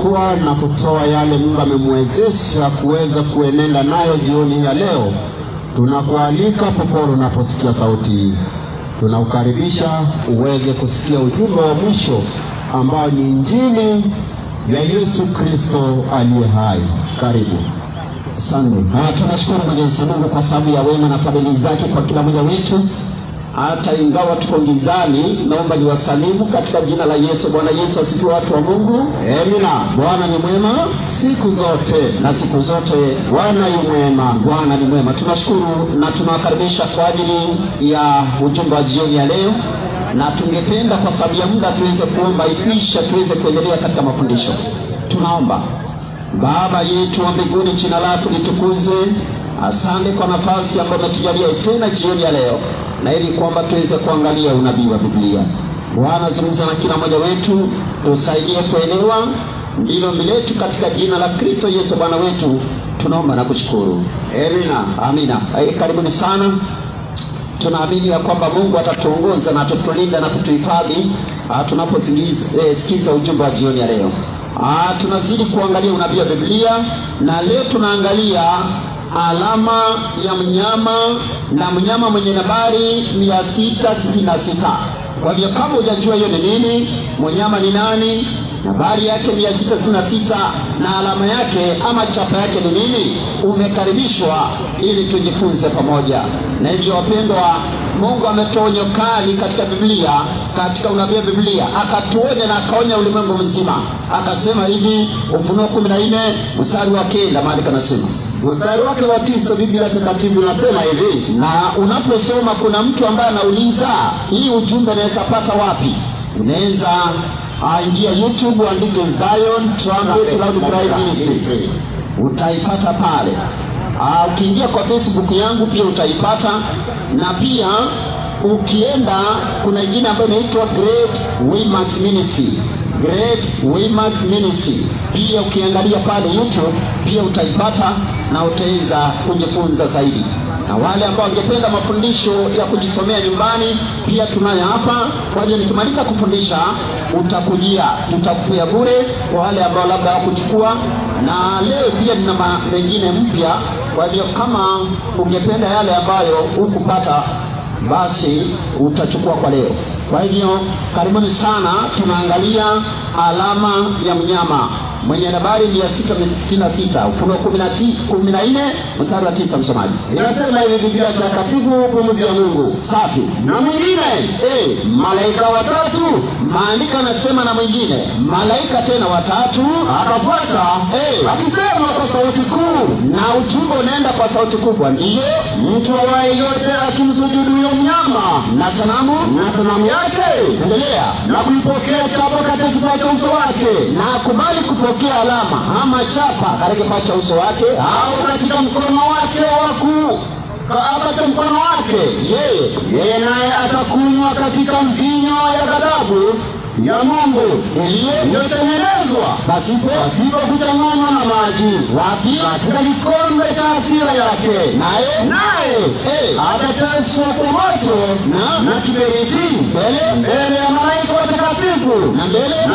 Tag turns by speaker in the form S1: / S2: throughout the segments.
S1: kuchukua na kutoa yale Mungu amemwezesha kuweza kuenenda nayo jioni ya leo, tunakualika popote unaposikia sauti hii. Tunaukaribisha uweze kusikia ujumbe wa mwisho ambao ni Injili ya Yesu Kristo aliye hai. Karibu.
S2: Asante. Tunashukuru Mwenyezi Mungu kwa sababu ya wema na fadhili zake kwa kila mmoja wetu. Hata ingawa tuko gizani, naomba niwasalimu katika jina la Yesu. Bwana Yesu asifiwe, watu wa Mungu.
S1: Amina.
S2: Bwana ni mwema
S1: siku zote,
S2: na siku zote
S1: Bwana ni mwema.
S2: Bwana ni mwema. Tunashukuru na tunawakaribisha kwa ajili ya ujumbe wa jioni ya leo, na tungependa kwa sababu ya muda tuweze kuomba kisha tuweze kuendelea katika mafundisho. Tunaomba. Baba yetu wa mbinguni, jina lako litukuzwe. Asante kwa nafasi ambayo umetujalia tena jioni ya leo, na ili kwamba tuweze kuangalia unabii wa Biblia. Bwana, zungumza na kila mmoja wetu, tusaidie kuelewa ndilo letu katika jina la Kristo Yesu Bwana wetu tunaomba na kushukuru.
S1: Amina.
S2: Amina. Karibuni sana. Tunaamini ya kwamba Mungu atatuongoza na atatulinda na kutuhifadhi tunaposikiza ujumbe wa jioni ya leo. Tunazidi kuangalia unabii wa Biblia, na leo tunaangalia alama ya mnyama, na mnyama mwenye nambari 666. Kwa hivyo kama hujajua hiyo ni nini, mnyama ni nani, nambari yake 666 na alama yake ama chapa yake ni nini, umekaribishwa ili tujifunze pamoja. Na hivyo wapendwa, Mungu ametoa onyo kali katika Biblia, katika unabii wa Biblia, akatuonya na akaonya ulimwengu mzima. Akasema hivi, Ufunuo 14 mstari wa 9, maandiko yanasema,
S1: mstari wake wa 9, Biblia takatifu inasema hivi.
S2: Na unaposoma kuna mtu ambaye anauliza hii ujumbe naweza pata wapi? Unaweza ingia YouTube, andike Zion Trumpet Loud Cry Ministry, utaipata pale. Ukiingia kwa Facebook yangu pia utaipata, na pia ukienda kuna ingine ambayo inaitwa Great Women's Ministry, Great Women's Ministry, pia ukiangalia pale YouTube pia utaipata na utaweza kujifunza zaidi. Na wale ambao wangependa mafundisho ya kujisomea nyumbani pia tunayo hapa. Kwa hiyo nikimaliza kufundisha utakujia, tutakupea bure kwa wale ambao labda hawakuchukua. Na leo pia nina mengine mpya, kwa hiyo kama ungependa yale ambayo hukupata basi utachukua kwa leo. Kwa hivyo karibuni sana. Tunaangalia alama ya mnyama mwenye nambari 666, Ufunuo 14 mstari wa 9. Msomaji,
S1: inasema hivi Biblia takatifu, pumzi ya Mungu.
S2: Safi.
S1: Na mwingine malaika watatu,
S2: maandiko yanasema na mwingine malaika tena watatu
S1: akafuata akisema kwa sauti kuu,
S2: na ujumbe unaenda kwa sauti kubwa, ndiyo
S1: mtu awaye yote akimsujudu huyo mnyama
S2: na sanamu
S1: yake,
S2: endelea,
S1: na kuipokea chapa katika kifua cha uso wake,
S2: na akubali kupokea alama ama chapa katika kifua cha uso wake
S1: au katika mkono wake katika mkono wake, yeye naye atakunywa katika mvinyo ya ghadhabu ya Mungu iliyotengenezwa pasipo kuchanganywa na maji.
S2: Wapi?
S1: Katika kikombe cha hasira yake, naye atateswa kwa moto na kiberiti mbele ya malaika watakatifu
S2: na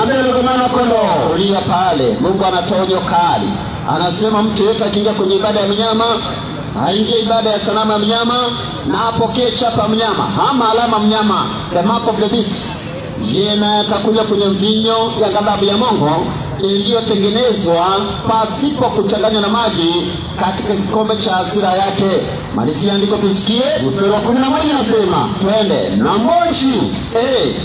S2: mbele za Mwana-Kondoo. Ulia pale, Mungu anatoa onyo kali. Anasema mtu yeyote akiingia kwenye ibada ya mnyama, aingie ibada ya sanamu ya mnyama, na apokee chapa mnyama ama alama mnyama, the mark of the beast, yeye naye atakunywa kwenye mvinyo ya ghadhabu ya Mungu iliyotengenezwa pasipo kuchanganywa na maji katika kikombe cha hasira yake. Malizia andiko tusikie.
S1: Mstari wa 11 nasema,
S2: twende.
S1: Na moshi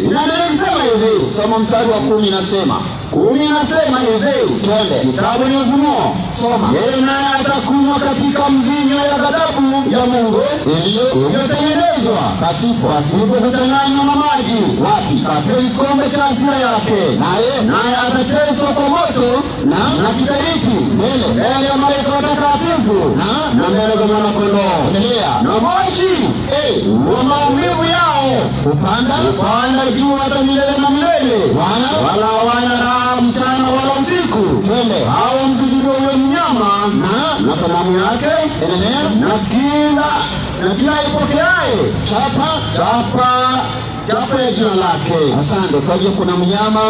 S1: inaendelea kusema hivi.
S2: Soma mstari wa 10 nasema.
S1: 10 nasema hivi.
S2: Twende.
S1: Kitabu ni Ufunuo.
S2: Soma.
S1: Yeye naye atakunywa katika mvinyo ya ghadhabu ya Mungu iliyotengenezwa pasipo kuchanganywa na maji.
S2: Wapi?
S1: Katika kikombe cha hasira yake, naye atateswa kwa moto na kiberiti mbele ya malaika watakatifu na mbele za Mwana-Kondoo.
S2: Na
S1: moshi wa maumivu yao upanda juu hata milele na milele, wala hawana raha mchana wala usiku.
S2: Twende.
S1: Hao msujudu huyo mnyama na sanamu yake, na kila ipokeaye chapa chapa ya jina lake.
S2: Asante. Kwa hiyo kuna mnyama,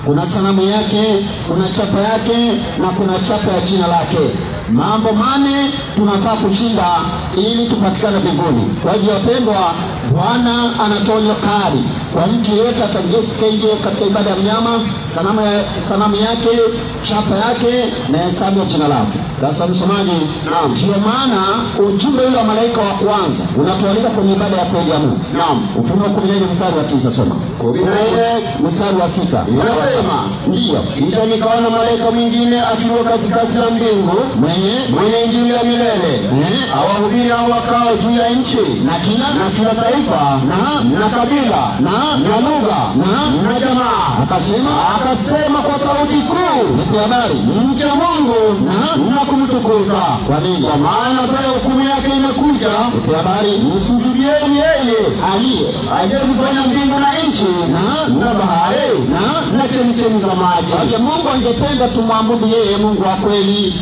S2: kuna sanamu yake, kuna chapa yake na kuna chapa ya jina lake. Mambo mane tunafaa kushinda ili tupatikane mbinguni. Kwa hivyo wapendwa, Bwana anatoa onyo kali kwa mtu yeyote atakayeingia katika ibada ya mnyama, sanamu yake, chapa yake na hesabu ya jina lake. Sasa msomaji, ndio maana ujumbe ule wa malaika wa kwanza unatualika kwenye ibada ya kweli ya Mungu.
S1: Naam.
S2: Ufunuo 14 mstari wa 9 soma.
S1: 14
S2: mstari wa 6.
S1: Inasema,
S2: ndio,
S1: kisha nikaona malaika mwingine akiwa katikati ya mbingu, mwenye injili ya milele, awahubiri hao wakao juu ya nchi,
S2: na
S1: kila taifa na kabila na lugha na jamaa. Akasema kwa sauti kuu,
S2: nipe habari,
S1: mche Mungu na kumtukuza.
S2: Kwa nini?
S1: Kwa maana saa ya hukumu yake imekuja.
S2: Nipe habari,
S1: msujudieni yeye aliyezifanya mbingu na nchi na bahari na chemchemi za maji.
S2: Kwa Mungu angependa tumwabudu yeye, Mungu wa kweli.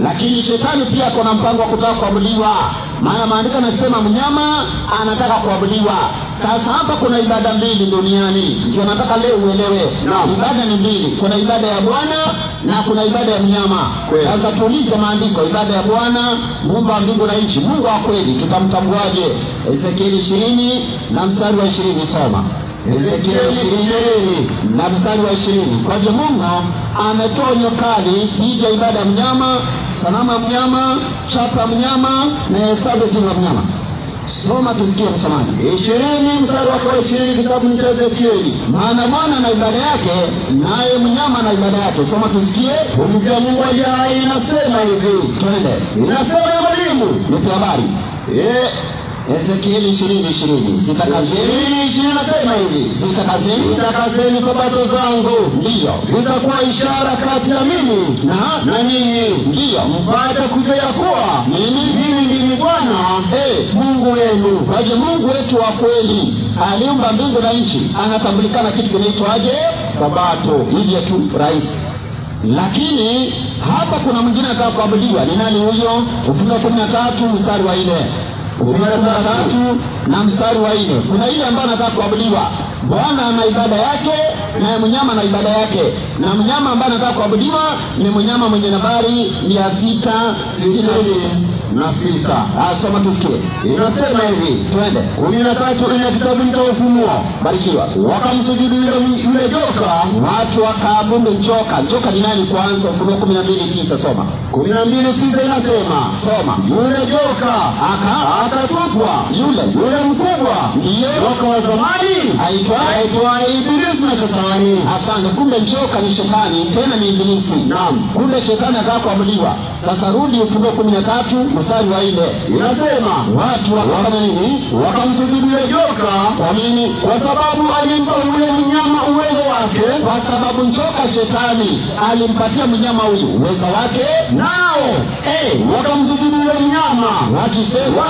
S2: Lakini shetani pia kuna mpango wa kutaka kuabudiwa. Maana maandiko yanasema mnyama anataka kuabudiwa. Sasa hapa kuna ibada mbili duniani. Ndio nataka leo uelewe. Ibada ni mbili. Kuna ibada ya Bwana na kuna ibada ya mnyama. Sasa tuulize maandiko, ibada ya Bwana, Muumba wa mbingu na nchi, Mungu wa kweli, tutamtambuaje? Ezekieli 20 na mstari wa 20 soma. Ezekieli 20 na mstari wa 20. Kwa hivyo Mungu ametoa onyo kali dhidi ya ibada ya mnyama, sanamu ya mnyama, chapa ya mnyama na hesabu ya jina la mnyama. Soma tusikie msomaji.
S1: 20 mstari wa 20 kitabu cha Ezekieli.
S2: Maana Bwana na ibada yake, naye mnyama na ibada yake. Soma tusikie.
S1: Kumjia Mungu aliye hai inasema hivi.
S2: Twende.
S1: Inasema mwalimu,
S2: nipe habari. Ezekieli 20:20. Zitakazeni
S1: nasema hivi. Zitakazeni sabato zangu.
S2: Ndio.
S1: Zitakuwa ishara kati ya mimi na ninyi.
S2: Ndio.
S1: Mpate kujua ya kuwa mimi ndimi Bwana Mungu wenu.
S2: Kwa hiyo Mungu wetu wa kweli aliumba mbingu na nchi, anatambulikana kitu kinaitwaje? Sabato. Hivyo tu rahisi. Lakini hapa kuna mwingine anataka kuabudiwa. Ni nani huyo? Ufunuo 13 mstari wa 4. Ufunuo 13 na mstari wa 4. Kuna ile ambayo anataka kuabudiwa. Bwana ana ibada yake na mnyama na ibada yake. Na mnyama ambaye anataka kuabudiwa ni mnyama mwenye nambari 666. Soma tusikie.
S1: Inasema hivi.
S2: Twende.
S1: 13 ina kitabu cha Ufunuo.
S2: Barikiwa.
S1: Wakamsujudu yule joka.
S2: Watu wakaabudu njoka. Njoka ni nani kwanza? Ufunuo 12:9 soma.
S1: 12:9 inasema.
S2: Soma.
S1: Yule joka akatupwa.
S2: Yule
S1: mkubwa.
S2: Ndiyo.
S1: Joka wa zamani aitwa Ibilisi na Shetani.
S2: Asante. Kumbe njoka ni shetani, tena ni Ibilisi.
S1: Naam.
S2: Kumbe shetani anataka kuabudiwa. Sasa rudi Ufunuo 13 mstari wa 4.
S1: Inasema
S2: watu wakafanya nini?
S1: Wakamsujudu yule joka.
S2: Kwa nini?
S1: Kwa sababu alimpa yule mnyama uwezo wake.
S2: Kwa sababu njoka shetani alimpatia mnyama huyu uwezo wake.
S1: Nao wakamsujudu yule mnyama. Wakisema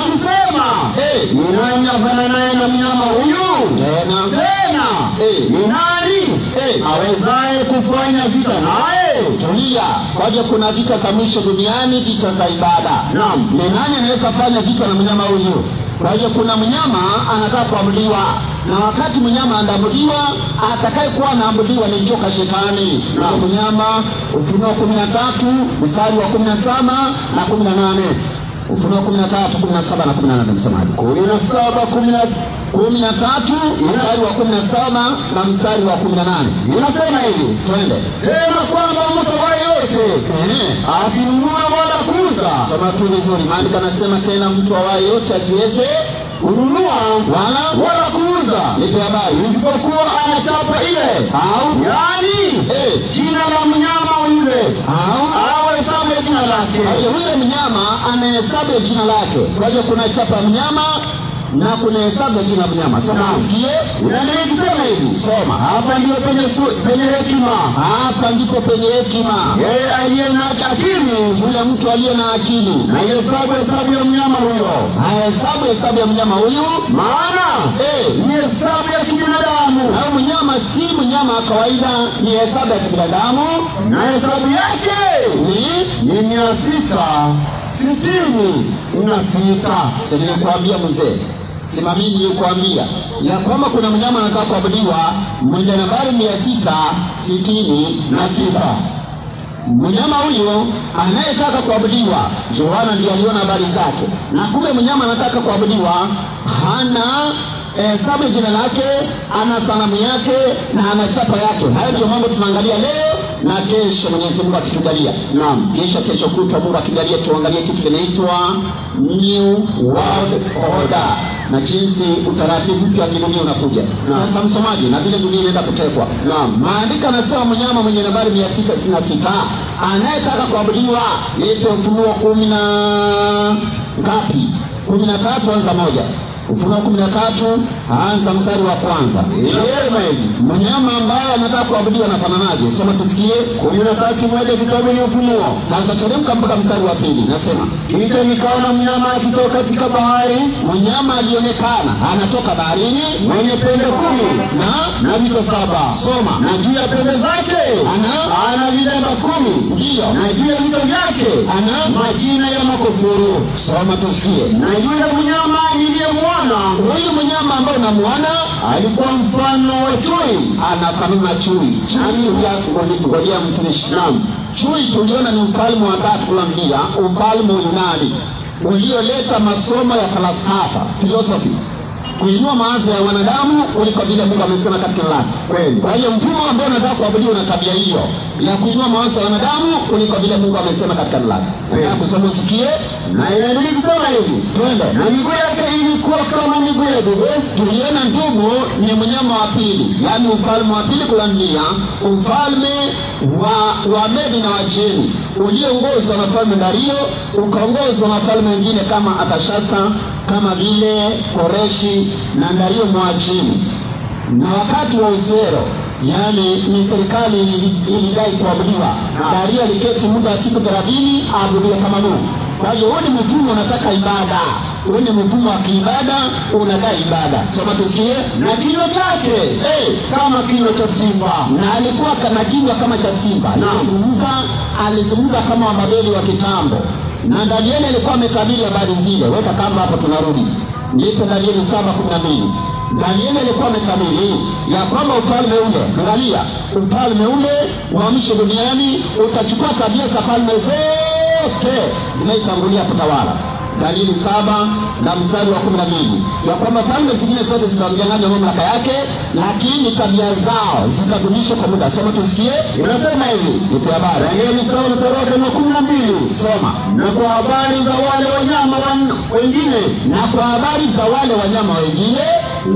S1: ni nani afananaye na mnyama huyu? Tena ni nani awezaye kufanya vita naye?
S2: Tulia. Kwa hiyo kuna vita za mwisho duniani, vita za ibada.
S1: Naam.
S2: Ni nani anaweza fanya vita na mnyama huyu? Kwa hiyo kuna mnyama anataka kuabudiwa. Na wakati mnyama anaabudiwa, atakaye kuwa anaabudiwa ni njoka shetani. Na mnyama Ufunuo 13 mstari wa 17 na 18. Ufunuo 13, 17 na 18 msemaji. 13 mstari wa 17 na mstari wa 18.
S1: Inasema hivi.
S2: Twende.
S1: Tena kwamba mtu yote asinunue wala kuuza.
S2: Soma tu vizuri. Maandiko yanasema tena mtu awaye yote asiweze
S1: kununua wala kuuza.
S2: Nipe habari.
S1: Isipokuwa anachapa ile yaani jina la mnyama yule au hesabu ya jina lake.
S2: Kwa hiyo yule mnyama ana hesabu ya jina lake. Kwa hiyo kuna chapa ya mnyama na kuna hesabu ya jina la mnyama. Soma usikie.
S1: Unaendelea kusema hivi.
S2: Soma.
S1: Hapa ndipo penye hekima.
S2: Hapa ndipo penye hekima.
S1: Yeye aliye na akili,
S2: yule mtu aliye na akili.
S1: Na hesabu ya mnyama huyo.
S2: Hesabu ya mnyama huyu.
S1: Maana ni hesabu ya kibinadamu.
S2: Na mnyama si mnyama wa kawaida, ni hesabu ya kibinadamu.
S1: Na hesabu yake ni 666.
S2: Sasa ninakuambia mzee, Simamini nilikwambia ya kwamba kuna mnyama anataka kuabudiwa mwenye nambari 666. Mnyama huyo anayetaka kuabudiwa, Yohana ndiye aliona habari zake. Na kumbe mnyama anataka kuabudiwa hana sababu jina lake, ana sanamu yake na ana chapa yake. Hayo ndio mambo tunaangalia leo na kesho, Mwenyezi Mungu akitujalia. Naam, kesho kutwa Mungu akitujalia tuangalie kitu kinaitwa New World Order na jinsi utaratibu mpya wa kidunia unakuja. Sasa msomaji, na vile dunia inaenda kutekwa. Naam, maandiko yanasema mnyama mwenye nambari 666 anayetaka kuabudiwa, nipe Ufunuo 10 na ngapi? 13 anza moja. Ufunuo 13 anza mstari wa kwanza. Mnyama ambaye anataka kuabudiwa anafananaje? Soma tusikie. 13 moja kitabu ni Ufunuo. Sasa teremka mpaka mstari wa 2. Nasema, kisha nikaona mnyama akitoka katika bahari. Mnyama alionekana anatoka baharini mwenye pembe 10 na vichwa 7. Soma. Na juu ya pembe zake ana vilemba 10. Ndio. Na juu ya vichwa vyake ana majina ya makufuru. Soma tusikie. Na yule mnyama niliyemwona, huyu mnyama ambaye unamuona alikuwa mfano wa chui, anafanana chui. Ngoja mtumishi. Naam, chui tuliona ni mfalme wa tatu kulandia, ufalme wa Yunani ulioleta masomo ya falsafa, philosophy, kuinua mawazo ya wanadamu kuliko vile Mungu amesema katika neno lake. Kweli. Kwa hiyo mfumo ambao unataka kuabudiwa na tabia hiyo ya kuinua mawazo ya wanadamu kuliko vile Mungu amesema katika neno lake. Na kusoma usikie, na inaendelea kusema hivi. Twende. Na miguu yake ilikuwa kama miguu ya dubu. Tuliona ndubu ni mnyama wa pili, yani ufalme wa pili kulandia, ufalme wa Medi na Wajemi ulioongozwa na mfalme Dario, ukaongozwa na wafalme wengine kama Atashasta, kama vile Koreshi na Dario Mwajemi. Na wakati wa Uzero, yani ni serikali ilidai kuabudiwa, Dario aliketi muda wa siku 30 aabudiwe kama Mungu. Kwa hiyo wewe ni mfumo unataka ibada, wewe ni mfumo wa kiibada unadai ibada. Soma tusikie. Na kinywa chake kama kinywa cha simba, na alikuwa kana kinywa kama cha simba. Alizungumza kama wa Babeli wa kitambo. Na Danieli alikuwa ametabiri habari zile. Weka kamba hapo, tunarudi. Nipe Danieli 7:12. Danieli alikuwa ametabiri ya kwamba ufalme ule, angalia, ufalme ule wa mwisho duniani utachukua tabia za falme zote zimeitangulia kutawala. Danieli 7 na mstari wa 12, ya kwamba falme zingine zote zitamnyang'anya mamlaka yake, lakini tabia zao zitadumishwa kwa muda. Soma tusikie. Inasema hivi, nipe habari. Danieli 7 mstari wa 12. Soma. Na kwa habari za wale wanyama wengine, na kwa habari za wale wanyama wengine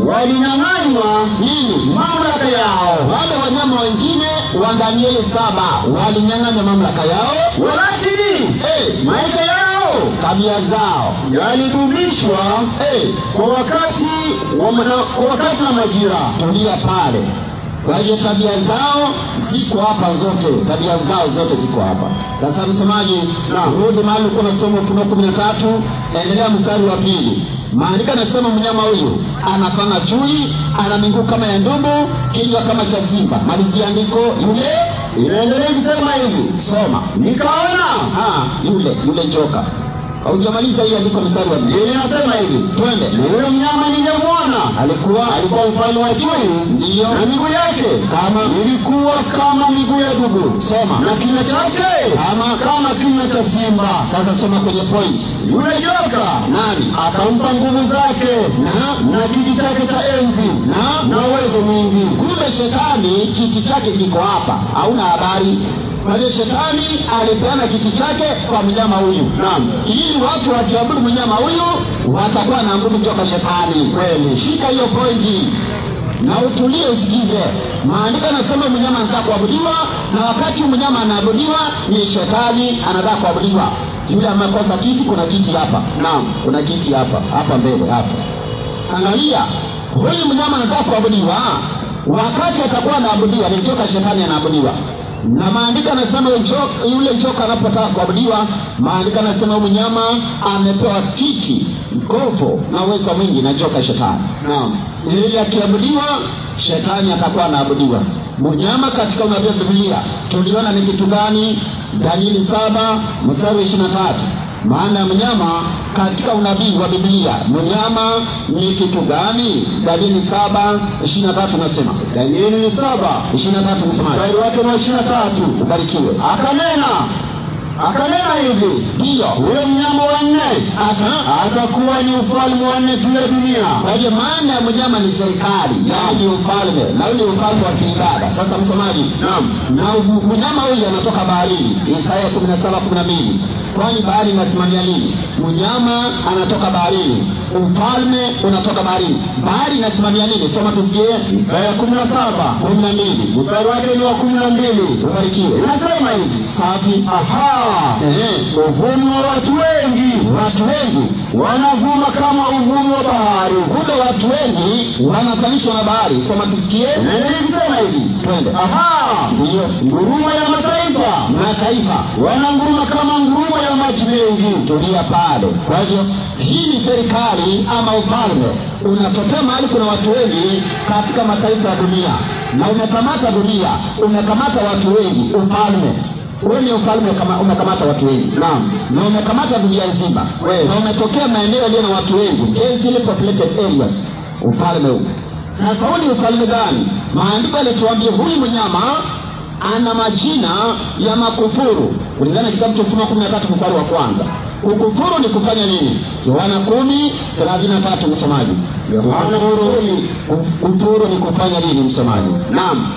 S2: walinyang'anywa nini? Mamlaka yao. Wale wanyama wengine wa Danieli 7 walinyang'anywa mamlaka yao, walakini maisha yao, tabia zao yalidumishwa kwa wakati na majira. Tulia pale. Kwa hiyo tabia zao ziko hapa zote, tabia zao zote ziko hapa. Sasa msomaji, rudi mahali kuna somo Ufunuo 13, endelea mstari wa 2. Maandiko yanasema mnyama huyu anafana chui, ana miguu kama ya ndubu, kinywa kama cha simba. Malizia andiko yule. Inaendelea kusema hivi. Soma. Nikaona yule joka. Haujamaliza hii andiko mstari wa 2. Inasema hivi. Twende. Na yule mnyama niliyemwona alikuwa mfano wa chui, ndio, na miguu yake ilikuwa kama miguu ya dubu. Soma. Na kinywa chake kama kinywa cha simba. Sasa soma kwenye point. Yule joka nani? Akampa nguvu zake na kiti chake cha enzi na uwezo mwingi. Kumbe shetani kiti chake kiko hapa, hauna habari. Kwa hiyo shetani alipeana kiti chake kwa mnyama huyu. Naam. Ili watu wakiabudu mnyama huyu watakuwa na nguvu kutoka shetani. Kweli. Shika hiyo pointi na utulie usikize. Maandiko yanasema mnyama anataka kuabudiwa, na wakati mnyama anaabudiwa ni shetani anataka kuabudiwa. Yule amekosa kiti, kuna kiti hapa. Naam, kuna kiti hapa mbele hapa. Angalia, huyu mnyama anataka kuabudiwa, wakati atakuwa anaabudiwa ni toka shetani anaabudiwa. Na maandiko yanasema yule joka anapotaka kuabudiwa, maandiko yanasema mnyama amepewa kiti, nguvu na uwezo mwingi na joka shetani. Naam. Ili akiabudiwa shetani atakuwa anaabudiwa. Mnyama katika unabii wa Biblia tuliona ni kitu gani? Danieli 7 mstari wa 23. Maana ya mnyama katika unabii wa Biblia, mnyama ni kitu gani? Danieli 7:23 nasema.
S1: Danieli 7:23
S2: nasema.
S1: Mstari wake wa 23.
S2: Ubarikiwe.
S1: Akanena hivi,
S2: ndio
S1: ule mnyama wa nne atakuwa ni ufalme wa nne juu ya dunia.
S2: Kwa hiyo maana ya mnyama ni serikali, yaani ni ufalme, na ni ufalme wa kiibada. Sasa msomaji, na mnyama huyu anatoka baharini, Isaya 17:12. Kwani bahari inasimamia nini? Mnyama anatoka baharini, ufalme unatoka baharini. Bahari inasimamia nini? Soma tusikie.
S1: Isaya 17:12. Mstari wake ni wa 12.
S2: Ubarikiwe.
S1: Inasema hivi,
S2: safi.
S1: Uvumi wa watu wengi wanavuma kama uvumi wa bahari.
S2: Kumbe watu wengi wanafanishwa na bahari. Soma tusikie.
S1: Nilisema hivi,
S2: twende.
S1: Ndio ngurumo ya mataifa wananguruma kama ngurumo ya maji mengi.
S2: Tulia pale. Kwa hivyo hii ni serikali ama ufalme unatokea mahali kuna watu wengi katika mataifa ya dunia, na umekamata dunia, umekamata watu wengi. Ufalme wewe ni ufalme kama umekamata watu wengi. Naam. Na umekamata dunia nzima. Na umetokea maeneo yaliyo na watu wengi, densely populated areas. Ufalme huu. Sasa huu ni ufalme gani? Maandiko yanatuambia huyu mnyama ana majina ya makufuru. Kulingana na kitabu cha Ufunuo 13 mstari wa 1. Kukufuru ni kufanya nini? Yohana 10:33 msomaji.
S1: Yohana 10.
S2: Kufuru ni kufanya nini msomaji?
S1: Naam.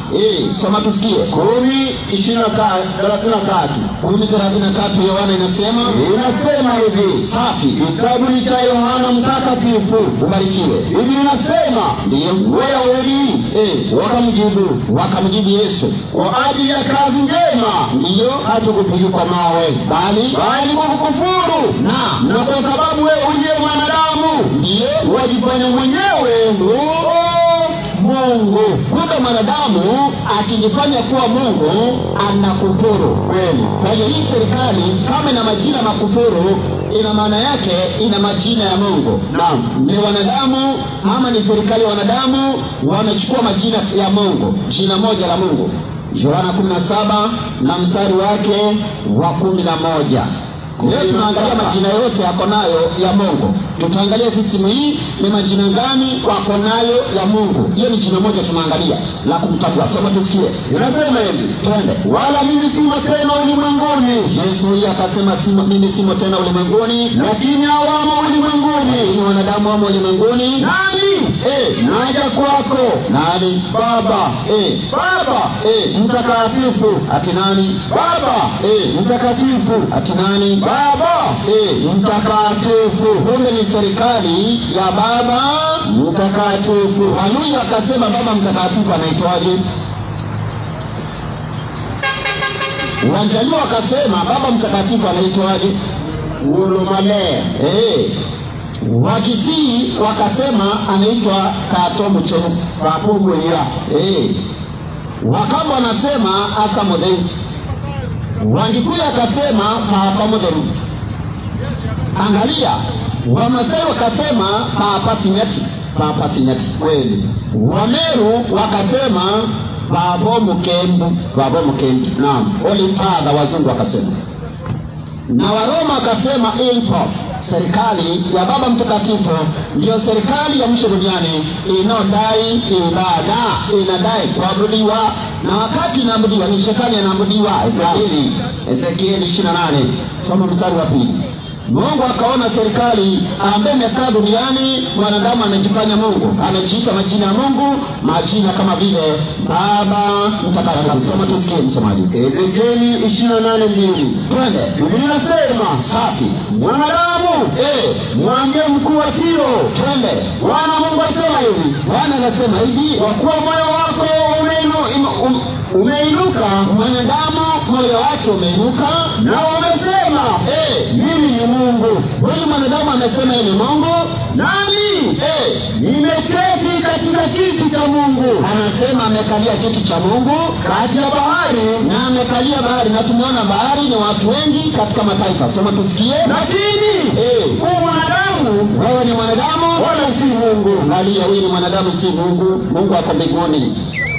S2: Soma tusikie. 10:33 Yohana inasema
S1: hivi.
S2: Safi.
S1: Kitabu ni cha Yohana mtakatifu.
S2: Ubarikiwe.
S1: Hivi inasema,
S2: ndio
S1: Wayahudi
S2: wakamjibu Yesu,
S1: kwa ajili ya kazi njema
S2: ndio
S1: hatukupiga kwa mawe,
S2: bali
S1: kwa kukufuru. Na kwa sababu wewe uliye mwanadamu
S2: ndio
S1: wajifanya mwenyewe Mungu.
S2: Kumbe mwanadamu akijifanya kuwa Mungu anakufuru kweli. Kwa hiyo hii serikali kama ina majina makufuru, ina maana yake ina majina ya Mungu.
S1: Naam.
S2: Ni wanadamu ama ni serikali ya wanadamu wamechukua majina ya Mungu, jina moja la Mungu. Yohana 17 na mstari wake wa 11. Leo tunaangalia majina yote yako nayo ya Mungu. Tutaangalia system hii ni majina gani wako nayo ya Mungu. Hiyo ni jina moja tunaangalia la kumtambua. Soma tusikie.
S1: Inasema hivi,
S2: twende.
S1: Wala mimi simo tena ulimwenguni.
S2: Yesu yeye akasema mimi simo tena ulimwenguni,
S1: lakini wamo ulimwenguni.
S2: Ni wanadamu wamo ulimwenguni.
S1: Nani? Naja kwako.
S2: Nani?
S1: Baba.
S2: Baba.
S1: Mtakatifu.
S2: Ati nani?
S1: Baba. Mtakatifu.
S2: Ati nani?
S1: Baba. Mtakatifu.
S2: Kumbe ni serikali ya Baba Mtakatifu. Waluya akasema Baba Mtakatifu anaitwaje? Wanjaluo akasema Baba Mtakatifu anaitwaje?
S1: Ulumale.
S2: Wakisii wakasema anaitwa Tatomu Chemu Papungu ya. Wakamba wanasema Asamodei. Wangikuya akasema Papamoderu. Angalia, Wamasai wakasema Papa Sinyati kweli. Wameru wakasema Babomu Kembu. Naam. Holy Father wazungu wakasema. Na Waroma wakasema Ilpo. Serikali ya Baba Mtakatifu ndio serikali ya mwisho duniani inadai ibada, inadai kuabudiwa, na wakati inaabudiwa ni shetani anaabudiwa. Ezekieli 28. Soma mstari wa 2. Mungu akaona serikali ambaye imekaa duniani, mwanadamu anajifanya Mungu, anajiita majina ya Mungu, majina kama vile Baba Mtakatifu. Soma tusikie msomaji.
S1: Ezekieli 28:2.
S2: Twende.
S1: Biblia inasema,
S2: safi.
S1: Mwanadamu, mwambie mkuu wa Tiro.
S2: Twende.
S1: Bwana Mungu asema hivi.
S2: Bwana anasema hivi,
S1: kwa kuwa moyo wako umeinuka,
S2: mwanadamu moyo wake umeinuka,
S1: na wamesema mimi ni Mungu.
S2: Huyu mwanadamu amesema yeye ni Mungu,
S1: nami nimeketi katika kiti cha Mungu.
S2: Anasema amekalia kiti cha Mungu
S1: kati ya bahari,
S2: na amekalia bahari, na tumeona bahari ni watu wengi katika mataifa. Soma tusikie.
S1: Lakini huyu mwanadamu,
S2: wewe ni mwanadamu
S1: wala si Mungu.
S2: Angalia, wewe ni mwanadamu si Mungu. Mungu ako mbinguni,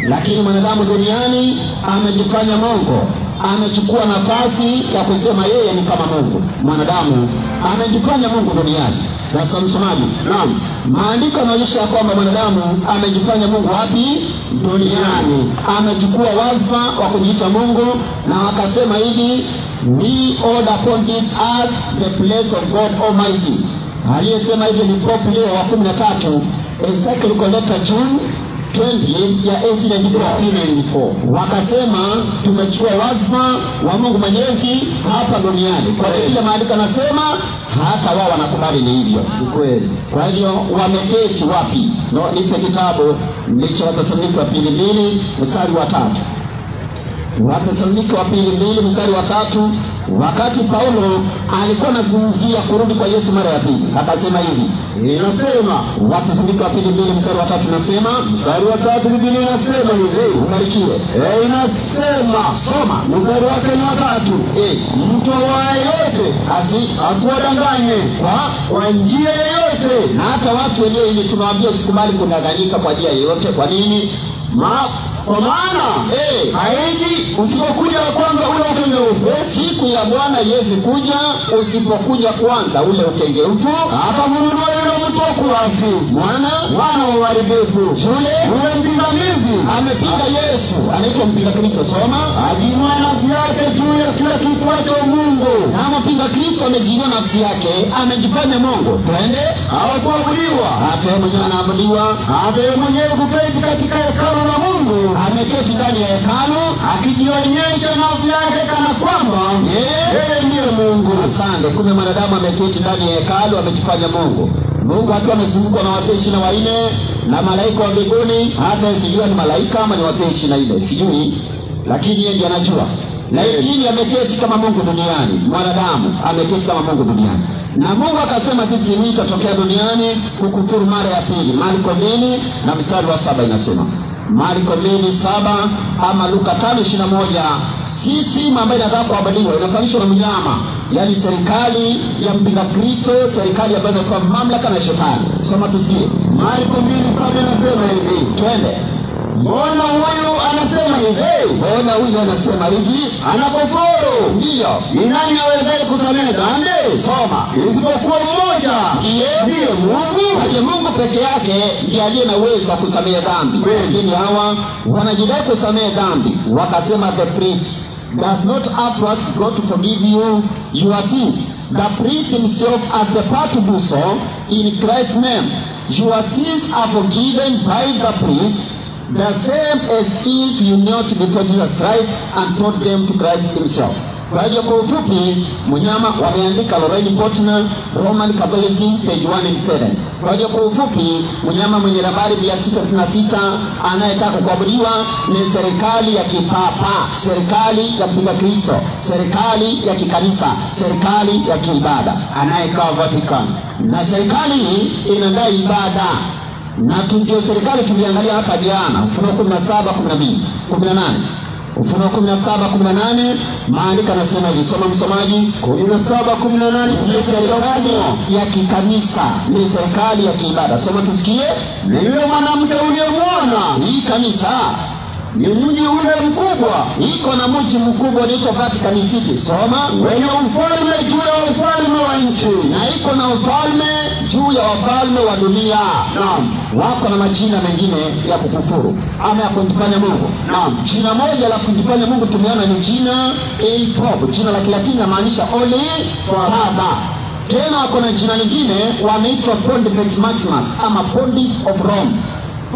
S2: lakini mwanadamu duniani amejifanya Mungu. amechukua nafasi ya kusema yeye ni kama Mungu. Mwanadamu amejifanya Mungu duniani. Sasa msomaji, naam, maandiko yanaonyesha kwamba mwanadamu amejifanya Mungu wapi? Duniani. Amechukua wadhifa wa kujiita Mungu, na wakasema hivi, we hold upon this earth the place of God Almighty. Aliyesema hivi ni Pope Leo wa 13, encyclical letter June 20 ya 1894. Wakasema tumechukua wadhifa wa Mungu Mwenyezi hapa duniani. Kwa hiyo maandiko yanasema hata wao wanakubali ni hivyo. Ni kweli. Kwa hiyo wameketi wapi? No, nipe kitabu ndicho Wathesalonike wa pili 2 mstari wa 3. Wathesalonike wa pili 2 mstari wa 3. Wakati Paulo alikuwa anazungumzia kurudi kwa Yesu mara ya pili, akasema hivi. Inasema Wathesalonike wa pili 2 mstari wa 3, nasema mstari wa 3 Biblia inasema hivi, ubarikiwe. Inasema soma mstari wake ni wa 3. Mtu yote asiwadanganye kwa njia yoyote. Na hata watu wenyewe ili tunawaambia usikubali kudanganyika kwa njia yoyote. Kwa nini? Kwa maana haiji usipokuja kwanza ule ukengeufu. Siku ya Bwana Yesu kuja usipokuja kwanza ule ukengeufu, atafunua yule mtu kuasi, mwana wa uharibifu. Yule mpingamizi amepinga Yesu, anaitwa mpinga Kristo. Soma, ajinua nafsi yake juu ya kila kiitwacho Mungu. Na mpinga Kristo amejinua nafsi yake, amejifanya Mungu. Twende, hawakuabudiwa. Hata yeye mwenyewe anaabudiwa. Hata yeye mwenyewe kuketi katika hekalu la Mungu, ameketi ndani ya hekalu akijionyesha nafsi yake kana kwamba yeye ndiye Mungu. Asante. Kumbe mwanadamu ameketi ndani ya hekalu, amejifanya Mungu. Mungu akiwa amezungukwa na wazee 24 na malaika wa mbinguni. Hata sijui ni malaika ama ni wazee 24, sijui, lakini yeye ndiye anajua. Lakini ameketi kama Mungu duniani. Mwanadamu ameketi kama Mungu duniani. Na Mungu akasema sisi tutatokea duniani kukufuru mara ya pili. Marko 2 na mstari wa 7 inasema. Marko 2:7 ama Luka 5:21. Sisi ambaye nataka kuabudiwa inafanishwa na mnyama, yani serikali ya mpinga Kristo, serikali ambayo inakuwa mamlaka na shetani. Soma tusikie. Marko 2:7 inasema hivi. Twende. Mbona huyu anasema hivi? Mbona huyu anasema hivi? Anakufuru. Ndio. Ni nani awezaye kusamehe dhambi? Soma. Isipokuwa mmoja, ndiye Mungu. Ndiye Mungu peke yake ndiye aliye na uwezo wa kusamehe dhambi. Lakini hawa wanajidai kusamehe dhambi. Wakasema the priest does not ask God to forgive you your sins. The priest himself has the power to do so in Christ's name. Your sins are forgiven by the priest, the same as if you knelt before Jesus Christ and taught them to Christ himself. Kwa hiyo kwa ufupi, mnyama wameandika Lorraine Botner, Roman Catholicism, page 107. Kwa hiyo kwa ufupi, mnyama mwenye nambari 666 anayetaka kuabudiwa ni serikali ya kipapa, serikali ya mpinga Kristo, serikali ya kikanisa, serikali ya kiibada, anayekaa Vatican. Na serikali hii inadai ibada. Na ndio serikali tuliangalia hata jana, Ufunuo 17:18. Ufunuo 17:18 maandiko yanasema hivi, soma msomaji. 17:18 ni serikali ya kikanisa, ni serikali ya kiibada. Soma tusikie. Na yule mwanamke uliyemwona, hii kanisa ni mji ule mkubwa, iko na mji mkubwa unaitwa Vatican City. Soma. Wenye ufalme juu ya ufalme wa nchi, na iko na ufalme juu ya wafalme wa dunia. Naam, wako na majina mengine ya kukufuru ama ya kujifanya Mungu. Naam, jina moja la kujifanya Mungu tumeona ni jina El Pope. Jina la Kilatini linamaanisha Holy Father. Tena wako na jina lingine wanaitwa Pontifex Maximus ama Pontiff of Rome.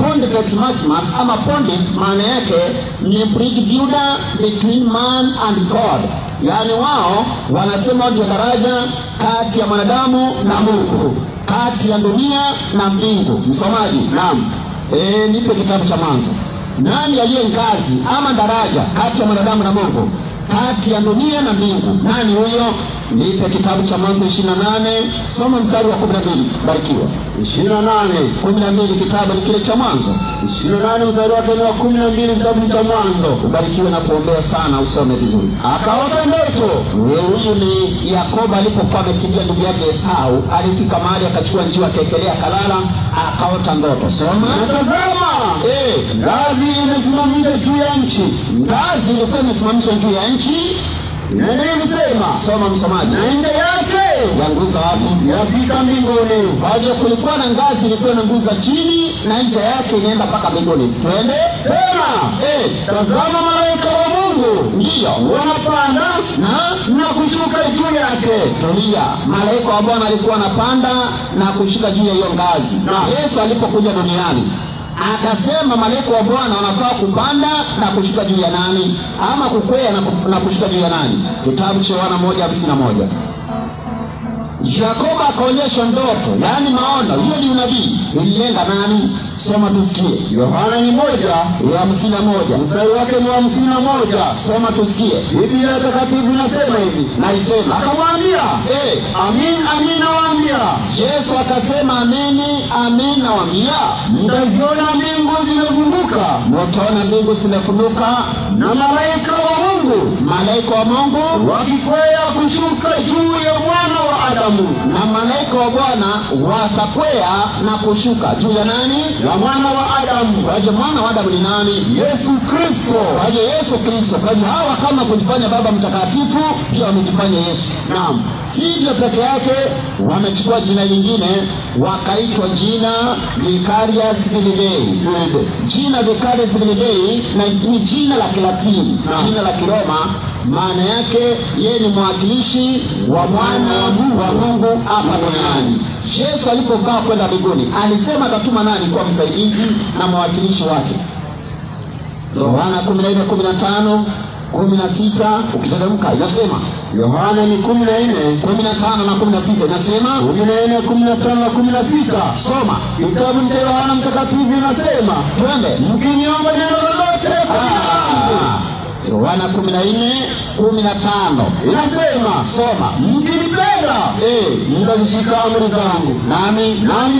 S2: Pontifex Maximus ama Pontiff maana yake ni bridge builder between man and God. Yani wao wanasema ndio daraja kati ya mwanadamu na Mungu, kati ya dunia na mbingu. Msomaji, naam. Nipe kitabu cha Mwanzo. Nani aliye ngazi ama daraja kati ya mwanadamu na Mungu, kati ya dunia na mbingu? Nani huyo? Nipe kitabu cha Mwanzo 28, soma mstari wa 12. Barikiwa. 28:12 kitabu ni kile cha Mwanzo. 28 mstari wa 12 kitabu cha Mwanzo. Ubarikiwe na kuombea sana, usome vizuri. Akaota ndoto Huyu ni Yakobo alipokuwa amekimbia ndugu yake Esau, alifika mahali akachukua njiwa akaekelea kalala, akaota ndoto. Soma.
S1: Natazama, ngazi imesimamishwa juu ya nchi.
S2: Ngazi ilikuwa imesimamishwa juu ya nchi.
S1: Inaendelea kusema,
S2: soma msomaji.
S1: Na nje yake
S2: yanguza wapi?
S1: Yafika mbinguni.
S2: Kwa hiyo kulikuwa na ngazi ilikuwa inanguza chini na nje yake inaenda mpaka mbinguni. Twende
S1: tena. Tazama malaika wa Mungu
S2: ndio
S1: wanapanda na kushuka juu yake.
S2: Tulia. Malaika wa Bwana alikuwa anapanda na kushuka juu ya hiyo ngazi. Yesu alipokuja duniani akasema malaika wa Bwana wanafaa kupanda na kushuka juu ya nani? Ama kukwea na kushuka juu ya nani? Kitabu cha Yohana 1:51. Yakobo akaonyeshwa ndoto, yani maono. Hiyo ni unabii. Ililenga nani? Soma tusikie.
S1: Yohana
S2: 1:51.
S1: Mstari wake ni 51.
S2: Soma tusikie.
S1: Biblia takatifu inasema hivi.
S2: Naisema.
S1: Akamwambia, amin amin nawaambia.
S2: Yesu akasema amin nawaambia,
S1: mtaziona mbingu zimefunguka.
S2: Mtaona mbingu zimefunguka
S1: na malaika wa Mungu wakikwea kushuka juu ya mwana wa Adamu.
S2: Na malaika wa Bwana watakwea na kushuka juu ya nani?
S1: Ya mwana wa Adamu.
S2: Kwa hiyo mwana wa Adamu ni nani?
S1: Yesu Kristo.
S2: Kwa hiyo Yesu Kristo. Kwa hiyo hawa kama kujifanya Baba Mtakatifu pia wamejifanya Yesu.
S1: Naam.
S2: Si ndio peke yake, wamechukua jina lingine wakaitwa jina Vicarius Filii. Jina Vicarius Filii ni jina la Kilatini, jina la Kiroma. Maana yake yeye ni mwakilishi wa mwana wa Mungu hapa duniani. Yesu alipokaa kwenda mbinguni alisema atatuma nani kwa msaidizi na mwakilishi wake? Yohana 14:15 16 ukiteremka inasema.
S1: Yohana ni 14:15
S2: na 16 inasema.
S1: 14:15 na 16.
S2: Soma.
S1: Kitabu cha Yohana mtakatifu inasema,
S2: twende,
S1: mkiniomba neno lolote kwa jina langu.
S2: Yohana 14:15
S1: inasema,
S2: soma,
S1: mkinipenda mtazishika amri zangu, nami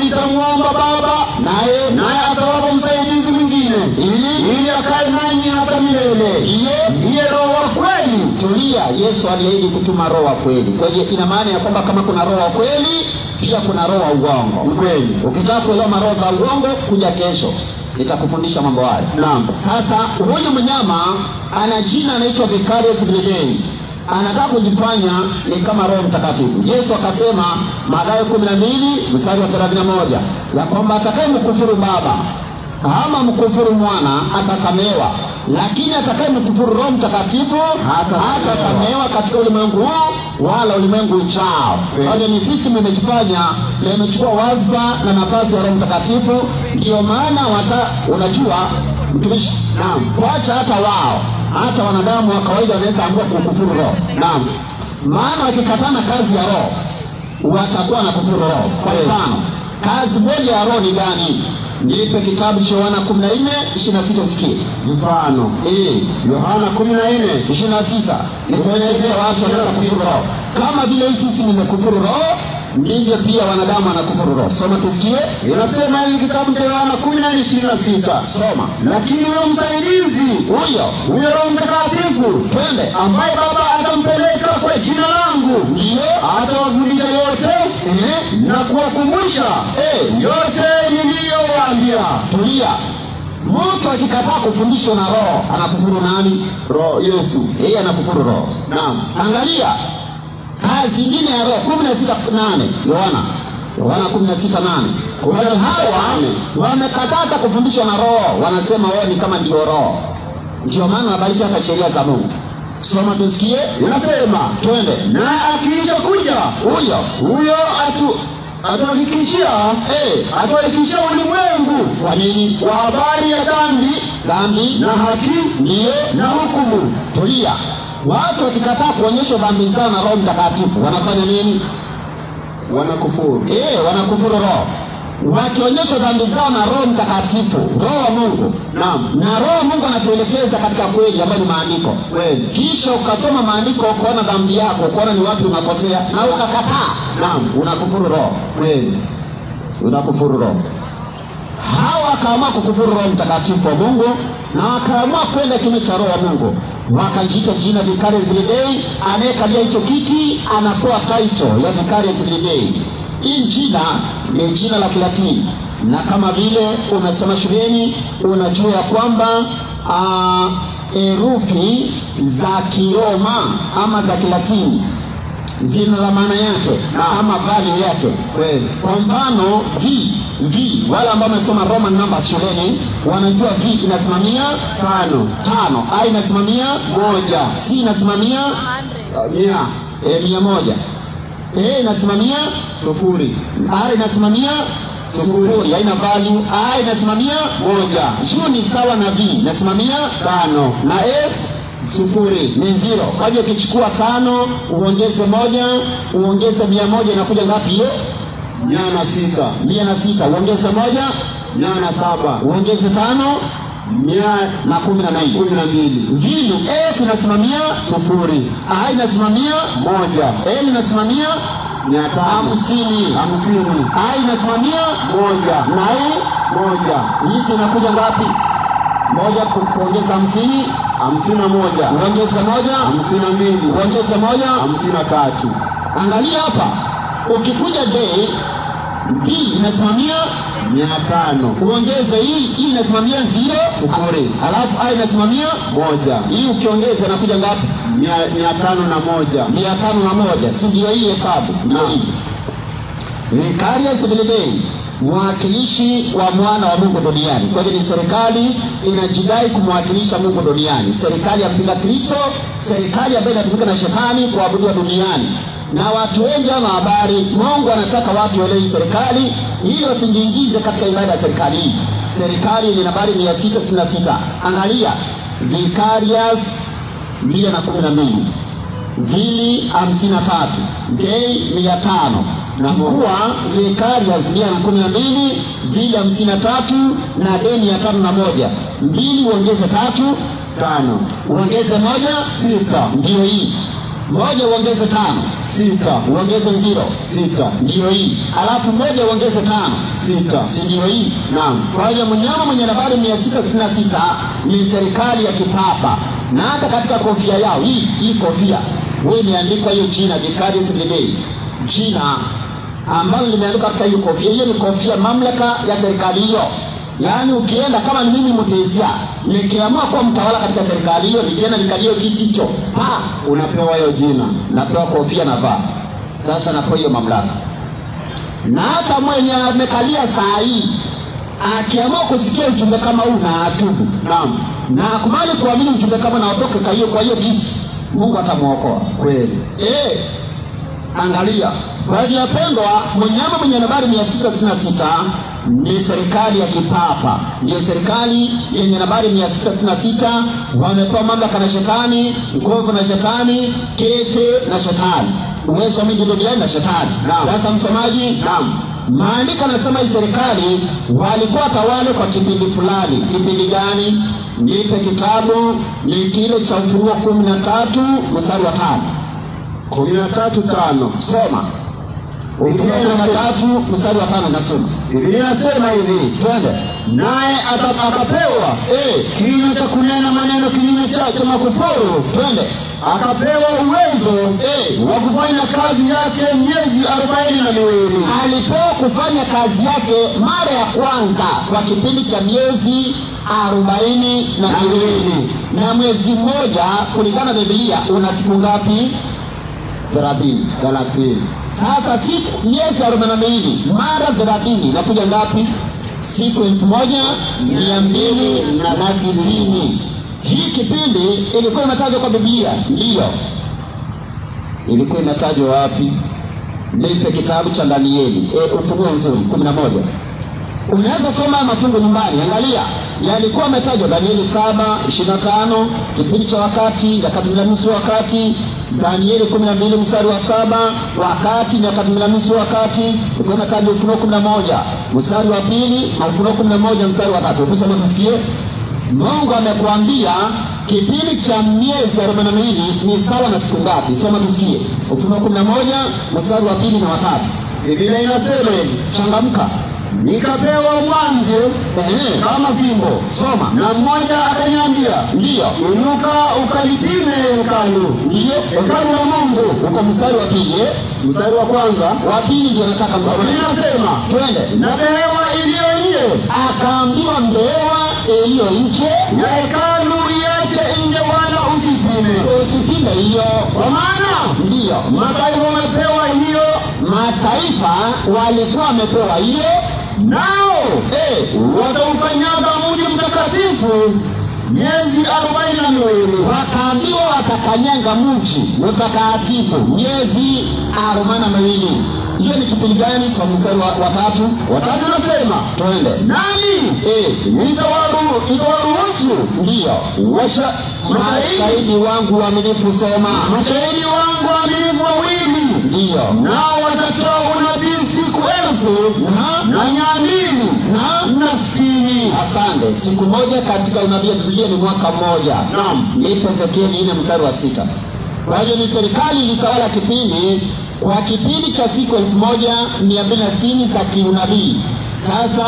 S1: nitamwomba Baba, naye atawapa msaidizi mwingine ili akae nanyi hata milele. Ndiye Roho wa kweli.
S2: Tulia. Yesu aliahidi kutuma Roho wa kweli. Kwa hiyo ina maana ya kwamba kama kuna Roho wa kweli pia kuna roho wa uongo.
S1: Kweli.
S2: Ukitaka kuelewa roho za uongo, kuja kesho nitakufundisha mambo haya.
S1: Naam.
S2: Sasa huyu mnyama ana jina anaitwa Vicarius Filii. Anataka kujifanya ni kama Roho Mtakatifu. Yesu akasema Mathayo 12:31 ya kwamba atakaye mkufuru Baba ama mkufuru Mwana atasamehewa, lakini atakaye mkufuru Roho Mtakatifu hatasamehewa katika ulimwengu huu wala ulimwengu ujao. Kwa hiyo ni sisi mmejifanya na imechukua wadhifa na nafasi ya Roho Mtakatifu. Ndio maana unajua mtumishi, kuacha hata wanadamu wa kawaida wanaweza amua kukufuru Roho.
S1: Naam.
S2: Maana wakikatana kazi ya Roho watakuwa na kufuru Roho. Kwa mfano, kazi moja ya Roho ni gani? Nipe kitabu cha Yohana 14:26 usikie.
S1: Mfano. Yohana 14:26.
S2: Ni kuonyesha watu wanaweza kufuru Roho. Kama vile sisi nimekufuru Roho, ndivyo pia wanadamu wanakufuru Roho. Soma tusikie.
S1: Inasema hivi kitabu cha Yohana 14:26.
S2: Soma.
S1: Lakini huyo msaidizi, huyo Roho Mtakatifu,
S2: twende,
S1: ambaye Baba atampeleka kwa jina langu, atawafundisha yote na kuwakumbusha yote niliyowaambia.
S2: Tulia. Mtu akikataa kufundishwa na Roho anakufuru nani?
S1: Roho Yesu.
S2: Yeye anakufuru Roho.
S1: Naam.
S2: Angalia kazi nyingine ya Roho 16:8. Yohana 16:8. Kwa hiyo hawa wamekataa kufundishwa na Roho, wanasema wao ni kama ndio Roho. Ndio maana wanabadilisha hata sheria za Mungu. Soma tusikie.
S1: Inasema,
S2: twende,
S1: na akija kuja huyo atuhakikishia ulimwengu.
S2: Kwa nini?
S1: Kwa habari ya dhambi na haki na hukumu.
S2: Tulia. Watu wakikataa kuonyesha dhambi zao na Roho Mtakatifu wanafanya nini?
S1: Wanakufuru.
S2: Wanakufuru Roho. Wakionyesha dhambi zao na Roho Mtakatifu, Roho wa Mungu.
S1: Naam.
S2: Na Roho wa Mungu anatuelekeza katika kweli ambayo ni maandiko.
S1: Kweli.
S2: Kisha ukasoma maandiko ukaona dhambi yako, ukaona ni wapi unakosea na ukakataa.
S1: Naam.
S2: Unakufuru Roho.
S1: Kweli.
S2: Unakufuru Roho. Hawa wakaamua kukufuru Roho Mtakatifu wa Mungu na wakaamua kwenda kinyume cha Roho wa Mungu. wakajiita jina Vicarious Every Day. Anayekalia hicho kiti anapewa title ya Vicarious Every Day. Hii jina ni jina la Kilatini, na kama vile umesoma shuleni unajua ya kwamba herufi za Kiroma ama za Kilatini zina la maana yake ama value yake. Kwa mfano V, wale ambao wamesoma Roman numbers shuleni wanajua V inasimamia 5, I inasimamia 1, C inasimamia 100, A inasimamia 0, R inasimamia 0, haina value. I inasimamia 1, U ni sawa na V inasimamia 5, na S 0 ni 0. Kwa hiyo ukichukua 5 uongeze 1 uongeze 100 inakuja ngapi hiyo? 106. Uongeze 1 107. Uongeze 5 112. Vile F inasimamia 0, I inasimamia 1, L inasimamia 50, I inasimamia 1 na I 1. Hizi inakuja ngapi? 1 kuongeza 50 51, uongeze 1 52, uongeze 1 53. Angalia hapa, ukikuja day D inasimamia 500, uongeze hii inasimamia 0, alafu I inasimamia 1. Hii ukiongeza inakuja ngapi? 501. Si ndio hii hesabu? Vicarious Every Day, mwakilishi wa mwana wa Mungu duniani. Kwa hivyo ni serikali inajidai kumwakilisha Mungu duniani, serikali ya mpinga Kristo, serikali ambayo inatumika na shetani kuabudiwa duniani. Na watu wengi wana habari, Mungu anataka watu waelewe serikali ili wasijiingize katika ibada ya serikali hii. Serikali ni nambari 666. Angalia Vicarious 212, Vili 53, Day 500. Chukua Vicarious 112, Vili 53 na Day 501. 2 uongeze 3 5, uongeze 1 6, ndio hii. 1 uongeze 5 6, uongeze 0 6, ndio hii. Alafu 1 uongeze 5 6, si ndio hii? Naam. Kwa hiyo mnyama mwenye nambari 666 ni serikali ya kipapa. Na hata katika kofia yao hii kofia wewe imeandikwa hiyo jina Vicarious Every Day, jina ambalo limeandikwa katika hiyo kofia. Hiyo ni kofia mamlaka ya serikali hiyo. Yaani ukienda kama ni mimi Mtesia nikiamua kuwa mtawala katika serikali hiyo, nikienda nikalie kiti hicho, unapewa hiyo jina, napewa kofia na vaa. Sasa napewa hiyo mamlaka. Na hata mwenye amekalia saa hii akiamua kusikia ujumbe kama huu na atubu, naam, na kubali kuamini ujumbe kama na atoke kwa hiyo kiti, Mungu atamuokoa kweli. Angalia, kwa hivyo wapendwa, mnyama mwenye nambari 666 ni serikali ya kipapa. Ndio serikali yenye nambari 666, wamepewa mamlaka na shetani, nguvu na shetani, kete na shetani, uwezo wa mingi duniani na shetani. Sasa msomaji, maandiko yanasema hii serikali walikuwa tawale kwa kipindi fulani. Kipindi gani? Nipe kitabu, ni kile cha Ufunuo 13 mstari wa 5. 13:5. Soma. Ufunuo 13 mstari wa 5 nasema. Biblia inasema hivi, twende. Naye akapewa kinywa cha kunena maneno kinyume chake makufuru. Twende. Akapewa uwezo wa kufanya kazi yake miezi 42. Alipewa kufanya kazi yake mara ya kwanza kwa kipindi cha miezi 42. Na mwezi mmoja kulingana na Biblia una siku ngapi? 30. Sasa siku miezi 42 mara 30 inakuja ngapi? Siku 1260. Hii kipindi ilikuwa imetajwa kwa Biblia? Ndio. Ilikuwa imetajwa wapi? Nipe kitabu cha Danieli, Ufunuo nzuri 11. Unaweza soma mafungu nyumbani. Angalia, yalikuwa yametajwa Danieli 7:25, kipindi cha wakati, nyakati mbili na nusu wakati. Danieli 12 mstari wa 7, wakati, nyakati mbili na nusu wakati. Ilikuwa imetajwa Ufunuo 11 mstari wa 2 na Ufunuo 11 mstari wa 3. Tusome tusikie. Mungu amekuambia kipindi cha miezi 42 ni sawa na siku ngapi? Soma tusikie. Ufunuo 11 mstari wa 2 na wa 3. Biblia inasema hivi, changamka.
S1: nikapewa mwanzi kama fimbo.
S2: Soma.
S1: Na mmoja akaniambia,
S2: Ndiyo.
S1: inuka ukalipime hekalu.
S2: Ndiyo.
S1: Hekalu la Mungu.
S2: Uko mstari wa pili.
S1: Mstari wa kwanza.
S2: Wa pili ndio nataka msome.
S1: Ninasema,
S2: twende.
S1: na behewa iliyo nje.
S2: Akaambiwa mbewa iliyo nje
S1: Ya hekalu iache nje wala usipime.
S2: usipime hiyo.
S1: Kwa maana
S2: Ndiyo.
S1: mataifa wamepewa hiyo,
S2: Mataifa walikuwa wamepewa hiyo,
S1: nao wataukanyaga mji mtakatifu miezi 42.
S2: wakaambiwa watakanyanga mji mtakatifu miezi 42. Hiyo ni kipindi gani? Somo mstari wa tatu.
S1: Watatu nasema,
S2: Twende.
S1: nami nitawaruhusu
S2: Ndiyo. Mashahidi wangu waaminifu. Soma.
S1: mashahidi wangu waaminifu wawili,
S2: Ndiyo.
S1: nao watatoa unabii siku 1260.
S2: Asante. Siku moja katika unabii wa Biblia ni mwaka mmoja.
S1: Naam.
S2: Nipe Ezekieli 4 mstari wa 6. Kwa hiyo ni serikali ilitawala kwa kipindi cha siku 1260 za kiunabii. Sasa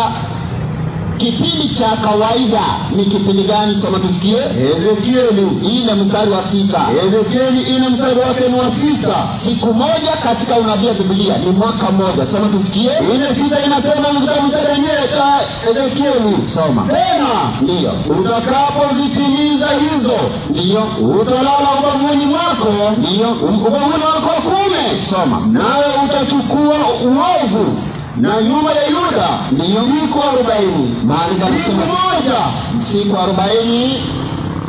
S2: kipindi cha kawaida ni kipindi gani? Soma tusikie.
S1: Ezekieli
S2: 4 mstari wa 6.
S1: Ezekieli 4 mstari wake ni wa 6.
S2: Siku moja katika unabii wa Biblia ni mwaka mmoja. Soma tusikie.
S1: 4:6 inasema kitabu cha Ezekieli,
S2: Soma.
S1: tena
S2: Ndiyo.
S1: utakapozitimiza hizo,
S2: Ndiyo.
S1: utalala ubavuni mwako,
S2: Ndiyo.
S1: ubavuni wako wa kuume,
S2: Soma.
S1: nawe utachukua uovu na nyumba ya Yuda.
S2: Ndiyo.
S1: Siku 40.
S2: Mahali
S1: Siku
S2: kanasema
S1: moja
S2: siku 40.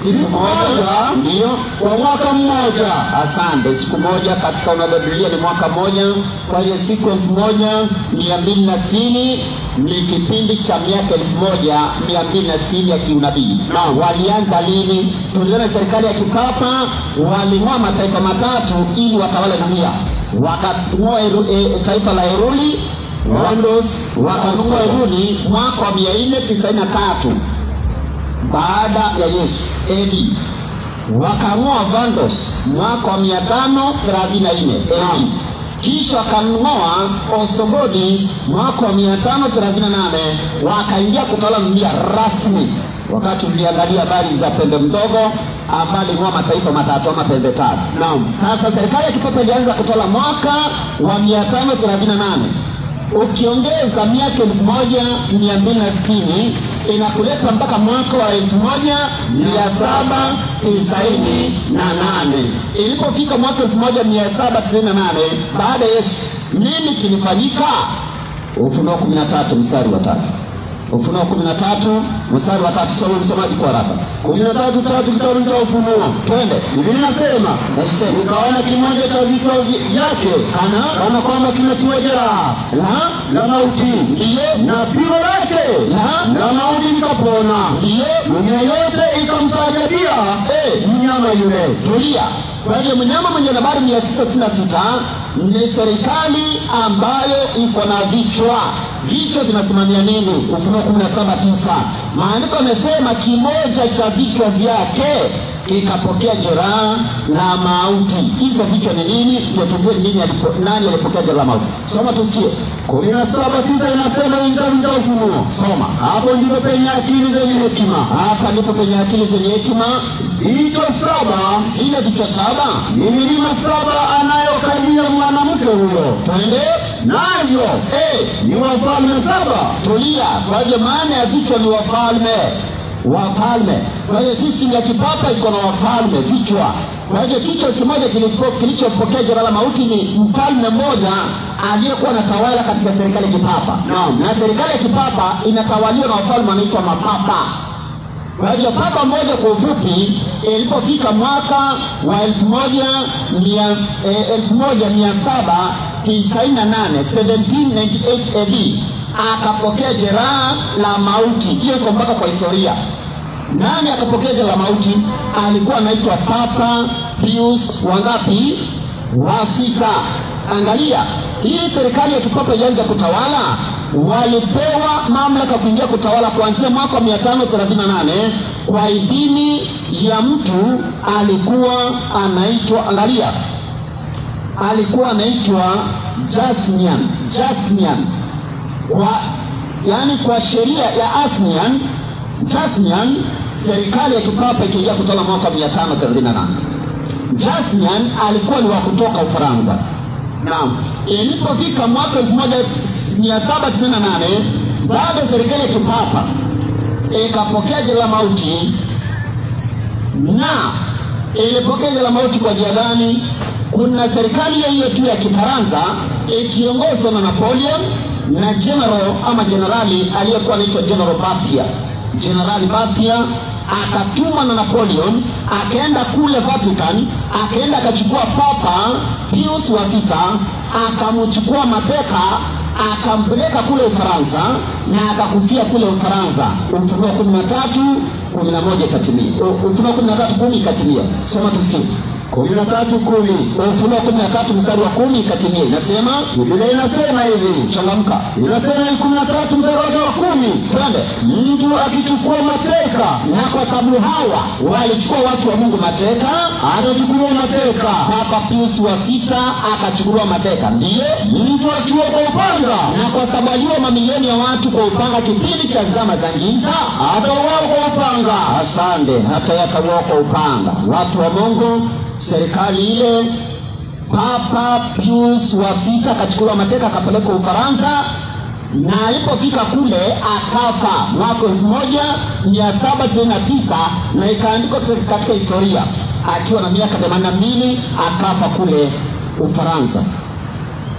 S2: Siku moja. Ndiyo.
S1: kwa mwaka mmoja.
S2: Asante. Siku moja katika unabii wa Biblia ni mwaka mmoja. Kwa hiyo siku 1260 ni kipindi cha miaka 1260 ya kiunabii. Walianza lini? Tuliona serikali ya kipapa waling'oa mataifa matatu ili watawale dunia. Wakang'oa taifa la Heruli, wakanunua Heruli mwaka wa 493 baada ya Yesu AD. Wakang'oa Vandos mwaka wa 534 AD. Kisha wakang'oa Ostrogodi mwaka wa 538, wakaingia kutawala dunia rasmi. Wakati tuliangalia habari za pembe mdogo ambayo aling'oa mataifa matatu ama pembe tatu.
S1: Naam.
S2: Sasa serikali ya kipapa ilianza kutawala mwaka wa 538. Ukiongeza miaka 1260 inakuleta mpaka mwaka wa 1798. Ilipofika mwaka 1798 baada ya Yesu, nini kilifanyika? Ufunuo 13 mstari wa 3. Ufunuo 13 mstari wa 3. Soma msomaji kwa haraka.
S1: 13:3 kitabu cha Ufunuo.
S2: Twende.
S1: Biblia inasema, nikaona kimoja cha vichwa vyake kana kwamba kimetiwa jeraha la mauti, na pigo lake na mauti likapona. Dunia yote ikamsajabia mnyama yule.
S2: Tulia. Kwa hiyo mnyama mwenye nambari 666 ni serikali ambayo iko na vichwa. Vichwa vinasimamia nini? Ufunuo 17:9. Maandiko yamesema kimoja cha vichwa vyake kikapokea jeraha la mauti. Hizo vichwa ni nini? Ndio tujue nani alipokea jeraha la mauti. Soma tusikie.
S1: 17:9 inasema kitabu cha Ufunuo.
S2: Soma.
S1: Hapo ndipo penye akili zenye hekima.
S2: Hapa ndipo penye akili zenye hekima.
S1: Vichwa 7,
S2: zile vichwa 7
S1: ni milima 7 anayokalia mwanamke huyo.
S2: twende
S1: Navyo ni wafalme 7.
S2: Tulia. Kwa hiyo maana ya vichwa ni wafalme. Kwa hiyo system ya kipapa iko na wafalme, vichwa. Kwa hiyo kichwa kimoja kilichopokea jeraha la mauti ni mfalme mmoja aliyekuwa anatawala katika serikali ya kipapa. Na serikali ya kipapa inatawaliwa na wafalme wanaitwa mapapa. Kwa hiyo papa mmoja kwa ufupi, ilipofika mwaka wa 1798 AD akapokea jeraha la mauti. Hiyo iko mpaka kwa historia. Nani akapokea jeraha la mauti? Alikuwa anaitwa Papa Pius wangapi? Wa 6. Angalia, hii serikali ya kipapa ilianza kutawala, walipewa mamlaka kuingia kutawala kuanzia mwaka wa 538 kwa idhini ya mtu alikuwa anaitwa, angalia, alikuwa anaitwa Justinian. Kwa yani kwa sheria ya Justinian, serikali ya kipapa ikiingia kutoka mwaka 538. Justinian alikuwa ni wa kutoka Ufaransa. Naam, ilipofika mwaka 1798 baada ya serikali ya kipapa ikapokea jela la mauti, na ilipokea jela la mauti kwa njia gani? Kuna serikali hiyo tu ya Kifaransa ikiongozwa na Napoleon na generali aliyekuwa anaitwa General Bapia akatuma na Napoleon, akaenda kule Vatican, akaenda akachukua Papa Pius wa 6, akamchukua mateka, akampeleka kule Ufaransa na akakufia kule Ufaransa. Ufunuo 13:11 ikatimia. Ufunuo 13:10 ikatimia. Soma tusikie.
S1: 13:10.
S2: Ufunuo 13 mstari wa 10 ikatimia. Inasema,
S1: Biblia inasema hivi,
S2: changamka.
S1: Inasema 13 mstari wa 10.
S2: Twende.
S1: Mtu akichukua mateka,
S2: Na kwa sababu hawa walichukua watu wa Mungu mateka,
S1: atachukuliwa mateka.
S2: Papa Pius wa 6 akachukuliwa mateka. Ndiye
S1: Mtu akiwa kwa upanga,
S2: na kwa sababu aliwa mamilioni ya watu kwa upanga kipindi cha zama za giza,
S1: atauawa kwa upanga.
S2: asante, hata yatauawa kwa upanga. Watu wa Mungu, serikali ile Papa Pius wa 6 akachukuliwa mateka, akapelekwa Ufaransa, na alipofika kule akafa mwaka 1799, na ikaandikwa katika historia akiwa na miaka 82 akafa kule Ufaransa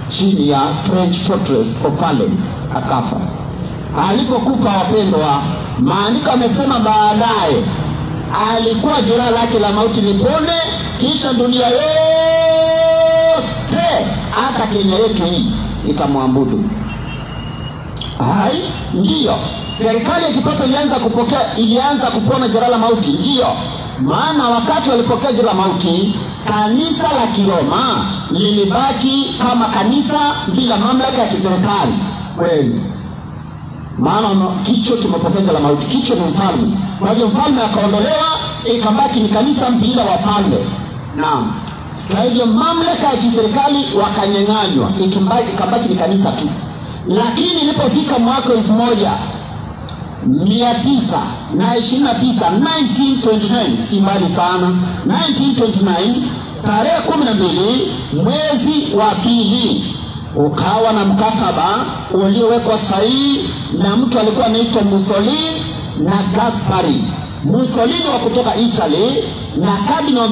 S2: chini ya French fortress of Valence, akafa. Alipokufa, wapendwa, maandiko amesema baadaye alikuwa jeraha lake la mauti lipone, kisha dunia yote hata Kenya yetu hii itamwabudu. Hai, ndiyo. Serikali ya kipapa ilianza kupona jeraha la mauti, ndiyo. Maana wakati walipokea jeraha la mauti, kanisa la Kiroma lilibaki kama kanisa bila mamlaka ya kiserikali.
S1: Kweli.
S2: Maana kichwa kimepokea jeraha la mauti, kichwa ni mfalme. Kwa hiyo mfalme akaondolewa, ikabaki ni kanisa bila wafalme. Naam. Kwa hivyo mamlaka ya kiserikali wakanyang'anywa, ikabaki ni kanisa tu. Lakini ilipofika mwaka 1929, si mbali sana, 1929, tarehe 12 mwezi wa pili, ukawa na mkataba uliowekwa sahihi na mtu alikuwa anaitwa Mussolini na Gaspari. Mussolini wa kutoka Italy na Cardinal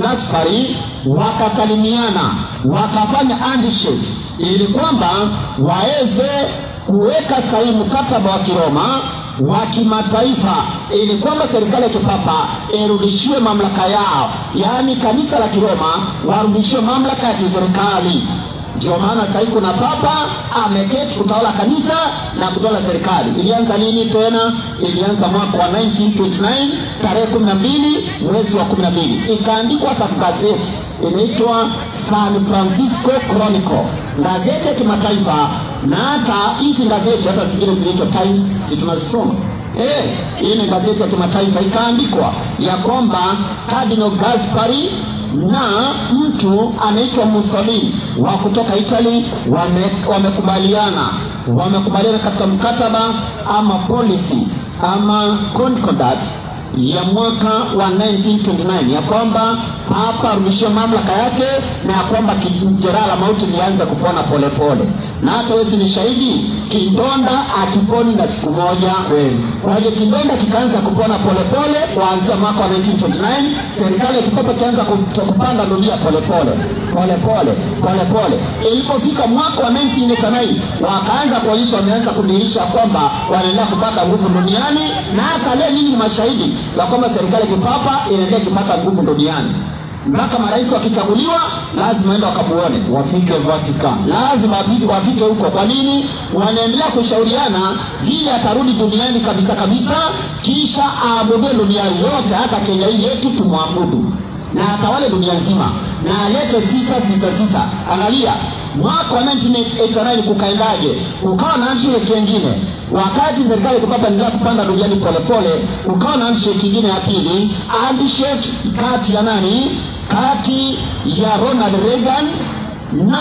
S2: Gaspari wakasalimiana, wakafanya handshake ili kwamba waweze kuweka sahihi mkataba wa Kiroma wa kimataifa, ili kwamba serikali ya kipapa irudishiwe mamlaka yao, yaani kanisa la Kiroma warudishiwe mamlaka ya kiserikali. Ndio maana sasa kuna papa ameketi kutawala kanisa na kutawala serikali. Ilianza lini tena? Ilianza mwaka wa 1929 tarehe 12 mwezi wa 12. Ikaandikwa hata gazeti inaitwa San Francisco Chronicle, gazeti ya kimataifa. Na hata hizi gazeti hata zingine zinaitwa Times, si tunazisoma. Hii ni gazeti ya kimataifa. Ikaandikwa ya kwamba Cardinal Gaspari na mtu anaitwa Mussolini wa kutoka Italy wamekubaliana katika mkataba ama policy ama concordat ya mwaka wa 1929 ya kwamba hapa arudishwe mamlaka yake, na ya kwamba jeraha la mauti lianza kupona polepole. Na hata wewe ni shahidi, kidonda akiponi na siku moja. Kwa hiyo kidonda kikaanza kupona polepole kuanzia mwaka wa 1929. Serikali ya kipapa ikaanza kupanda dunia polepole. Ilipofika mwaka wa 1989 wakaanza kuonyesha, wameanza kudhihirisha kwamba wanaendelea kupata nguvu duniani, na hata leo nyinyi ni mashahidi ya kwamba serikali ya kipapa inaendelea kupata nguvu duniani. Mpaka marais wakichaguliwa lazima waende wakamuone,
S1: wafike Vatican,
S2: lazima wafike huko. Kwa nini? Wanaendelea kushauriana vile atarudi duniani kabisa, kisha aabudu dunia yote, hata Kenya hii yetu tumwabudu, na atawale dunia nzima, na alete 666. Angalia mwaka wa 1989 kukaendaje? Ukawa na handshake nyingine, wakati serikali ya kipapa inaendelea kupanda duniani polepole, ukawa na handshake nyingine ya pili, handshake kati ya nani? Kati ya Ronald Reagan na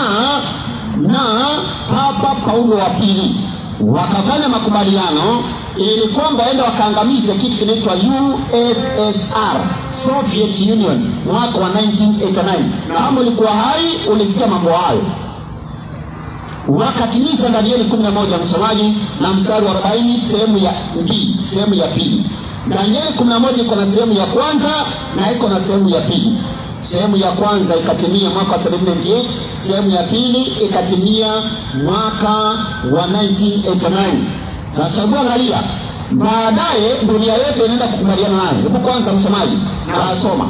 S2: Papa Paulo wa pili. wakafanya makubaliano ili kwamba waende wakaangamize kitu kinaitwa USSR, Soviet Union, mwaka wa 1989. Kama ulikuwa hai ulisikia mambo hayo. Wakatimiza Danieli 11 msomaji na mstari wa 40 sehemu ya B, sehemu ya pili. Danieli 11 iko na sehemu ya kwanza na iko na sehemu ya pili. Sehemu ya kwanza ikatimia mwaka wa 798, sehemu ya pili ikatimia mwaka wa 1989. Sasa angalia, baadaye dunia yote inaenda kukubaliana nayo. Hebu kwanza msomaji soma.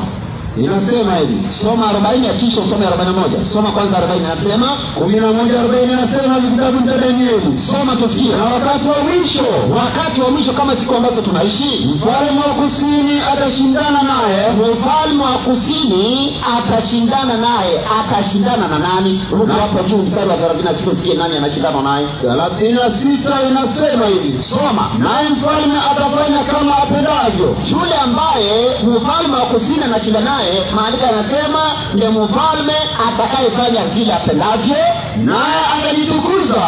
S2: Inasema hivi, soma 40 kisha usome 41. Soma kwanza 40, inasema
S1: 11:40 inasema kitabu cha Danieli.
S2: Soma tusikie.
S1: Na wakati wa mwisho kama siku ambazo tunaishi, mfalme wa kusini atashindana naye.
S2: Mfalme wa kusini atashindana naye. Atashindana na nani? Rudi hapo juu mstari wa 36 usikie nani anashindana naye.
S1: 36 inasema hivi,
S2: soma.
S1: Naye mfalme atafanya kama apendavyo.
S2: Yule ambaye mfalme wa kusini anashindana naye, maandiko yanasema ndiye mfalme atakayefanya vile apendavyo,
S1: naye atajitukuza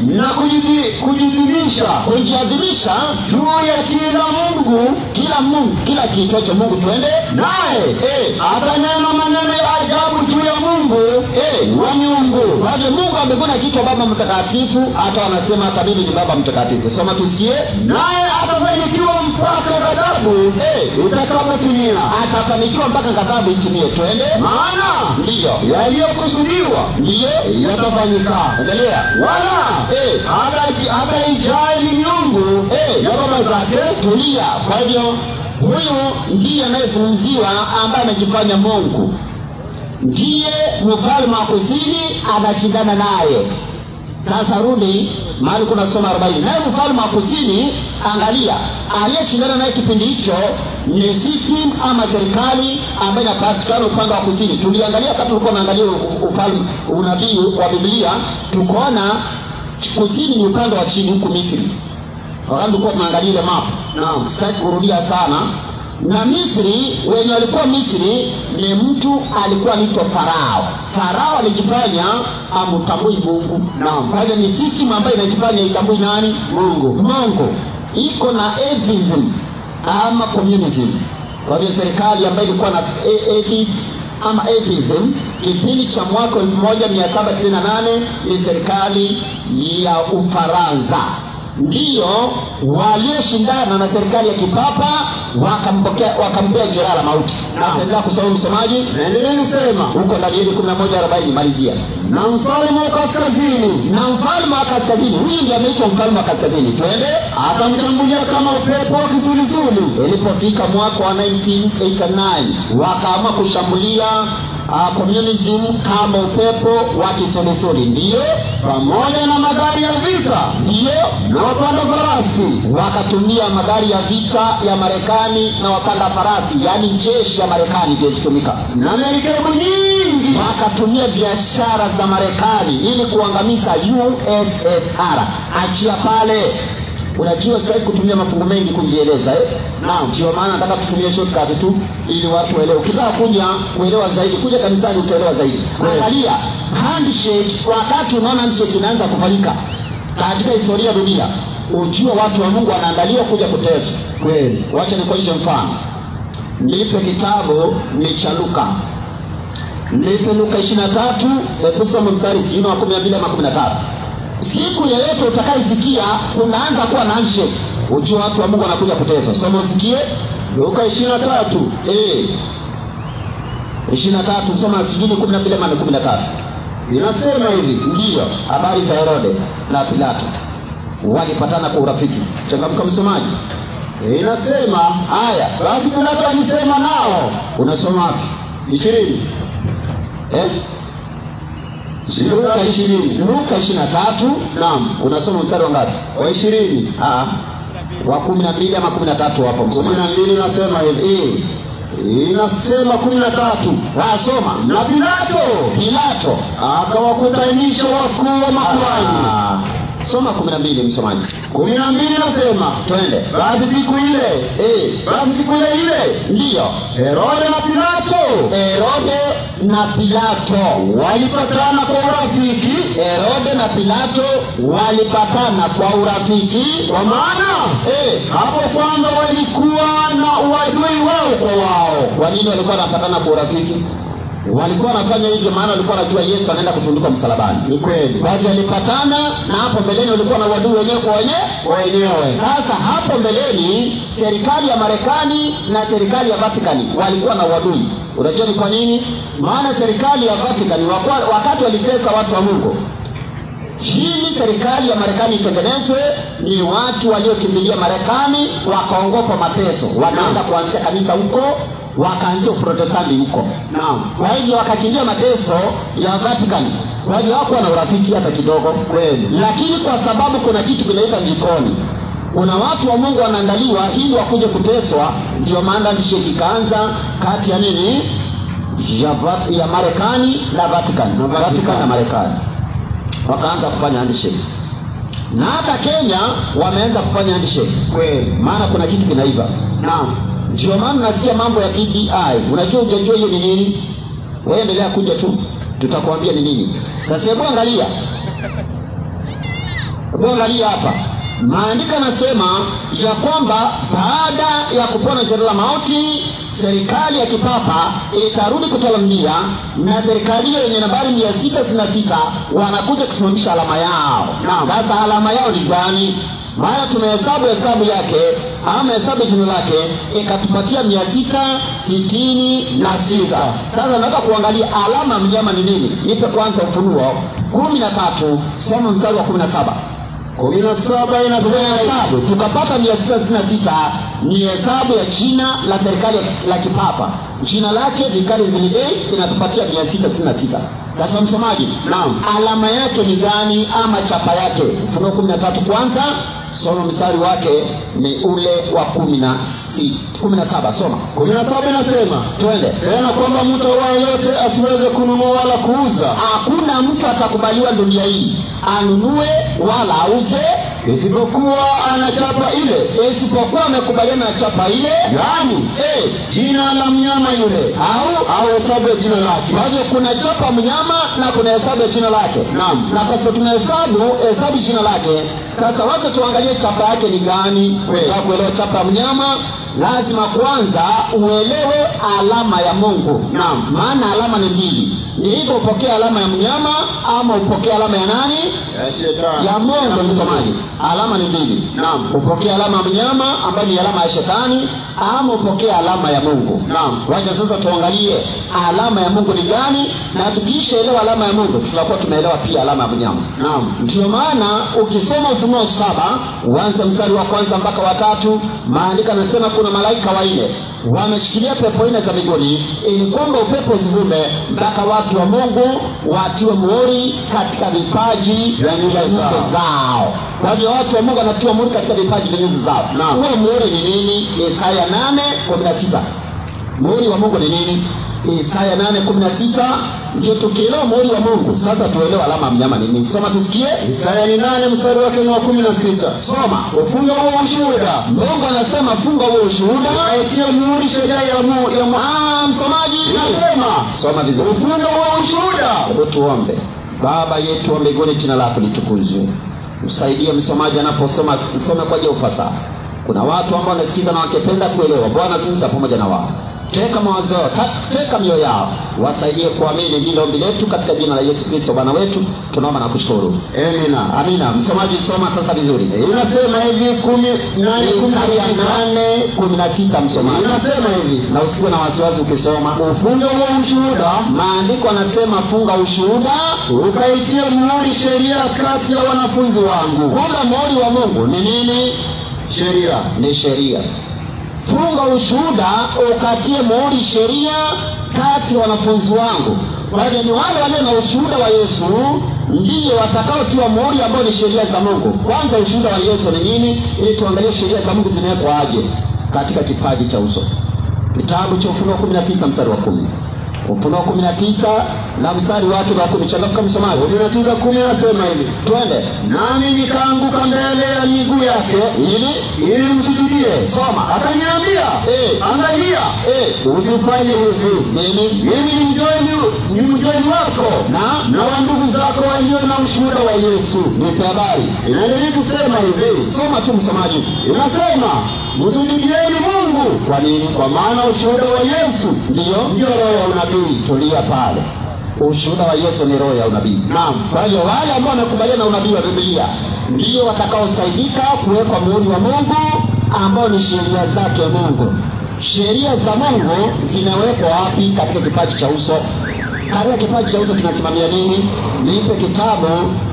S1: na kujiadhimisha
S2: juu ya kila kiitwacho Mungu. Twende
S1: naye atanena maneno ya ajabu juu ya Mungu wa miungu.
S2: Wale Mungu amekuwa akiitwa Baba Mtakatifu, hata wanasema hata mimi ni Baba Mtakatifu. Soma tusikie.
S1: Naye atafanikiwa mpaka ghadhabu itakapotimia.
S2: Atafanikiwa mpaka ghadhabu itimie. Twende.
S1: Maana
S2: ndiyo
S1: yaliyokusudiwa
S2: ndiyo
S1: yatafanyika.
S2: Endelea.
S1: Wala hata ijaye ni miungu ya baba zake.
S2: Tulia. Kwa hivyo huyu ndiye anayezungumziwa ambaye amejifanya Mungu. Ndiye mfalme wa kusini anashindana naye. Sasa rudi mahali kuna soma 40. Naye mfalme wa kusini, angalia, aliyeshindana naye kipindi hicho ni system ama serikali ambayo inapatikana upande wa kusini. Tuliangalia kama tulikuwa tunaangalia ufalme unabii wa Biblia, tukaona kusini ni upande wa chini huko Misri. Wakati tulikuwa tunaangalia ile map. Naam, sitaki kurudia sana. Na Misri, wenye walikuwa Misri ni mtu alikuwa anaitwa Farao. Farao alijifanya amtambui Mungu.
S1: Naam.
S2: Kwa hiyo ni system ambayo inajifanya itambui nani? Mungu. Iko na atheism ama communism. Kwa hiyo serikali ambayo ilikuwa na atheism kipindi cha mwaka 1798 ni serikali ya Ufaransa. Ndiyo walioshindana na serikali ya kipapa wakampea jeraha la mauti. Naendelea kusoma msomaji.
S1: Naendelea kusema
S2: huko Danieli 11:40 malizia.
S1: Na mfalme wa kaskazini,
S2: huyu ndiye anaitwa mfalme wa kaskazini. Twende.
S1: Atamtangulia kama upepo wa kisulisuli.
S2: Ilipofika mwaka wa 1989 wakaamua kushambulia communism kama upepo wa kisulisuli. Ndiyo,
S1: pamoja na magari ya vita.
S2: Ndiyo,
S1: na wapanda farasi.
S2: Wakatumia magari ya vita ya Marekani na wapanda farasi, yani jeshi ya Marekani ndio ilitumika.
S1: Na merikebu nyingi.
S2: Wakatumia biashara za Marekani ili kuangamiza USSR. Achia pale. Unajua sitaki kutumia mafungu mengi kujieleza Naam, ndio maana nataka tutumie shortcut tu ili watu waelewe. Ukitaka kuelewa zaidi, kuja kanisani utaelewa zaidi. Angalia handshake, wakati unaona handshake inaanza kufanyika katika historia ya dunia, ujue watu wa Mungu wanaandaliwa kuja kuteswa.
S1: Kweli.
S2: Wacha nikuonyeshe mfano. Nipe kitabu ni cha Luka. Nipe Luka 23, soma mstari wa 12 ama 13. Siku yoyote utakayesikia unaanza kuwa na handshake, ujue watu wa Mungu wanakuja kuteswa. Soma usikie.
S1: Luka 23.
S2: 23 soma 12 ama 13.
S1: Inasema hivi,
S2: ndiyo habari za Herode na Pilato walipatana kwa urafiki. Changamka msomaji.
S1: Inasema
S2: haya,
S1: basi Pilato alisema nao.
S2: Unasoma wapi?
S1: 20.
S2: Luka 20. Luka 23. Naam, unasoma mstari wa ngapi?
S1: Wa 20.
S2: Wa 12 ama 13 hapo msomaji.
S1: 12 inasema hivi. Inasema 13.
S2: Soma.
S1: Na Pilato
S2: akawakutanisha
S1: wakuu wa makuhani.
S2: Soma 12 msomaji.
S1: 12 nasema,
S2: Twende.
S1: basi siku ile, basi siku ile
S2: Ndiyo.
S1: Herode na Pilato walipatana kwa urafiki.
S2: Herode na Pilato walipatana kwa urafiki.
S1: Kwa maana hapo kwanza walikuwa na uadui wao kwa wao.
S2: Kwa nini walikuwa wanapatana kwa urafiki? Walikuwa wanafanya hivyo maana walikuwa wanajua Yesu anaenda kutundikwa msalabani.
S1: Ni kweli.
S2: Wao walipatana na hapo mbeleni walikuwa na uadui wenyewe kwa wenyewe. Sasa hapo mbeleni serikali ya Marekani na serikali ya Vatikani walikuwa na uadui. Unajua ni kwa nini? Maana serikali ya Vatikani wakati walitesa watu wa Mungu, hili serikali ya Marekani itengenezwe, ni watu waliokimbilia Marekani wakaongopa mateso, wakaenda kuanzisha kanisa huko, wakaanzisha Protestanti huko.
S1: Naam.
S2: Kwa hivyo wakakimbia mateso ya Vatikani. Kwa hivyo hawakuwa na urafiki hata kidogo.
S1: Kweli.
S2: Lakini kwa sababu kuna kitu kinaitwa jikoni, kuna watu wa Mungu wanaandaliwa ili wakuje kuteswa, ndio maana ndishe ikaanza kati ya nini? Ya Marekani na Vatikani. Vatikani na Marekani wakaanza kufanya handshake. Na hata Kenya wameanza kufanya handshake.
S1: Kweli.
S2: Maana kuna kitu kinaiva.
S1: Naam.
S2: Ndio maana nasikia mambo ya BBI. Unajua ujajua hiyo ni nini? Wewe endelea kuja tu, tutakwambia ni nini. Sasa hebu angalia hapa. Maandiko yanasema ya kwamba baada ya kupona jeraha la mauti, serikali ya kipapa itarudi kutoa mdia, na serikali hiyo yenye nambari 666 wanakuja kusimamisha alama yao. Sasa alama yao ni gani? Maana tumehesabu yake ama hesabu jina lake ikatupatia 666. Sasa nataka kuangalia alama mnyama ni nini. Nipe kwanza Ufunuo 13 soma mstari wa 17.
S1: 17
S2: hesabu tukapata 666 ni hesabu ya jina la serikali la kipapa. Jina lake Vicarious Viridei inatupatia 666. Sasa msomaji,
S1: naam,
S2: alama yake ni gani ama chapa yake? Ufunuo 13 kwanza soma mstari wake ni ule wa 17. Soma
S1: 17 inasema,
S2: twende
S1: tena kwamba mtu yote asiweze kununua wala kuuza.
S2: Hakuna mtu atakubaliwa dunia hii anunue wala auze
S1: isipokuwa anachapa ile,
S2: isipokuwa amekubaliana na chapa ile,
S1: yaani jina la mnyama yule au hesabu ya jina lake.
S2: Kwa hiyo kuna chapa mnyama na kuna hesabu ya jina lake.
S1: Naam.
S2: Na kwa sababu tunahesabu jina lake, sasa wacha tuangalie chapa yake ni gani. Kwa kuelewa chapa ya mnyama lazima kwanza uelewe alama ya Mungu.
S1: Naam.
S2: Maana alama ni mbili. Ni hivyo upokee alama ya mnyama ama upokee alama ya nani?
S1: Ya shetani.
S2: Ya Mungu msomaji. Alama ni mbili.
S1: Naam.
S2: Upokee alama ya mnyama ambayo ni alama ya shetani ama upokee alama ya Mungu.
S1: Naam.
S2: Wacha sasa tuangalie alama ya Mungu ni gani, na tukishaelewa alama ya Mungu tutakuwa tumeelewa pia alama ya mnyama.
S1: Naam.
S2: Ndio maana ukisoma Ufunuo 7 uanze mstari wa kwanza mpaka wa 3, maandiko yanasema kuna malaika wanne wameshikilia pepo nne za mbinguni, ili kwamba upepo usivume mpaka watu wa Mungu watiwe muhuri katika vipaji vya nyuso zao. Kwa hiyo watu wa Mungu wanatiwa muhuri katika vipaji vya nyuso zao. Na huo muhuri ni nini? Isaya 8:16. Muhuri wa Mungu ni nini? Isaya 8:16. Ndio tukielewa muhuri wa Mungu, sasa tuelewe alama ya mnyama ni nini. Soma tusikie.
S1: Isaya 8 mstari wake wa 16.
S2: Soma.
S1: Ufunga huo ushuhuda.
S2: Mungu anasema funga huo ushuhuda.
S1: Aitie muhuri sheria ya
S2: msomaji
S1: nasema.
S2: Soma vizuri.
S1: Ufunga huo ushuhuda.
S2: Hebu tuombe. Baba yetu wa mbinguni, jina lako litukuzwe. Usaidie msomaji anaposoma, msome kwa ufasaha. Kuna watu ambao wanasikiza na wakipenda kuelewa. Bwana zungumza pamoja na wao. Teka mawazo, teka mioyo yao, wasaidie kuamini. Ndilo ombi letu katika jina la Yesu Kristo Bwana wetu, tunaomba na kushukuru.
S1: Amina.
S2: Amina. Msomaji soma sasa vizuri.
S1: Inasema hivi
S2: 8:16 msomaji.
S1: Inasema hivi,
S2: na usiwe na wasiwasi ukisoma.
S1: Ufunga huo ushuhuda.
S2: Maandiko yanasema funga ushuhuda,
S1: ukaitie muhuri sheria kati ya wanafunzi wangu.
S2: Kumbe muhuri wa Mungu ni nini?
S1: Sheria.
S2: Ni sheria. Funga ushuhuda ukatie muhuri sheria kati ya wanafunzi wangu. Kwa hiyo ni wale walio na ushuhuda wa Yesu ndio watakaotiwa muhuri ambao ni sheria za Mungu. Kwanza ushuhuda wa Yesu ni nini? Ili tuangalie sheria za Mungu zimewekwa aje katika kipaji cha uso. Kitabu cha Ufunuo 19 mstari wa 10. Ufunuo 19 na mstari wake wa 10. Changamka msomaji.
S1: 19:10 nasema hivi.
S2: Twende.
S1: Nami nikaanguka mbele ya miguu yake ili msujudie.
S2: Soma.
S1: Akaniambia, angalia, usifanye hivi. Mimi ni mjoli wako na wa ndugu zako walio na ushuhuda wa Yesu.
S2: Nipe habari.
S1: Inaendelea kusema hivi.
S2: Soma tu msomaji.
S1: Inasema, msujudieni Mungu.
S2: Kwa nini?
S1: Kwa maana ushuhuda wa Yesu ndio roho ya unabii.
S2: Tulia pale. Ushuhuda wa Yesu ni roho ya unabii.
S1: Naam.
S2: Kwa hiyo wale ambao wanakubaliana na unabii wa Biblia ndio watakaosaidika kuwekwa muhuri wa Mungu ambao ni sheria zake Mungu. Sheria za Mungu zinawekwa wapi? Katika kipaji cha uso. Katika kipaji cha uso kinasimamia nini? Nipe kitabu,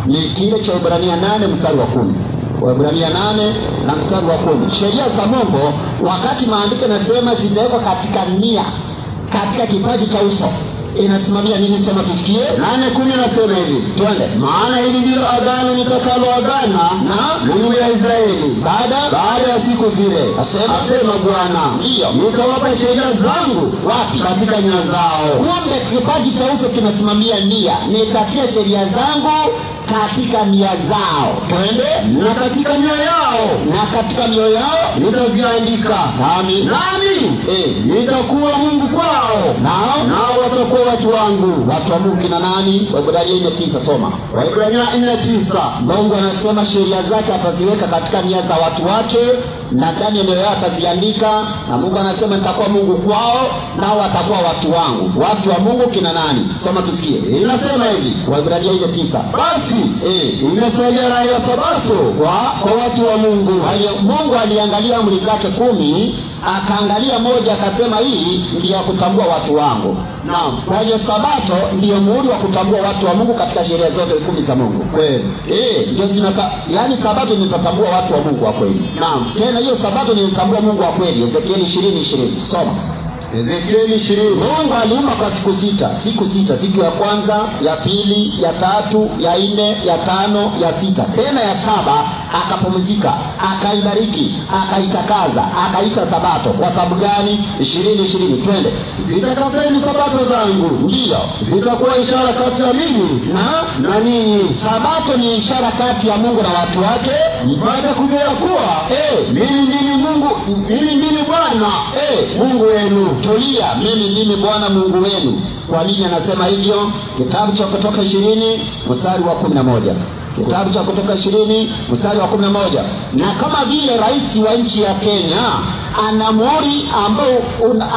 S2: ni kile cha Waebrania 8 mstari wa 10. Waebrania 8 na mstari wa 10. Sheria za Mungu wakati maandiko yanasema zitawekwa katika nia, katika kipaji cha uso, inasimamia nini? Sema tusikie.
S1: 8:10 nasema hivi.
S2: Twende.
S1: Maana hili ndilo agano nitakaloagana na nyumba ya Israeli baada ya siku zile, asema Bwana, nitawapa sheria zangu
S2: wapi?
S1: Katika nia zao.
S2: Kumbe kipaji cha uso kinasimamia nia. Nitatia sheria zangu katika nia zao. Twende.
S1: Na katika mioyo yao, nitaziandika. Nami nitakuwa Mungu kwao, nao watakuwa watu wangu.
S2: Watu wa Mungu kina nani? Waebrania 4:9. Soma.
S1: Waebrania 4:9.
S2: Mungu anasema sheria zake ataziweka katika nia za watu wake, na ndani ya mioyo yao ataziandika. Na Mungu anasema nitakuwa Mungu kwao, nao watakuwa watu wangu. Watu wa Mungu kina nani? Soma tusikie.
S1: Inasema hivi.
S2: Waebrania 4:9.
S1: Basi imesalia raha ya Sabato kwa watu wa Mungu.
S2: Mungu aliangalia amri zake 10, akaangalia moja akasema hii ndiyo kutambua watu wangu.
S1: Naam.
S2: Kwa hiyo Sabato ndiyo muhuri wa kutambua watu wa Mungu katika sheria zote 10 za Mungu.
S1: Kweli.
S2: Ndio yani Sabato ni kutambua watu wa Mungu wa kweli.
S1: Naam.
S2: Tena hiyo Sabato ni kutambua Mungu wa kweli. Ezekieli 20:20. Soma.
S1: Ezekieli 20.
S2: Mungu aliumba kwa siku sita. Siku ya kwanza, ya pili, ya tatu, ya 4, ya 5, ya 6. Tena ya 7 akapumzika, akaibariki, akaitakaza, akaita Sabato. Kwa sababu gani? 20:20. Twende.
S1: Zitakaseni Sabato zangu.
S2: Ndio.
S1: Zitakuwa ishara kati ya mimi na ninyi.
S2: Sabato ni ishara kati ya Mungu na watu wake,
S1: mpate kujua kuwa mimi ndimi Bwana Mungu wenu.
S2: Tulia, mimi ndimi Bwana Mungu wenu. Kwa nini anasema hivyo? Kitabu cha Kutoka 20 mstari wa 11. Kitabu cha Kutoka 20 mstari wa 11. Na kama vile rais wa nchi ya Kenya ana muhuri ambao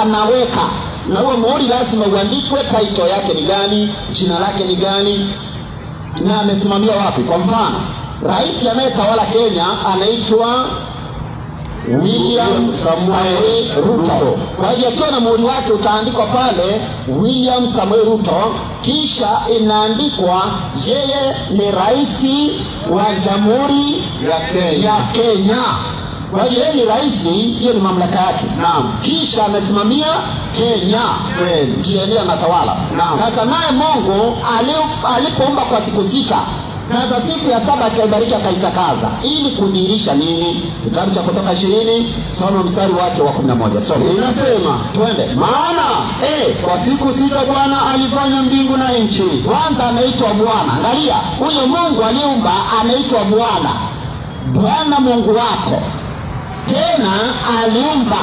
S2: anaweka, na huo muhuri lazima uandikwe, title yake ni gani, jina lake ni gani, na amesimamia wapi. Kwa mfano, rais anayetawala Kenya anaitwa William Samuel Ruto. Kwa hiyo akiwa na muhuri wake utaandikwa pale William Samuel Ruto, kisha inaandikwa yeye ni rais wa Jamhuri ya Kenya. Kwa hiyo yeye ni rais, hiyo ni mamlaka yake.
S1: Naam.
S2: Kisha anasimamia Kenya. Ndiye ndiye anatawala. Sasa naye Mungu alipoumba kwa siku sita, sasa siku ya 7 akaibariki, akaitakaza. Ili kudhihirisha nini? Kitabu cha Kutoka 20 soma mstari wake wa 11. Soma.
S1: Inasema,
S2: twende.
S1: Maana kwa siku sita Bwana alifanya mbingu na nchi.
S2: Kwanza anaitwa Bwana. Angalia, huyo Mungu aliumba anaitwa Bwana. Bwana Mungu wako. Tena aliumba,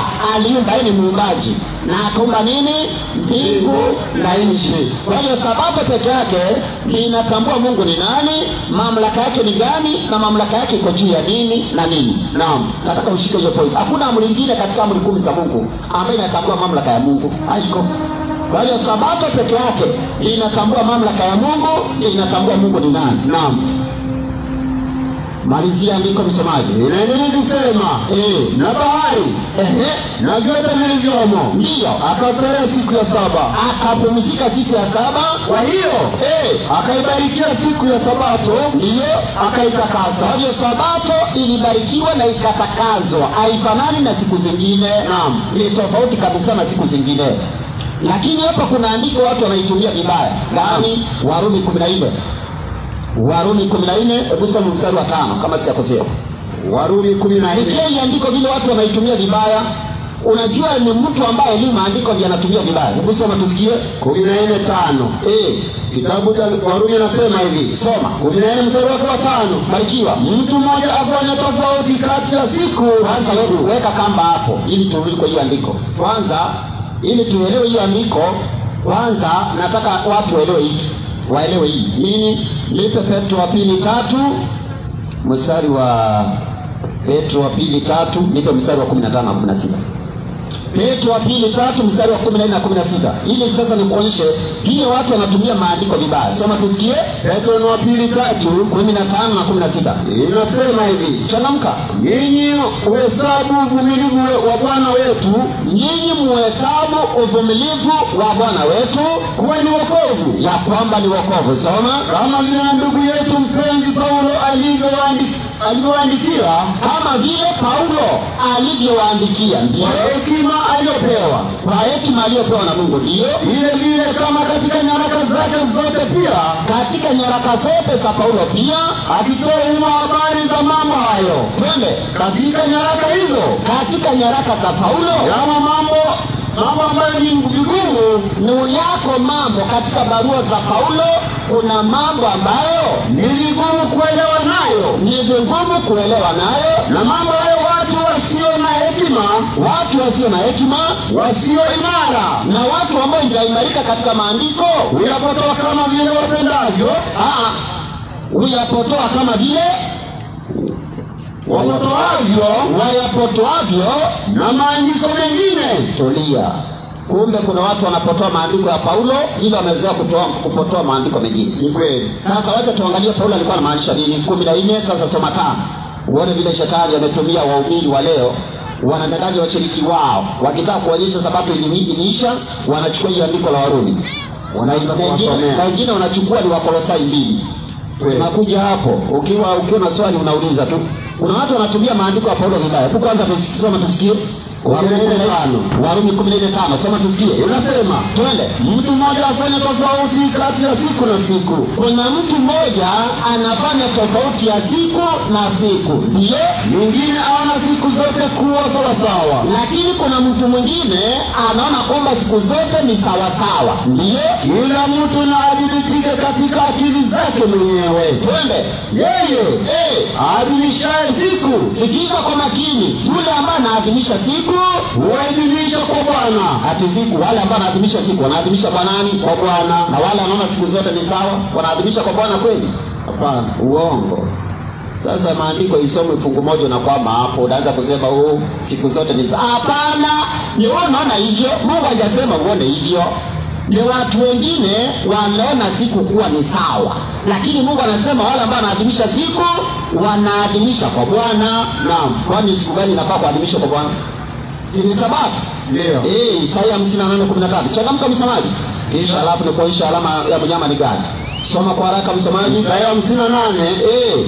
S2: yeye ni muumbaji. Na akaumba nini? Mbingu na nchi. Kwa hiyo Sabato peke yake linatambua Mungu ni nani, mamlaka yake ni gani, na mamlaka yake iko juu ya nini na nini. Naam, nataka ushike hiyo point. Hakuna amri nyingine katika amri 10 za Mungu ambayo inatambua mamlaka ya Mungu. Haiko. Kwa hiyo Sabato peke yake linatambua mamlaka ya Mungu, linatambua Mungu ni nani. Naam. Malizia andiko msomaji.
S1: Inaendelea kusema na bahari na vyote vilivyomo.
S2: Ndio.
S1: Akastarehe siku ya 7,
S2: akapumzika siku ya 7.
S1: Kwa hiyo akaibarikia siku ya Sabato,
S2: ndio akaitakasa. Kwa hiyo Sabato ilibarikiwa na ikatakazwa. Haifanani na siku zingine.
S1: Naam.
S2: Ni tofauti kabisa na siku zingine. Lakini hapa kuna andiko watu wanaitumia vibaya. Gani? Warumi 14. Warumi 14, hebu soma mstari wa 5 kama sijakosea.
S1: Warumi 14.
S2: Sikia andiko vile watu wanaitumia vibaya. unajua ni mtu ambaye elimu maandiko ndiye anatumia vibaya. Hebu soma tusikie.
S1: 14:5. Kitabu cha Warumi nasema hivi.
S2: Soma
S1: 14 mstari wa 5.
S2: Barikiwa.
S1: Mtu mmoja afanye tofauti kati ya siku.
S2: Kwanza weka kamba hapo ili turudi kwa hiyo andiko. Kwanza ili tuelewe hiyo andiko, kwanza nataka watu waelewe hii. Nini? Nipe Petro wa pili 3 mstari wa Petro wa pili 3, nipe mstari wa 15 na 16. Petro wa pili 3 mstari wa 14 na 16. Ili sasa nikuonyeshe vile watu wanatumia maandiko vibaya. Soma tusikie.
S1: Petro wa pili 3
S2: 15 na 16.
S1: Inasema hivi.
S2: Changamka.
S1: Nyinyi uhesabu uvumilivu wa Bwana wetu,
S2: nyinyi muhesabu uvumilivu wa Bwana wetu
S1: kuwa ni wokovu,
S2: ya kwamba ni wokovu. Soma.
S1: Kama vile ndugu yetu mpenzi Paulo alivyowaandikia,
S2: kama vile Paulo alivyowaandikia, ndio
S1: hekima aliyopewa,
S2: kwa hekima aliyopewa na Mungu, ndio
S1: vile vile kama katika nyaraka zake zote pia,
S2: katika nyaraka zote za Paulo pia
S1: akitoa umma habari za mambo hayo.
S2: Twende
S1: katika nyaraka hizo,
S2: katika nyaraka za Paulo
S1: kama mambo ambayo ni vigumu,
S2: ni yako mambo katika barua za Paulo, kuna mambo ambayo
S1: ni vigumu kuelewa nayo, na mambo hayo watu wasio na hekima, wasio imara,
S2: na watu ambao hawajaimarika katika maandiko
S1: huyapotoa kama vile wapendavyo.
S2: Huyapotoa kama vile wayapotoavyo
S1: na maandiko mengine.
S2: Tulia. Kumbe kuna watu wanapotoa maandiko ya Paulo ili wamezoea kupotoa maandiko mengine.
S1: Ni kweli.
S2: Sasa wacha tuangalie Paulo alikuwa anamaanisha nini. 14. Sasa soma 5. Uone vile shetani ametumia waumini wa leo. Wanadanganya washiriki wao. Wakitaka kuonyesha sabato iliisha, wanachukua hiyo andiko la Warumi. Wengine wanachukua ni Wakolosai 2. Unakuja hapo ukiwa na swali unauliza tu. Kuna watu wanatumia maandiko ya Paulo vibaya. Hebu kwanza tusome tusikie. Warumi 14:5. Soma tusikie.
S1: Unasema,
S2: twende.
S1: Mtu mmoja afanye tofauti kati ya siku na siku.
S2: Kuna mtu mmoja anafanya tofauti ya siku na siku. Ndio,
S1: mwingine aona siku zote kuwa sawa sawa.
S2: Lakini kuna mtu mwingine anaona kwamba siku zote ni sawa sawa. Ndio,
S1: kila mtu na ajibitike katika akili zake mwenyewe.
S2: Twende.
S1: Yeye aadhimishaye siku,
S2: sikiza kwa makini, yule ambaye anaadhimisha siku
S1: huadhimisha kwa Bwana.
S2: Ati siku, wale ambao wanaadhimisha siku wanaadhimisha kwa nani?
S1: Kwa Bwana.
S2: Na wale wanaona siku zote ni sawa wanaadhimisha kwa Bwana kweli?
S1: Hapana,
S2: uongo. Sasa maandiko isome fungu moja na kwamba hapo unaanza kusema siku zote ni sawa. Hapana, ni wewe unaona hivyo. Mungu hajasema uone hivyo. Ni watu wengine wanaona siku kuwa ni sawa, lakini Mungu anasema wale ambao wanaadhimisha siku wanaadhimisha kwa Bwana. Naam. Kwani siku gani inafaa kuadhimishwa kwa Bwana? Ni sabato.
S1: Ndio.
S2: Isaya 58:13. Changamka msomaji. Kisha alafu nikuonyesha alama ya mnyama ni gani. Soma kwa haraka msomaji.
S1: Isaya 58.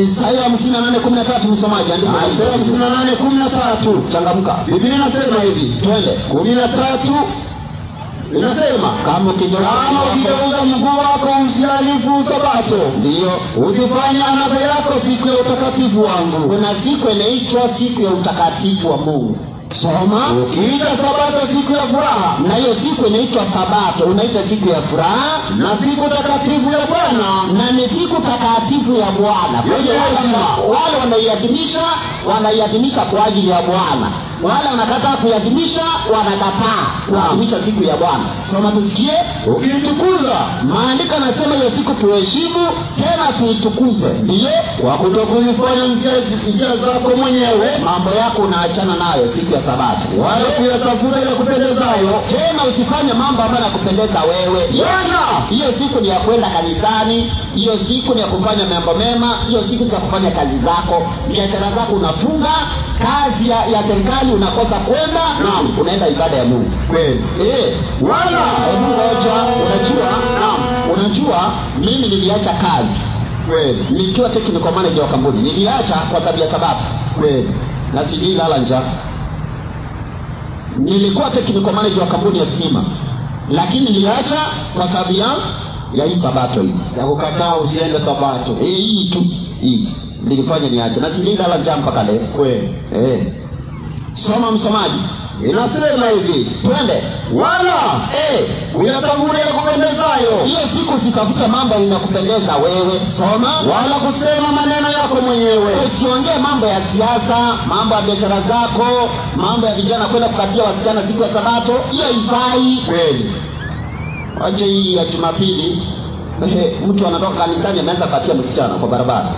S2: Isaya 58:13 msomaji. Andika
S1: Isaya 58:13.
S2: Changamka.
S1: Biblia inasema hivi.
S2: Twende.
S1: 13 inasema,
S2: kama
S1: ukigeuza mguu wako usihalifu sabato.
S2: Ndio.
S1: Usifanye anasa yako siku ya utakatifu wangu.
S2: Kuna siku inaitwa siku ya utakatifu wa Mungu. Soma.
S1: Ukiita sabato siku ya furaha,
S2: na hiyo siku inaitwa sabato, unaita siku ya furaha
S1: na siku takatifu ya Bwana,
S2: na ni siku takatifu ya Bwana. Kwa hiyo wale wanaiadhimisha kwa ajili ya Bwana. Wale wanakataa kuiadhimisha wanakataa kuadhimisha siku ya Bwana. Soma tusikie.
S1: Ukitukuza,
S2: maandiko yanasema hiyo siku tuheshimu tena tuitukuze. Ndio,
S1: kwa kutokuzifanya njia zako mwenyewe,
S2: mambo yako unaachana nayo siku ya sabato,
S1: wala kuyatafuta ya kupendezayo.
S2: Tena usifanye mambo ambayo yanakupendeza wewe.
S1: Bwana,
S2: hiyo siku ni ya kwenda kanisani, hiyo siku ni ya kufanya mambo mema, hiyo siku za kufanya kazi zako, biashara zako unafunga, kazi ya serikali unakosa kwenda, naam, unaenda ibada ya Mungu.
S1: Kweli.
S2: Wala hebu ngoja, unajua mimi niliacha kazi.
S1: Kweli.
S2: Nikiwa technical manager wa kampuni, niliacha kwa sababu ya sababu.
S1: Kweli.
S2: Na sijui lala njaa. Nilikuwa technical manager wa kampuni ya stima, lakini niliacha kwa sababu ya hii sabato hii.
S1: Ya kukataa usiende sabato.
S2: Hii tu. Hii nilifanya niache. Na sijui lala njaa mpaka leo.
S1: Kweli.
S2: Soma msomaji.
S1: Inasema hivi,
S2: Twende.
S1: wala uyatangulia kupendezayo.
S2: Hiyo siku sitafuta mambo yanayokupendeza wewe. Soma.
S1: Wala kusema maneno yako mwenyewe.
S2: Usiongee mambo ya siasa, mambo ya biashara zako, mambo ya vijana kwenda kukatia wasichana siku ya Sabato. Hiyo haifai.
S1: Kweli.
S2: Acha hii ya Jumapili. Mtu anatoka kanisani anaanza kukatia msichana kwa barabara.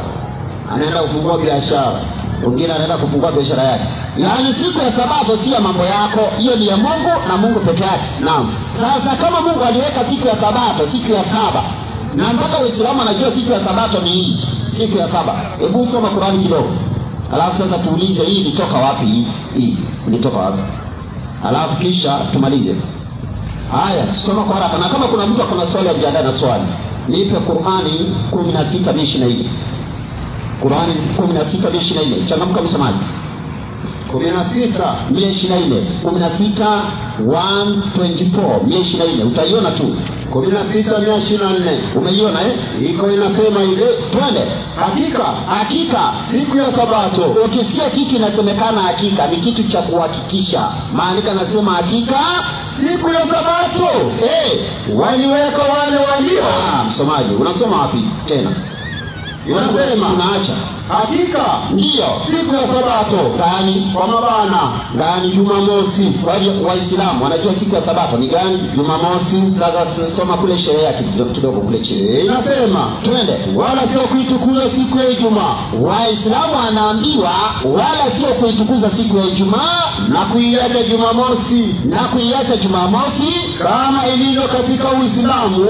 S1: Anaenda kufungua biashara.
S2: Wengine anaenda kufungua biashara yake. Yaani siku ya Sabato si ya mambo yako, hiyo ni ya Mungu na Mungu peke yake.
S1: Naam.
S2: Sasa kama Mungu aliweka siku ya Sabato, siku ya saba, na mpaka Uislamu anajua siku ya Sabato ni hii, siku ya saba. Hebu soma Qur'ani kidogo. Alafu sasa tuulize hii ilitoka wapi hii? Ilitoka wapi? Alafu kisha tumalize. Haya, soma kwa haraka. Na kama kuna mtu akona swali ajiandae na swali. Nipe Qur'ani 16:24. Qur'ani 16:24. Changamka msomaji.
S1: 16
S2: 124 124 utaiona tu.
S1: 16:124
S2: Umeiona
S1: iko inasema hivi,
S2: twende. Hakika
S1: siku ya Sabato.
S2: Ukisikia kitu inasemekana hakika, ni kitu cha kuhakikisha. Maandiko nasema hakika
S1: siku ya Sabato waliweka wale walio.
S2: Msomaji, unasoma wapi tena?
S1: Inasema
S2: tunaacha
S1: hakika
S2: ndio
S1: siku ya Sabato
S2: gani?
S1: Kwa mabana
S2: gani? Jumamosi. Kwa hiyo Waislamu wanajua siku ya Sabato ni gani? Jumamosi. Sasa soma kule sheria yake kidogo kule chini.
S1: Inasema
S2: twende.
S1: Wala sio kuitukuza siku ya Ijumaa.
S2: Waislamu anaambiwa wala sio kuitukuza siku ya Ijumaa
S1: na kuiacha Jumamosi, kama ilivyo katika Uislamu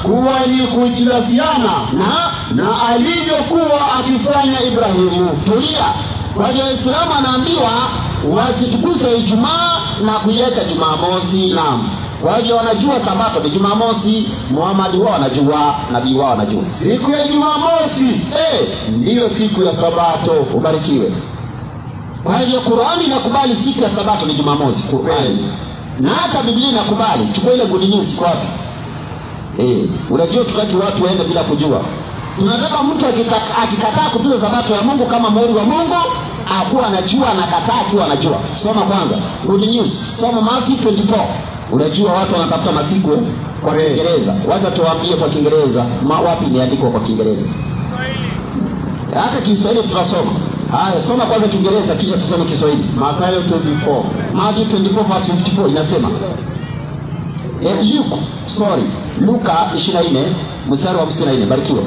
S1: kuwa ni kuitilafiana na alivyokuwa akifanya Ibrahimu.
S2: Tulia. Kwa hiyo Waislamu anaambiwa wasitukuze Ijumaa na kuiacha Jumamosi.
S1: Naam.
S2: Kwa hiyo wanajua Sabato ni Jumamosi, Muhammad wao anajua, nabii wao anajua.
S1: Siku ya Jumamosi ndiyo siku ya Sabato.
S2: Ubarikiwe. Kwa hiyo Qur'ani inakubali siku ya Sabato ni Jumamosi, Qur'ani. Na hata Biblia inakubali. Chukua ile good news kwa wapi? Unajua tutaki watu waende bila kujua. Tunataka mtu akikataa kutunza Sabato ya Mungu kama muhuri wa Mungu, akuwa anajua, anakataa akiwa anajua. Soma kwanza good news. Soma Matthew 24. Unajua watu wanatafuta masiku kwa Kiingereza. Wacha tuwaambie kwa Kiingereza wapi imeandikwa kwa Kiingereza. Hata Kiswahili tutasoma. Haya, soma kwanza Kiingereza kisha tusome Kiswahili.
S1: Mathayo 24.
S2: Matthew 24:54 inasema. Luka 24 mstari wa 54. Barikiwa.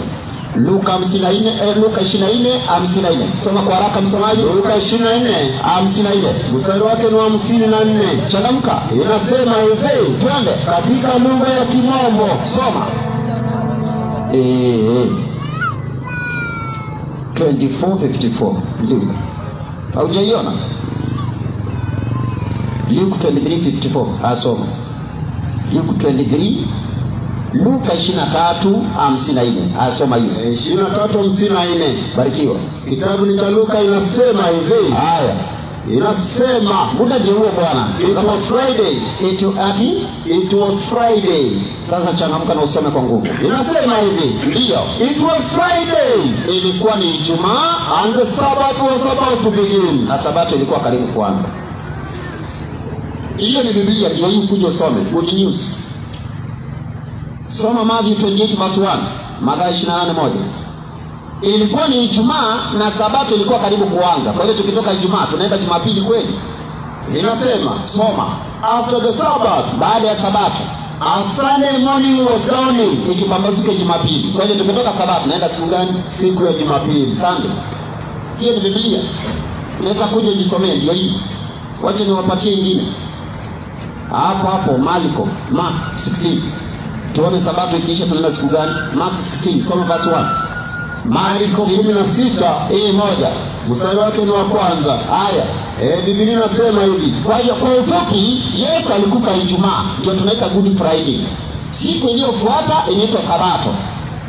S2: Luka 24:54. Soma kwa haraka msomaji.
S1: Luka 24:54.
S2: Mstari wake ni wa 54. Changamka.
S1: Inasema hivi,
S2: twende.
S1: Katika lugha ya Kimombo.
S2: Soma. 24:54. Luka. Haujaiona? Luke 23:54. Asoma. Luke 23. Luka 23:54. Asoma hiyo.
S1: 23:54.
S2: Barikiwa.
S1: Kitabu ni cha Luka inasema hivi.
S2: Haya.
S1: Inasema
S2: muda ndio huo bwana.
S1: It was Friday. It was Friday.
S2: Sasa changamka na usome kwa nguvu.
S1: Inasema hivi.
S2: Ndio.
S1: It was Friday.
S2: Ilikuwa ni Ijumaa
S1: and the Sabbath was about to begin.
S2: Na Sabato ilikuwa karibu kuanza. Hiyo ni Biblia, ndio hii kuja usome. Good news. Soma Mathayo 28:1. Mathayo 28:1. Ilikuwa ni Ijumaa na Sabato ilikuwa karibu kuanza. Kwa hiyo tukitoka Ijumaa tunaenda Jumapili kweli?
S1: Inasema,
S2: soma.
S1: After the Sabbath,
S2: baada ya Sabato,
S1: a Sunday morning was dawning.
S2: Ikipambazuka Jumapili. Kwa hiyo tukitoka Sabato tunaenda siku gani?
S1: Siku ya Jumapili,
S2: Sunday. Hiyo ni Biblia. Unaweza kuja ujisomee, ndio hii. Wacha niwapatie nyingine. Hapo Marko 16. Tuone Sabato ikiisha tunaenda siku gani? Mark 16, soma verse 1.
S1: Marko 16
S2: moja.
S1: Mstari wake ni wa kwanza.
S2: Haya.
S1: Biblia inasema hivi.
S2: Kwa hiyo kwa ufupi Yesu alikufa Ijumaa, ndio tunaita Good Friday. Siku iliyofuata inaitwa Sabato.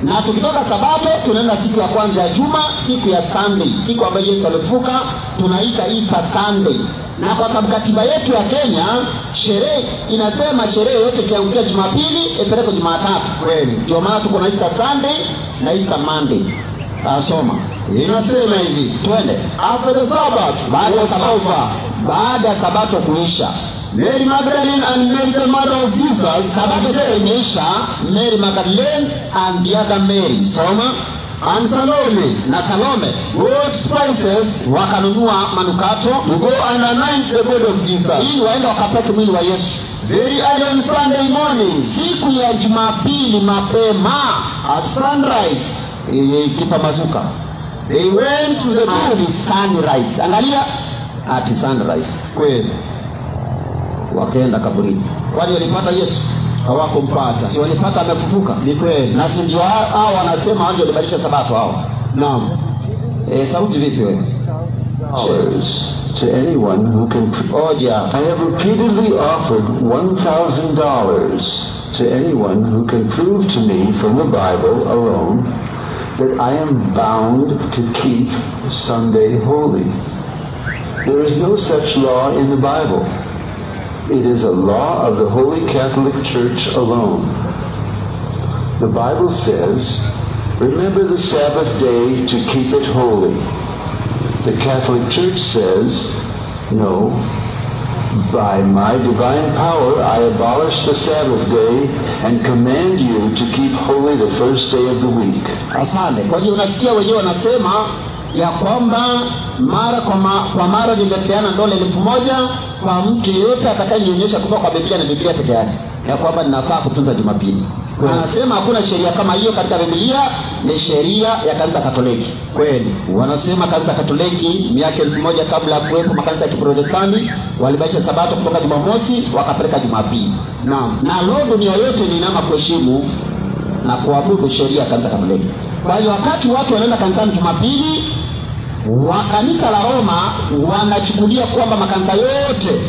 S2: Na tukitoka Sabato tunaenda siku ya kwanza ya juma, siku ya Sunday, siku ambayo Yesu alifuka, tunaita Easter Sunday. Na kwa sababu katiba yetu ya Kenya, sherehe inasema sherehe yote kiangukia Jumapili ipeleke Jumatatu.
S1: Kweli.
S2: Ndio maana tuko na Easter Sunday na Easter Monday. Soma.
S1: Inasema hivi.
S2: Twende.
S1: After the Sabbath,
S2: baada ya Sabato, baada ya sabato kuisha.
S1: Mary Magdalene and Mary the mother of Jesus,
S2: Sabato zote imeisha, Mary Magdalene and the other Mary, soma,
S1: and Salome,
S2: na Salome
S1: bought spices
S2: wakanunua manukato
S1: to go and anoint the body of Jesus.
S2: ili waende wakapeke mwili wa Yesu.
S1: Very early on Sunday morning,
S2: Siku ya Jumapili mapema
S1: at sunrise,
S2: kipambazuka,
S1: they went to the
S2: at
S1: tomb.
S2: sunrise. Angalia, at sunrise
S1: Kweli
S2: wakaenda kaburini. Kwani walipata Yesu?
S1: hawakumpata.
S2: Si walipata amefufuka?
S1: Ni kweli.
S2: Na si ndio hao wanasema wao ndio walibadilisha sabato hao.
S1: Naam.
S2: Sauti vipi wewe?
S3: To anyone who can
S2: Oja.
S3: I have repeatedly offered $1,000 to anyone who can prove to me from the Bible alone that I am bound to keep Sunday holy. There is no such law in the Bible. It is a law of the Holy Catholic Church alone. The Bible says, remember the Sabbath day to keep it holy. The Catholic Church says, no, by my divine power I abolish the Sabbath day and command you to keep holy the first day of the week.
S2: Asante. Kwa hiyo unasikia wenyewe wanasema ya kwamba mara kwa mara nimepeana dola 1,000 kwa mtu yeyote atakayenionyesha kutoka kwa Biblia na Biblia peke yake ya kwamba ninafaa kutunza Jumapili. Anasema hakuna sheria kama hiyo katika Biblia, ni sheria ya kanisa Katoliki.
S1: Kweli.
S2: Wanasema kanisa Katoliki miaka 1000 kabla ya kuwepo makanisa ya Kiprotestanti walibadilisha sabato kutoka Jumamosi wakapeleka Jumapili.
S1: Naam.
S2: Na leo dunia yote ni inama kuheshimu na kuabudu sheria ya kanisa Katoliki. Kwa hiyo wakati watu wanaenda kanisani Jumapili, wa kanisa la Roma wanachukulia kwamba makanisa yote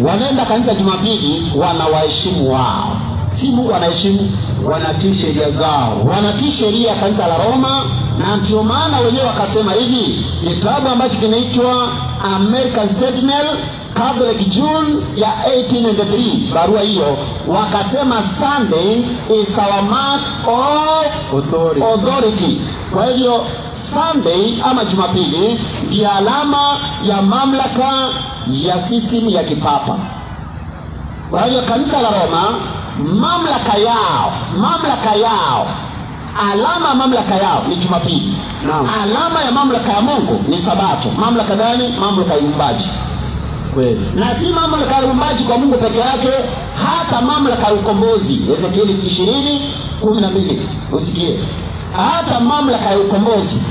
S2: wanaenda kanisa Jumapili wanawaheshimu wao. Si Mungu wanaheshimu,
S1: Wanatii sheria zao.
S2: wanatii sheria ya kanisa la Roma. Na ndio maana wenyewe wakasema hivi, kitabu ambacho kinaitwa American Sentinel Catholic June ya 1893, barua hiyo wakasema Sunday is our mark of authority. Kwa hivyo Sunday ama Jumapili ndio alama ya mamlaka ya system ya kipapa. Kwa hivyo kanisa la Roma mamlaka yao alama mamlaka yao ni Jumapili.
S1: Naam.
S2: Alama ya mamlaka ya Mungu ni Sabato. Mamlaka gani? Mamlaka ya uumbaji.
S1: Kweli.
S2: Na si mamlaka ya uumbaji kwa Mungu peke yake, hata mamlaka ya ukombozi. Ezekieli 20:12. Usikie. Hata mamlaka ya ukombozi.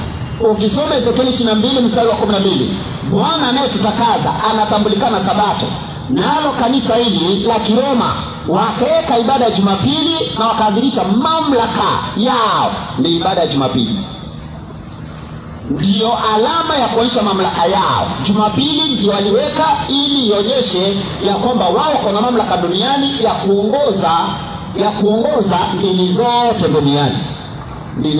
S2: Ukisoma Ezekieli 22 mstari wa 12, Bwana anayetutakaza anatambulikana Sabato. Nalo kanisa hili la Kiroma wakaweka ibada ya Jumapili na wakaadhirisha mamlaka yao ni ibada ya Jumapili. Ndio alama ya kuonyesha mamlaka yao. Jumapili ndio waliweka ili ionyeshe ya kwamba wao kuna mamlaka duniani ya kuongoza dini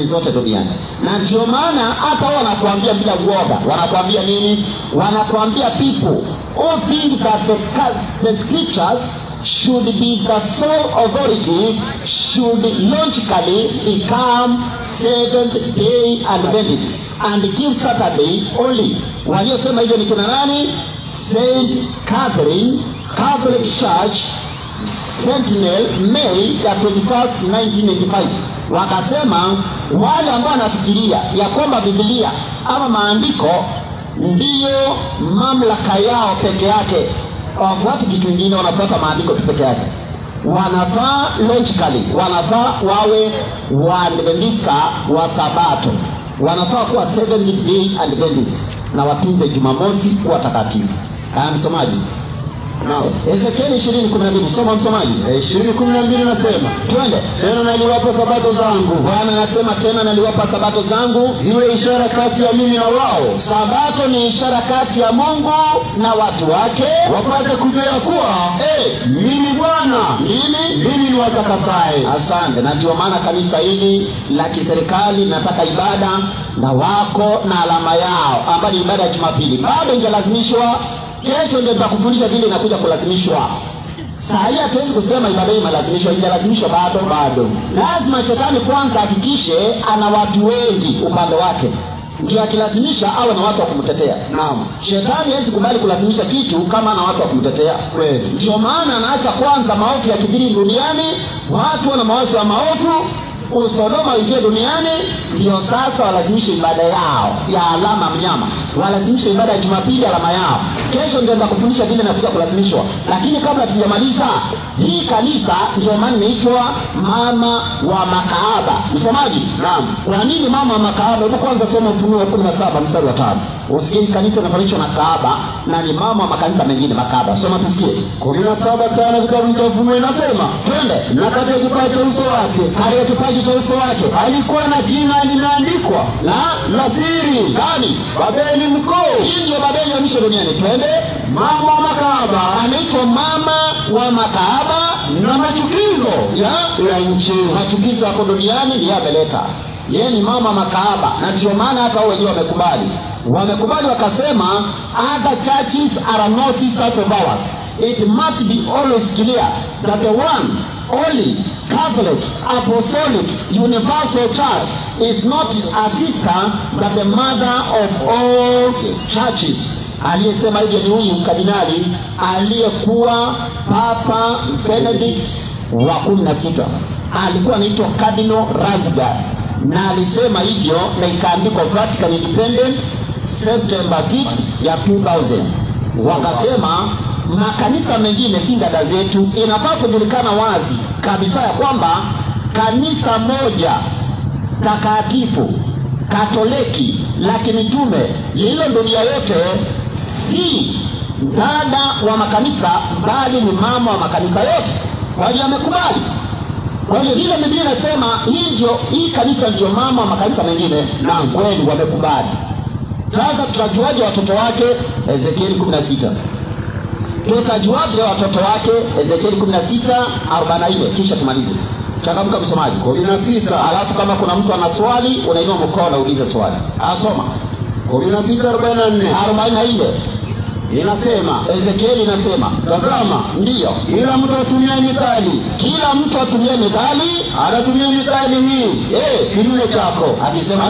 S2: zote duniani. Na ndio maana hata wao wanakuambia bila uoga. Wanakuambia nini? Wanakuambia people who think that the scriptures should be the sole authority should logically become Seventh Day Adventists and give Saturday only. Waliosema hivyo ni kina nani? Saint Catherine Catholic Church Sentinel May ya 21st 1985. Wakasema wale ambao wanafikiria ya kwamba Biblia ama maandiko ndiyo mamlaka yao peke yake, wafuati kitu kingine, wanafuata maandiko tu peke yake, wanafaa logically, wanafaa wawe Waadventista wa Sabato, wanafaa kuwa Seventh Day Adventist na watunze Jumamosi kuwa takatifu. Haya msomaji. Ezekieli 20:12. Soma msomaji.
S1: 20:12 nasema,
S2: twende.
S1: tena naliwapa sabato zangu.
S2: Bwana anasema tena naliwapa sabato zangu
S1: ziwe ishara kati ya mimi na wao.
S2: Sabato ni ishara kati ya Mungu na watu wake,
S1: wapate kujua kuwa mimi Bwana mimi ni watakasaye.
S2: Asante. Na ndio maana kanisa hili la kiserikali nataka ibada na wako na alama yao ambayo ni ibada ya Jumapili. Bado ingelazimishwa. Kesho ndio tutakufundisha vile inakuja kulazimishwa. Sasa hatuwezi kusema ibada hii malazimishwa, ingelazimishwa bado. Lazima shetani kwanza hakikishe ana watu wengi upande wake. ndio akilazimisha awe na watu wa kumtetea.
S1: Naam.
S2: Shetani hawezi kubali kulazimisha kitu kama ana watu wa kumtetea.
S1: Kweli.
S2: Ndio maana anaacha kwanza maovu ya kibiri duniani, watu wana mawazo ya maovu, Sodoma ingie duniani, ndio sasa walazimisha ibada yao ya alama mnyama, walazimisha ibada ya Jumapili alama yao. Kesho ndio ndio kufundisha vile na kuja kulazimishwa. Lakini kabla tujamaliza, hii kanisa ndio maana inaitwa mama wa makahaba. Msomaji?
S1: Naam.
S2: Kwa nini mama wa makahaba? Hebu kwanza soma Ufunuo 17 mstari wa 5. Usikie kanisa linafanishwa na kahaba na ni mama wa makanisa mengine makahaba. Soma tusikie.
S1: 17:5 kitabu cha Ufunuo inasema,
S2: twende.
S1: Na katika kipaji cha uso wake,
S2: katika kipaji cha uso wake
S1: alikuwa na jina limeandikwa la siri,
S2: gani?
S1: Babeli mkuu.
S2: Hii ndio Babeli ya mwisho duniani. Twende.
S1: Mama wa makahaba,
S2: anaitwa mama wa makahaba
S1: na machukizo ya nchi.
S2: Machukizo yako duniani ndiye ameleta. Yeye ni mama makahaba, na ndio maana hata wao wenyewe wamekubali wakasema, other churches are no sisters of ours. It must be always clear that the one only Catholic Apostolic Universal Church is not a sister but the mother of all churches. Aliyesema hivyo ni huyu kardinali aliyekuwa Papa Benedict wa 16. Alikuwa anaitwa Cardinal Ratzinger, na alisema hivyo na ikaandikwa Vatican Independent September 5 ya 2000. Wakasema makanisa mengine si dada zetu. Inafaa kujulikana wazi kabisa ya kwamba kanisa moja takatifu Katoliki la kimitume hilo dunia yote si dada wa makanisa bali ni mama wa makanisa yote. Kwa hiyo amekubali. Kwa hiyo vile Biblia inasema hii kanisa ndio mama wa makanisa mengine, na kweli wamekubali. Sasa tutajuaje watoto wake? Ezekieli 16. Tutajuaje watoto wake? Ezekieli 16:44. Kisha tumalize. Changamka msomaji.
S1: 16.
S2: Alafu kama kuna mtu ana swali unainua mkono na uulize swali. Asoma.
S1: 16:44. Inasema,
S2: Ezekieli inasema,
S1: tazama,
S2: ndiyo,
S1: kila mtu atumie mithali.
S2: Kila mtu atumie mithali.
S1: Anatumia mithali hii kinyume chako.
S2: Alisema,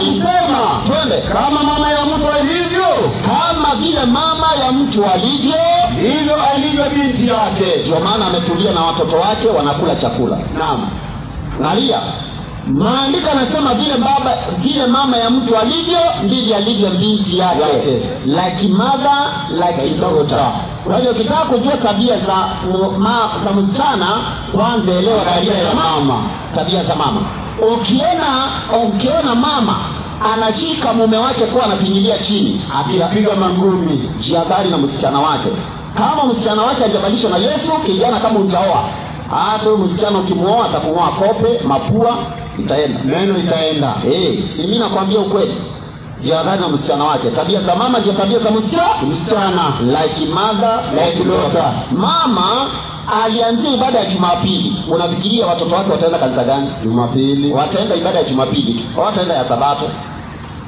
S1: twende, kama mama ya mtu alivyo,
S2: kama vile mama ya mtu alivyo,
S1: hivyo alivyo binti yake.
S2: Ndio maana ametulia na watoto wake wanakula chakula.
S1: Naam.
S2: Angalia. Maandiko yanasema vile mama ya mtu alivyo ndivyo alivyo binti yake. Like mother, like daughter. Kwa hiyo ukitaka kujua tabia za msichana, kwanza elewa tabia ya mama. Tabia za mama. Ukiona mama anashika mume wake kwa anafinyilia chini,
S1: akipiga mangumi,
S2: jihadhari na msichana wake. Kama msichana wake hajabadilishwa na Yesu, kijana kama utaoa, hata huyo msichana ukimuoa atakuoa kope, mapua itaenda.
S1: Neno itaenda.
S2: Si mimi nakwambia ukweli. Jihadhari na msichana wake. Tabia za mama ndio tabia za msichana. Like mother, like daughter. Mama alianzia ibada ya Jumapili. Unafikiria watoto wake wataenda kanisa gani?
S1: Jumapili.
S2: Wataenda ibada ya Jumapili tu. Wataenda ya Sabato.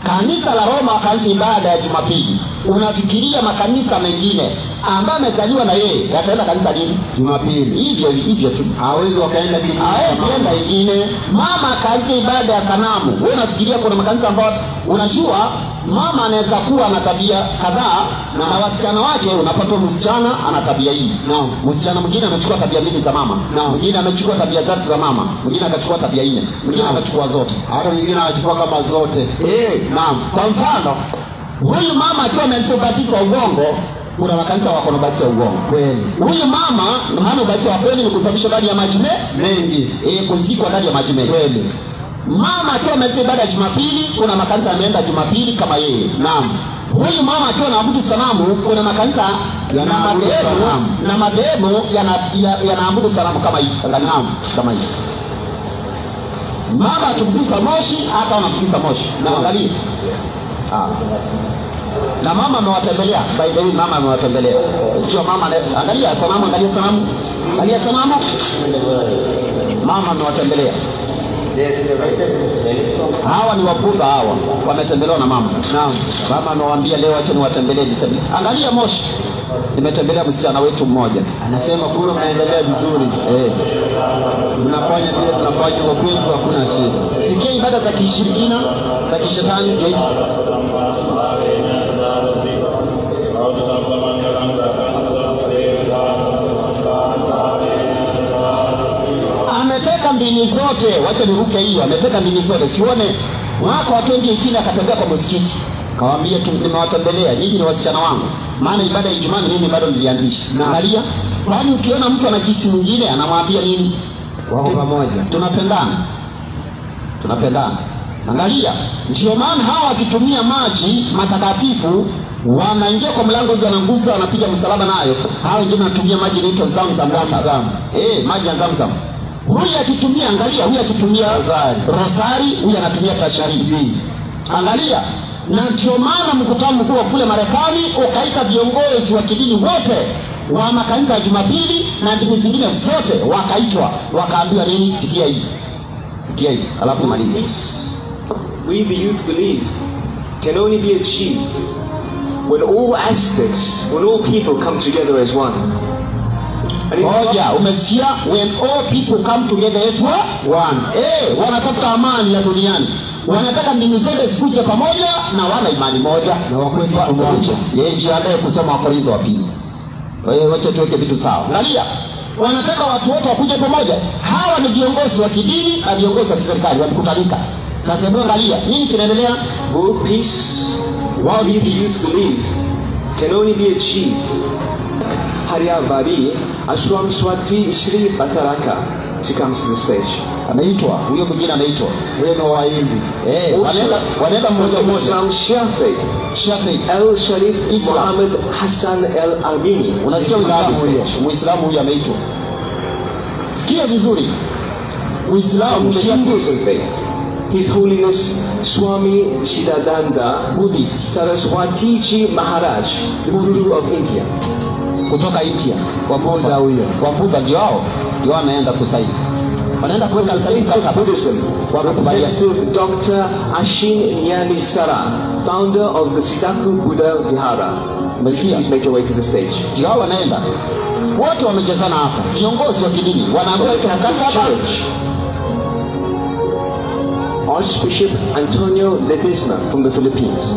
S2: Kanisa la Roma wakaanza ibada ya Jumapili. Unafikiria makanisa mengine ambaye amezaliwa na yeye yataenda kanisa lini?
S1: Jumapili.
S2: Hivyo tu.
S1: Hawezi wakaenda kingine.
S2: Hawezi enda ingine. Mama kaanza ibada ya sanamu. Wewe unafikiria kuna makanisa ambayo unajua mama anaweza kuwa na tabia kadhaa na wasichana wake, unapata msichana ana tabia hii.
S1: Naam.
S2: Msichana mwingine amechukua tabia mbili za mama.
S1: Naam.
S2: Mwingine amechukua tabia tatu za mama. Mwingine akachukua tabia nne. Mwingine akachukua zote.
S1: Hata mwingine anachukua kama zote.
S2: Naam. Kwa mfano, huyu mama akiwa amebatiza uongo, kuna makanisa wako na batiza uongo.
S1: Kweli.
S2: Huyu mama, maana batiza wa kweli ni kusafishwa ndani ya maji
S1: mengi.
S2: Kuzikwa ndani ya maji mengi.
S1: Kweli.
S2: Mama akiwa amesema ibada ya Jumapili, kuna makanisa ameenda Jumapili kama yeye.
S1: Naam.
S2: Huyu mama akiwa anaabudu sanamu, kuna makanisa na madhehebu yanaabudu sanamu kama hii. Naam, kama hii. Mama akibusa moshi, hata wanabusa moshi. Na angalia. Na mama amewatembelea. By the way, mama amewatembelea. Unajua mama angalia sanamu, angalia sanamu. Angalia sanamu. Mama amewatembelea. Hawa ni wapunga hawa. Wametembelewa na mama.
S1: Naam.
S2: Mama amewaambia leo acha niwatembelee. Angalia moshi. Nimetembelea msichana wetu mmoja.
S1: Anasema kule mnaendelea vizuri. Mnafanya vile tunafanya, kwa kwetu hakuna shida.
S2: Sikia ibada za kishirikina, za kishetani Joyce. Ameteka mbini zote, wacha niruke hiyo. Ameteka mbini zote. Sione mwaka wa 2018 akatembea kwa msikiti. Kawaambia nimewatembelea, nyinyi ni wasichana wangu. Maana ibada ya Ijumaa mimi bado nilianzisha. Angalia, kwani ukiona mtu anakisi mwingine anamwambia nini?
S1: Wako pamoja.
S2: Tunapendana. Angalia, ndio maana hawa wakitumia maji matakatifu wanaingia kwa mlango ndio wananguza, wanapiga msalaba nayo. Hawa wengine wanatumia maji inaitwa Zamzam. Maji ya Zamzam. Huyu akitumia, angalia, huyu akitumia rosari, huyu anatumia tashahidi. Angalia, na ndio maana mkutano mkuu wa kule Marekani ukaita viongozi wa kidini wote wa makanisa ya Jumapili na dini zingine zote wakaitwa, wakaambiwa nini? Sikia hii. Alafu malize.
S4: We the youth believe can only be achieved when all aspects, when all people come together as one.
S2: Moja, umesikia? When all people come together as one. Wanatafuta amani ya duniani. Wanataka dini zote zikuje pamoja na wana imani moja
S1: na wakweli pamoja.
S2: Yeye jiandae kusoma Wakorintho wa pili. Kwa hiyo wacha tuweke vitu sawa. Angalia, wanataka watu wote wakuje pamoja. Hawa ni viongozi wa kidini na viongozi wa kiserikali wamekutanika. Sasa hebu angalia nini kinaendelea.
S4: World peace, what we the youth believe can only be achieved. Hariyabari Ashram Swati Shri Bataraka, she comes to the stage.
S2: Ameitwa, huyo mwingine ameitwa.
S1: Weno wa hivi.
S2: Wanaenda mmoja.
S4: Islam Shafiq El Sharif Muhammad Hassan El Armini.
S2: Unasikia Muislamu huyo ameitwa. Sikia vizuri. Muislamu
S4: Shafiq. His Holiness Swami Shidananda
S2: Buddhist
S4: Saraswati Ji Maharaj, the Guru of India.
S2: Kutoka India. Wabudha huyo. Wabudha ndio hao. Ndio wanaenda kusaini. Wanaenda kuweka saini katika Buddhism. Wamekubalia.
S4: Dr. Ashin Nyani Sara, founder of the Siddhaku Buddha Vihara. Please make your way to the stage.
S2: Ndio hao wanaenda. Wote wamejazana hapa. Viongozi wa kidini wanaambiwa mkataba.
S4: Archbishop Antonio Ledesma from the Philippines.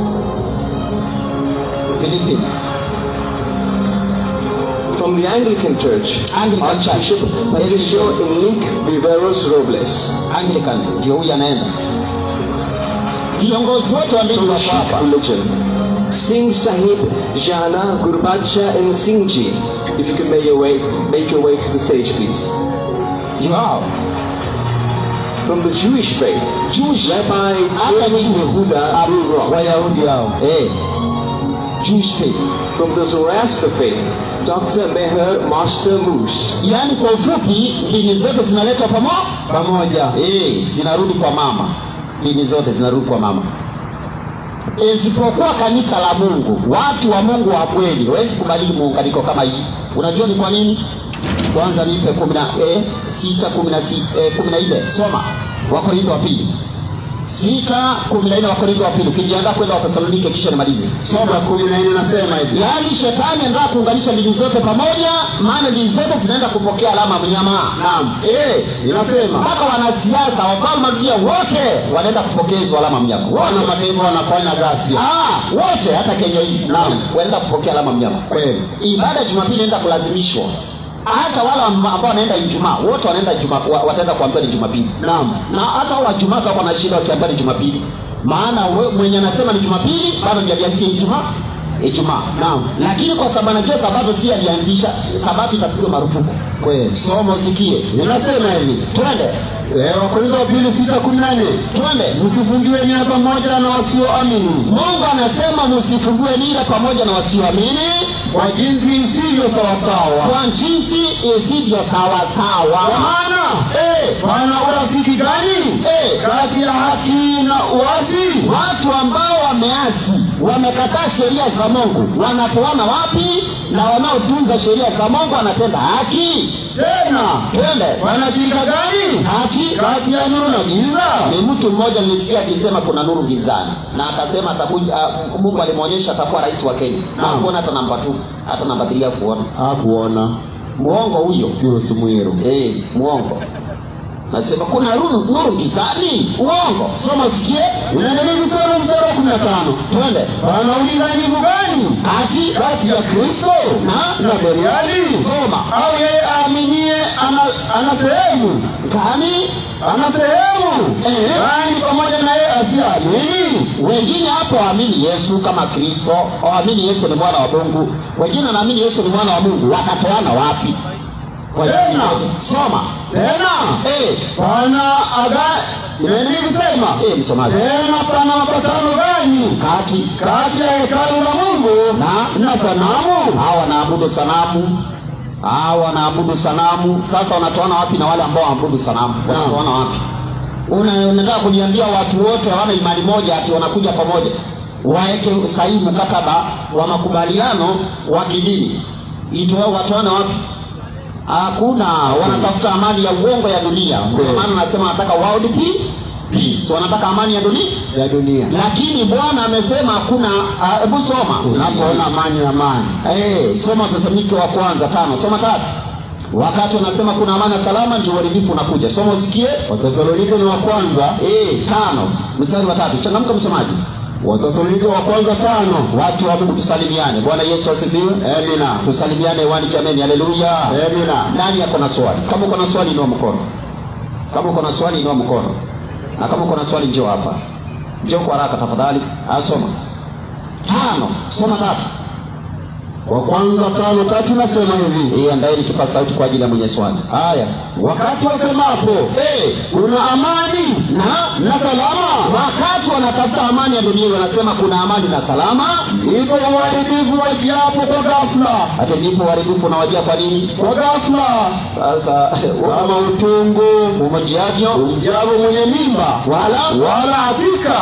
S4: From the Anglican Church, Archbishop Patricio Enrique Viveros Robles.
S2: Anglican ndio huyu anaenda. Viongozi wote wa dini hapa.
S4: Singh Sahib Jana Gurbacha and Singhji. If you can make your way to the stage, please.
S2: Wow.
S4: From the Jewish faith, Rabbi Yehuda Abu
S2: Wayahudi hao. Jewish faith.
S4: From the Zoroaster faith, Dr. Meher Master Moose.
S2: Yani kwa ufupi dini zote zinaletwa pamoja. Zinarudi kwa mama. Dini zote zinarudi kwa mama. Isipokuwa kanisa la Mungu, watu wa Mungu wa kweli hawezi kubadili muunganiko kama hii. Unajua ni kwa nini? Kwanza nipe 6:14 soma Wakorintho wa pili 6:14 Wakorintho wa pili. Ukijiandaa kwenda Wathesalonike kisha nimalize.
S1: Soma 14 nasema hivi.
S2: Yaani shetani anataka kuunganisha dini zote pamoja, maana dini zote zinaenda kupokea alama mnyama.
S1: Naam. Inasema
S2: mpaka wanasiasa, wafalme dunia wote wanaenda kupokezwa alama mnyama.
S1: Wana mataifa wanafanya ghasia.
S2: Wote hata Kenya hii. Naam. Wanaenda kupokea alama mnyama.
S1: Kweli.
S2: Ibada ya Jumapili inaenda kulazimishwa. Hata wale ambao wanaenda Ijumaa, wote wanaenda Ijumaa, wataenda kuambiwa ni Jumapili. Naam. Na hata wa Ijumaa kwa na shida wakiambiwa ni Jumapili. Maana mwenye anasema ni Jumapili bado ndiye alianzisha Ijumaa. Naam. Lakini kwa sababu anajua sabato si alianzisha, sabato itapigwa marufuku.
S1: Kweli.
S2: Soma usikie.
S1: Ninasema hivi.
S2: Twende.
S1: Wakorintho wa pili 6:14.
S2: Twende.
S1: Msifungiwe nira pamoja na wasioamini.
S2: Mungu anasema msifungiwe nira pamoja na wasioamini
S1: kwa jinsi isivyo sawasawa.
S2: Kwa jinsi isivyo sawasawa.
S1: Maana urafiki gani? Kati ya haki na uasi?
S2: Watu ambao wameasi, wamekataa sheria za Mungu, wanatoana wapi? Na wanaotunza sheria za Mungu wanatenda haki.
S1: Tena
S2: Twende.
S1: wanashirika gani
S2: Haki
S1: kati ya nuru na giza?
S2: ni mtu mmoja nilisikia akisema kuna nuru gizani, na akasema atakuja, Mungu alimwonyesha atakuwa rais wa Kenya. Na kuona hata namba 2, hata namba 3 kuona.
S1: Hakuona.
S2: Muongo huyo.
S1: Pius Mwiru.
S2: Muongo. Nasema kuna nuru gizani. Uongo. Soma usikie.
S1: Unaendelea kusoma mstari wa 15.
S2: Twende.
S1: Wanauliza jibu gani kati ya Kristo na Beliali?
S2: Soma.
S1: Au yeye aaminie ana sehemu
S2: Gani?
S1: ana sehemu gani pamoja na yeye asiamini?
S2: Wengine hapo waamini Yesu kama Kristo, waamini Yesu ni mwana wa Mungu. Wengine wanaamini Yesu ni mwana wa Mungu. Watatoana wapi?
S1: Tena.
S2: Soma.
S1: Tena pana inaendelea kusema
S2: Msomaji.
S1: tena pana mapatano gani kati ya hekalu la Mungu na sanamu?
S2: Hawa wanaabudu sanamu. Sasa wanatoana wapi na wale ambao waabudu sanamu? Wanatoana wapi? Unataka kuniambia watu wote hawana imani moja ati wanakuja pamoja waeke sahihi mkataba wa makubaliano wa kidini? Watoane wapi? Hakuna. Wanatafuta amani ya uongo ya dunia. Kwa maana nasema wanataka world peace. Wanataka amani ya dunia. Lakini Bwana amesema hakuna. Hebu soma.
S1: Unapoona amani.
S2: Soma Wathesalonike wa kwanza 5. Soma 3. Wakati wanasema kuna amani na salama ndio uharibifu unakuja. Soma usikie.
S1: Wathesalonike ni wa kwanza
S2: 5 mstari wa 3. Changamka msomaji.
S1: Wathesalonike wa kwanza 5.
S2: Watu wa Mungu tusalimiane. Bwana Yesu asifiwe.
S1: Amina.
S2: Tusalimiane hewani jameni. Haleluya.
S1: Amina.
S2: Nani yako na swali? Kama uko na swali inua mkono. Na kama uko na swali njoo hapa. Njoo kwa haraka tafadhali. Soma. 5. Soma 3.
S1: Wa kwanza 5:3 nasema hivi.
S2: Andaeni kipaza sauti kwa ajili ya mwenye swali. Haya.
S1: Wakati wasemapo kuna amani na salama,
S2: Wakati wanatafuta amani ya dunia wanasema kuna amani na salama,
S1: ndipo uharibifu wajiapo kwa ghafla.
S2: hata ndipo uharibifu unawajia. Kwa nini?
S1: Kwa ghafla.
S2: Sasa
S1: Kama utungu
S2: umojiavyo
S1: umjavo mwenye mimba, wala hakika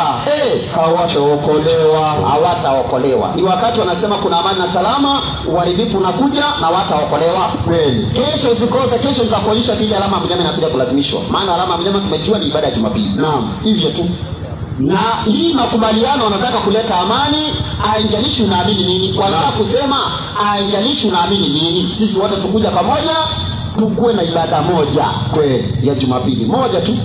S2: hawataokolewa. Ni wakati wanasema kuna amani na salama, uharibifu unakuja na wataokolewa.
S1: kweli.
S2: Kesho usikose, kesho nitakuonyesha vile alama ya mnyama inakuja kulazimishwa. Maana alama ya mnyama tumejua ni ibada ya Jumapili.
S1: Naam.
S2: Hivyo tu. Na hii makubaliano wanataka kuleta amani, haijalishi unaamini nini. Wanataka kusema haijalishi unaamini nini. Sisi wote tukuja pamoja, tukue na ibada moja kweli ya Jumapili. Moja tu.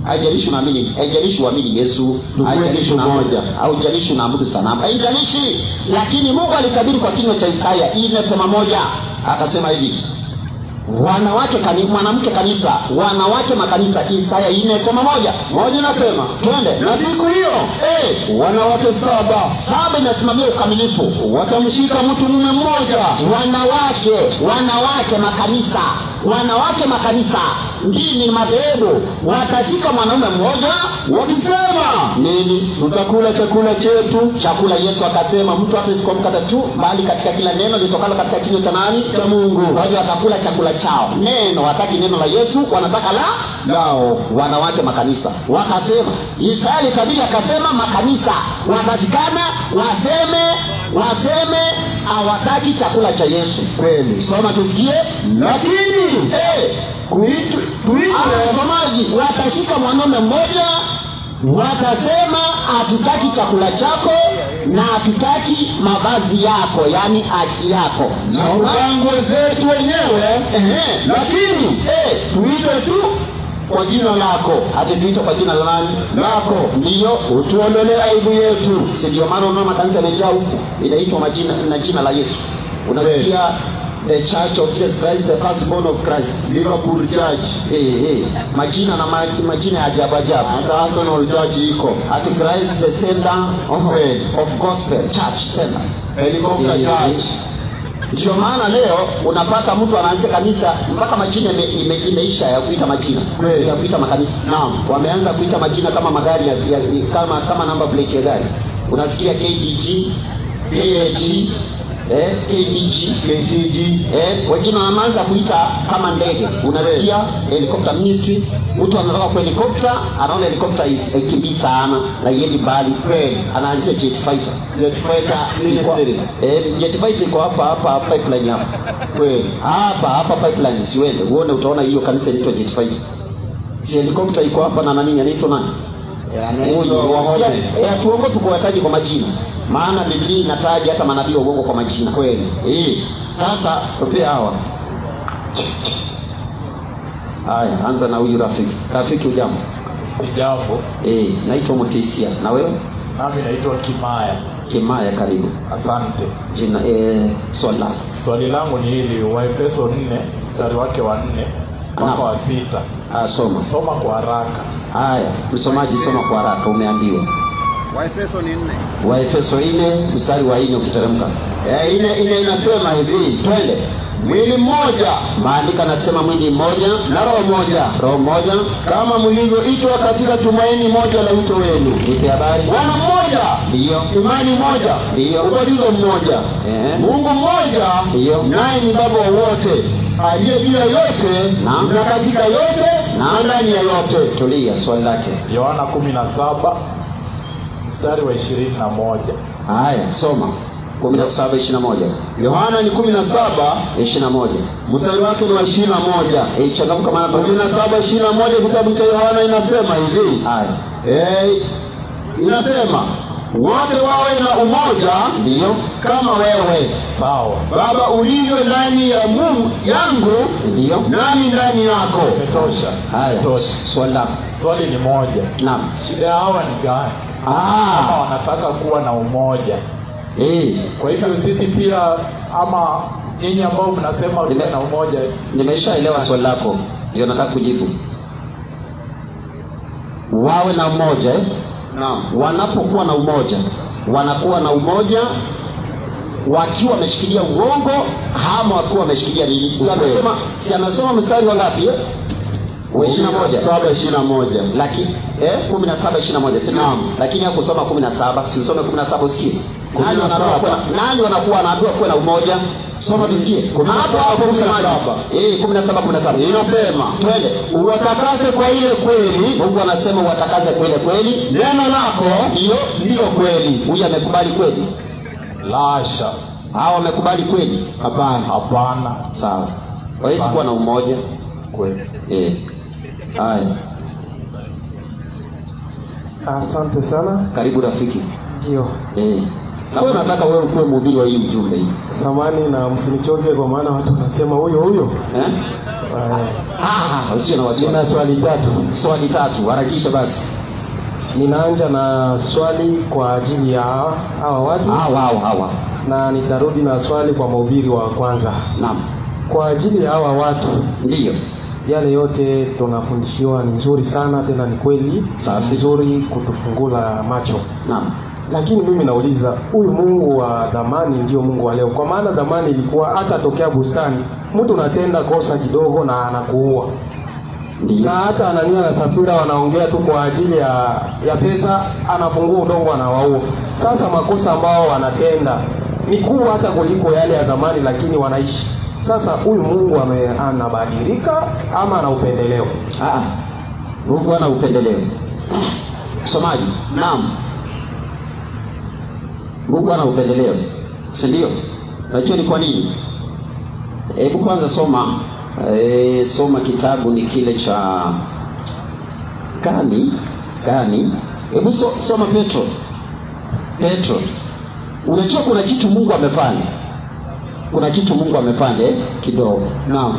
S2: Haijalishi unaamini, haijalishi uamini Yesu, haijalishi moja, haijalishi unaabudu sanamu, haijalishi. Lakini Mungu alitabiri kwa kinywa cha Isaya 4:1. Akasema hivi: mwanamke kanisa, wanawake makanisa. Isaya 4:1. Moja nasema, twende.
S1: Na siku hiyo wanawake 7
S2: inasimamia ukamilifu.
S1: watamshika mtu mume mmoja.
S2: Wanawake makanisa ndini madhehebu watashika mwanaume mmoja,
S1: wakisema
S2: nini?
S1: Tutakula chakula chetu.
S2: Chakula Yesu akasema mtu hataishi kwa mkate tu, bali katika kila neno litokalo katika kinywa cha nani?
S1: Cha Mungu.
S2: Kwa hiyo watakula chakula chao. Neno, wataki neno la Yesu, wanataka lao. Wanawake makanisa wakasema, Isaya alitabiri akasema makanisa watashikana waseme hawataki chakula cha Yesu.
S1: Kweli.
S2: Soma tusikie.
S1: Lakini
S2: Somaji watashika mwanaume mmoja, watasema hatutaki chakula chako na hatutaki mavazi yako, yani haki yako
S1: na udangwe zetu wenyewe. Lakini tuite tu kwa jina lako.
S2: Hata tuite kwa jina la nani?
S1: Lako.
S2: Ndiyo
S1: utuondolee aibu yetu.
S2: Si ndio maana unaona makanisa yamejaa huku, inaitwa na jina la Yesu. Unasikia the Church of Jesus Christ, the firstborn of Christ,
S1: Liverpool Church.
S2: Majina na majina ya ajabu.
S1: Hata Arsenal Church iko.
S2: At Christ the sender of gospel church center.
S1: Helicopter Church.
S2: Ndio maana leo unapata mtu anaanza kanisa mpaka majina imeisha ya kuita majina. Ya kuita makanisa.
S1: Naam.
S2: Wameanza kuita majina kama magari kama number plate ya gari. Unasikia KDG, KAG, KCG, wengine wanaanza kuita kama ndege. Unasikia helicopter ministry, mtu anatoka kwa helicopter, anaona helicopter ikimbii sana na iende mbali, anaanzia jet fighter. Jet fighter iko hapa pipeline hapa. Hapa pipeline siwende uone, utaona hiyo kanisa inaitwa jet fighter. Si helicopter iko hapa na nani anaitwa nani? Tuongope kuwataja kwa majina, maana Biblia inataja hata manabii wa uongo kwa majina. Kweli. Sasa tupia hawa. Haya, anza na huyu rafiki. Rafiki ujambo?
S5: Sijambo.
S2: Naitwa Mutisia. Na wewe?
S5: Nami naitwa Kimaya.
S2: Kimaya, karibu.
S5: Asante.
S2: Jina
S5: swali langu ni hili, Waefeso 4 mstari wake wa 4 mpaka wa 6.
S2: Soma
S5: kwa haraka.
S2: Haya, msomaji soma kwa haraka, umeambiwa. Waefeso 4 mstari wa 4 ukiteremka. Ile inasema hivi, twende. Mwili mmoja, maandiko yanasema mwili mmoja na roho moja, kama mlivyoitwa katika tumaini moja la wito wenu. Nipe habari. Bwana mmoja, ndio. Imani moja, ndio. Ubatizo mmoja, Mungu mmoja, ndio. Naye ni Baba wa wote, aliye juu ya yote na katika yote na ndani ya yote. Tulia, swali lake.
S5: Yohana 17 mstari wa 21.
S2: Haya, soma. 17:21. Yohana ni 17:21. Mstari wake ni wa 21. Changamka maana 17:21 kitabu cha Yohana inasema hivi. Haya. Inasema wote wawe na umoja, ndio, kama wewe,
S5: sawa,
S2: Baba, ulivyo ndani ya Mungu yangu, ndio, nami ndani yako.
S5: Imetosha.
S2: Haya.
S5: Swali ni moja.
S2: Naam.
S5: Shida hawa ni gani? Kama wanataka kuwa na umoja. Kwa hivyo sisi pia, ama nyinyi ambao mnasema kuwa na umoja.
S2: Nimeshaelewa swali lako, ndio nataka kujibu. Wawe na umoja, Naam. Wanapokuwa na umoja, wanakuwa na umoja wakiwa wameshikilia uongo ama wakiwa wameshikilia nini? Si amesoma mstari wa ngapi? 17:21. Lakini 17:21 sema. Lakini hakusoma 17. Si usome 17 usikie. Nani wanakuwa anaambiwa kuwa na umoja? Soma tusikie. Hapo msemaji. 17:17. Inasema, twende. Uwatakase kwa ile kweli. Mungu anasema uwatakase kwa ile kweli. Neno lako ndio kweli. Huyu amekubali kweli?
S5: Lasha.
S2: Hao wamekubali kweli?
S5: Hapana.
S2: Sawa. Hawezi kuwa na umoja
S5: kweli.
S2: Haya.
S6: Asante sana.
S2: Karibu rafiki.
S6: Ndio.
S2: Sasa nataka wewe ukuwe mhubiri wa hii ujumbe hii.
S6: Samani na msinichoke kwa maana watu wanasema huyo.
S2: Usio na wasiwasi.
S6: Nina
S2: swali tatu. Harakisha basi.
S6: Ninaanza na swali kwa ajili ya hawa watu.
S2: Hawa.
S6: Na nitarudi na swali kwa mhubiri wa kwanza.
S2: Naam.
S6: Kwa ajili ya hawa watu.
S2: Ndio.
S6: Yale yote tunafundishiwa ni nzuri sana, tena ni kweli. Vizuri kutufungula macho.
S2: Naam.
S6: Lakini mimi nauliza, huyu Mungu wa dhamani ndio Mungu wa leo? Kwa maana dhamani ilikuwa hata tokea bustani, mtu unatenda kosa kidogo na anakuua. Na hata Anania na Safira wanaongea tu kwa ajili ya pesa, anafungua udongo anawaua. Sasa makosa ambao wanatenda ni kubwa hata kuliko yale ya zamani, lakini wanaishi. Sasa huyu Mungu anabadilika ama ana upendeleo?
S2: Mungu ana upendeleo. Msomaji. Naam. Mungu ana upendeleo. Si ndio? Unajua ni kwa nini? Hebu kwanza soma kitabu ni kile cha gani? Hebu soma Petro. Unajua kuna kitu Mungu amefanya. Kidogo. Naam.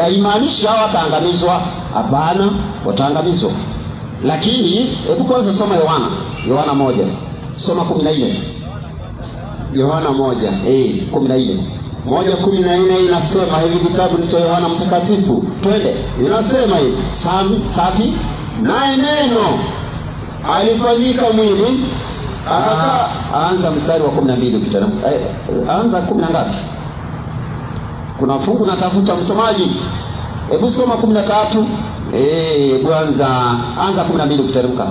S2: Haimaanishi hao wataangamizwa. Hapana, wataangamizwa. Lakini hebu kwanza soma Yohana 1. Soma 14. Yohana 1:14. 1:14 inasema hivi, kitabu cha Yohana mtakatifu. Twende. Inasema hivi, safi, naye neno alifanyika mwili akakaa. Anza mstari wa 12 ukiteremka. Anza 10 ngapi? Kuna fungu natafuta msomaji. Hebu soma 13. Anza 12 ukiteremka.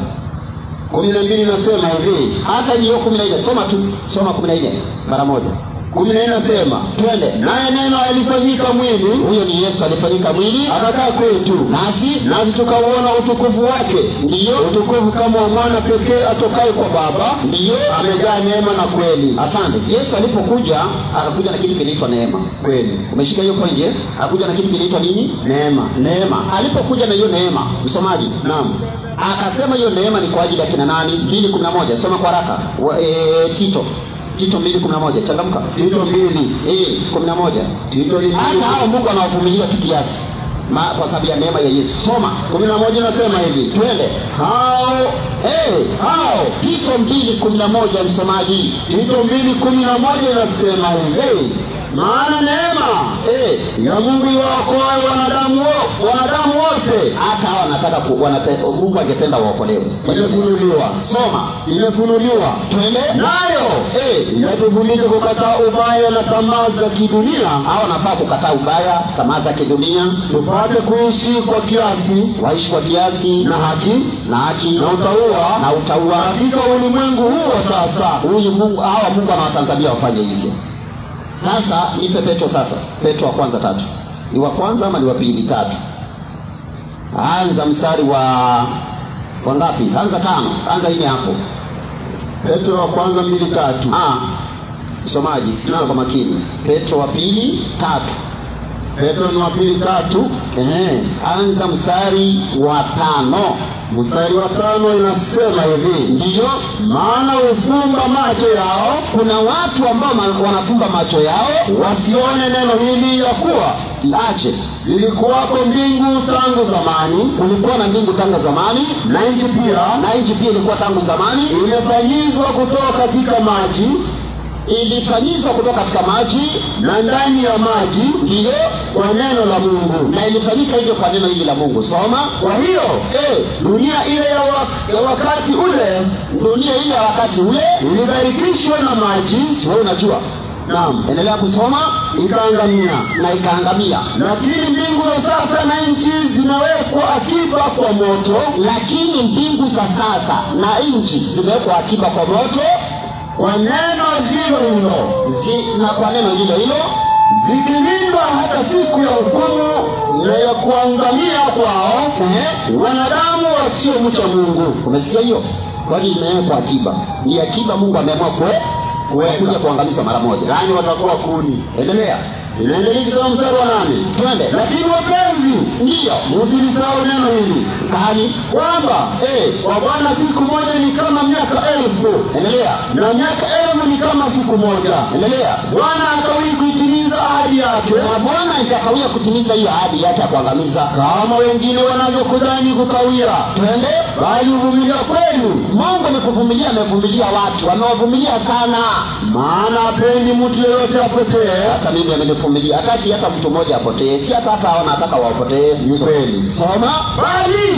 S2: 12 nasema hivi, hata hiyo 14 soma 14 mara moja. 14 nasema twende, naye neno alifanyika mwili, huyo ni Yesu alifanyika mwili, akakaa kwetu, nasi tukauona utukufu wake, ndiyo utukufu kama wa mwana pekee atokaye kwa Baba, ndiyo amejaa neema na kweli. Asante. Yesu alipokuja akakuja na kitu kinaitwa neema. Kweli. Umeshika hiyo point eh? Akakuja na kitu kinaitwa nini? Neema. Alipokuja na hiyo neema, msomaji, naam, akasema hiyo neema ni kwa ajili ya kina nani? 2:11. Soma kwa haraka. Tito 2:11. Changamka. Tito 2:11. Tito ni hata hao Mungu anawavumilia tu kiasi kwa sababu ya neema ya Yesu. Soma 11 nasema hivi. Twende. Hao Tito 2:11 msomaji. Tito 2:11 nasema hivi. Maana neema ya Mungu iwaokoe wanadamu wote. Hata hao wanataka Mungu angependa waokolewe. Imefunuliwa. Soma. Imefunuliwa. Twende. Nayo inatufundisha kukataa ubaya na tamaa za kidunia. Hao wanafaa kukataa ubaya, tamaa za kidunia, tupate kuishi kwa kiasi, waishi kwa kiasi na haki na utaua katika ulimwengu huu wa sasa. Huyu Mungu, hawa Mungu anawatazamia wafanye hivyo. Sasa nipe Petro sasa. Petro wa kwanza 3. Ni wa kwanza ama ni wa pili? 3. Anza mstari wa ngapi? Anza 5. Anza ini hapo. Petro wa kwanza 2:3. Msomaji sikia kwa makini. Petro wa pili 3. Petro ni wa pili 3. Anza mstari wa 5. Mstari wa 5 inasema hivi. Ndiyo, maana ufumba macho yao. Kuna watu ambao wanafumba macho yao wasione neno hili ya kuwa zilikuwako mbingu tangu zamani. Kulikuwa na mbingu tangu zamani, na nchi pia ilikuwa tangu zamani. Imefanyizwa kutoka katika maji, na ndani ya maji, ndiyo kwa neno la Mungu, na ilifanyika hivyo kwa neno hili la Mungu. Soma. Kwa hiyo dunia ile ya wakati ule ilibarikishwa na maji. Sio, unajua? Naam, endelea kusoma. Ikaangamia. Lakini mbingu za sasa na nchi zimewekwa akiba kwa moto. Lakini mbingu za sasa na nchi zimewekwa akiba kwa moto, kwa neno hilo zikilindwa hata siku ya hukumu na ya kuangamia kwao wanadamu wasiomcha Mungu. Umesikia hiyo? Kwa nini imewekwa akiba? Ni akiba Mungu ameamua kuja kuangamiza mara moja. Yaani watakuwa kuni. Endelea. Inaendelea kusema mstari wa 8. Twende. Lakini wapenzi, ndiyo, msilisahau neno hili. Kwamba kwa Bwana siku moja ni kama miaka 1000. Endelea. Na miaka 1000 ni kama siku moja. Endelea. Bwana akawia kutimiza ahadi yake. Na Bwana atakawia kutimiza hiyo ahadi yake ya kuangamiza, kama wengine wanavyokudhani kukawia. Twende. Bali uvumilia kwenu. Mungu amekuvumilia, amevumilia watu, amewavumilia sana. Maana hapendi mtu yeyote apotee. Hata mimi amenivumilia. Hataki hata mtu mmoja apotee. Si hata anataka wapotee. Ni kweli. Soma. Bali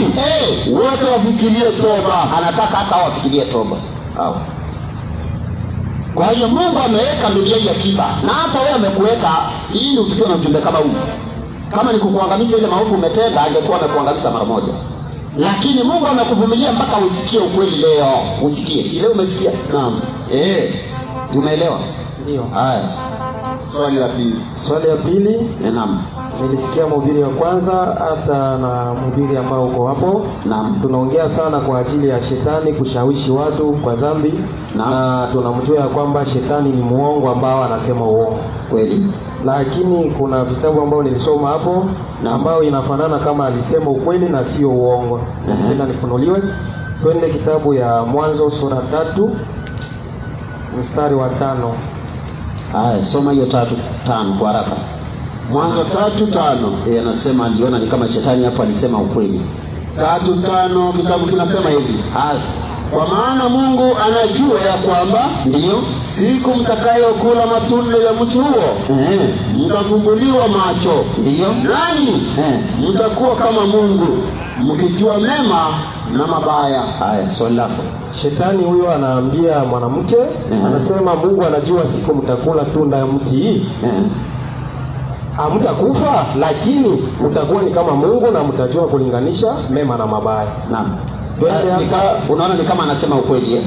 S2: wote wafikirie toba. Anataka hata wafikirie toba. Kwa hiyo Mungu ameweka dunia hii akiba, na hata wewe amekuweka ili ufikie na ujumbe kama huu. Kama ni kukuangamiza ile maovu umetenda, angekuwa amekuangamiza mara moja. Lakini Mungu amekuvumilia mpaka usikie ukweli leo. Usikie. Si leo umesikia? Naam. Umeelewa?
S6: Ndio.
S2: Haya.
S6: Swali ya pili.
S2: Naam.
S6: Nilisikia mhubiri ya kwanza hata na mhubiri ambao uko hapo.
S2: Naam.
S6: Tunaongea sana kwa ajili ya shetani kushawishi watu kwa dhambi. Na tunamjua ya kwamba shetani ni muongo ambao anasema uongo.
S2: Kweli.
S6: Lakini kuna vitabu ambao nilisoma hapo ambao inafanana kama alisema ukweli na sio uongo. Napenda nifunuliwe. Twende kitabu ya Mwanzo sura 3 mstari wa 5.
S2: Haya, soma hiyo 3:5 kwa haraka. Mwanzo 3:5. Anasema aliona ni kama shetani hapo alisema ukweli. 3:5 kitabu kinasema hivi. Kwa maana Mungu anajua ya kwamba ndiyo siku mtakayokula matunda ya mti huo mtafumbuliwa macho, ndiyo nani mtakuwa kama Mungu mkijua mema na mabaya. Haya, swali lako.
S6: Shetani huyo anaambia mwanamke, anasema Mungu anajua siku mtakula tunda ya mti hii hamtakufa, lakini mtakuwa ni kama Mungu na mtajua kulinganisha mema na mabaya.
S2: Naam. Unaona ni kama anasema ukweli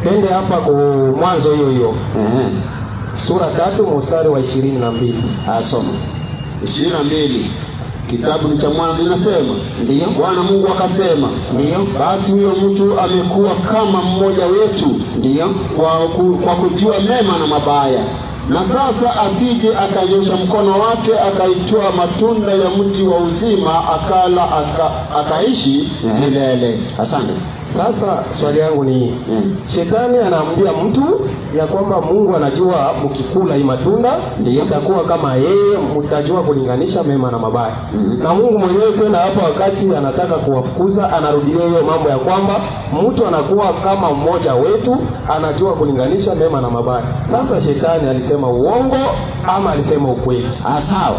S6: Twende hapa kwa Mwanzo hiyo. sura 3 mstari wa 22.
S2: Asoma.
S1: 22 kitabu ni cha Mwanzo inasema,
S2: Ndiyo.
S1: Bwana Mungu akasema,
S2: Ndiyo.
S1: basi huyo mtu amekuwa kama mmoja wetu,
S2: Ndiyo.
S1: kwa kujua mema na mabaya, na sasa asije akanyosha mkono wake akaitoa matunda ya mti wa uzima akala akaishi milele.
S2: Asante.
S6: Sasa swali yangu ni Shetani anaambia mtu ya kwamba Mungu anajua mkikula hii matunda mtakuwa kama yeye, mtajua kulinganisha mema na mabaya. Na Mungu mwenyewe tena hapo wakati anataka kuwafukuza anarudia hiyo mambo ya kwamba mtu anakuwa kama mmoja wetu, anajua kulinganisha mema na mabaya. Sasa Shetani alisema uongo ama alisema ukweli?
S2: Sawa.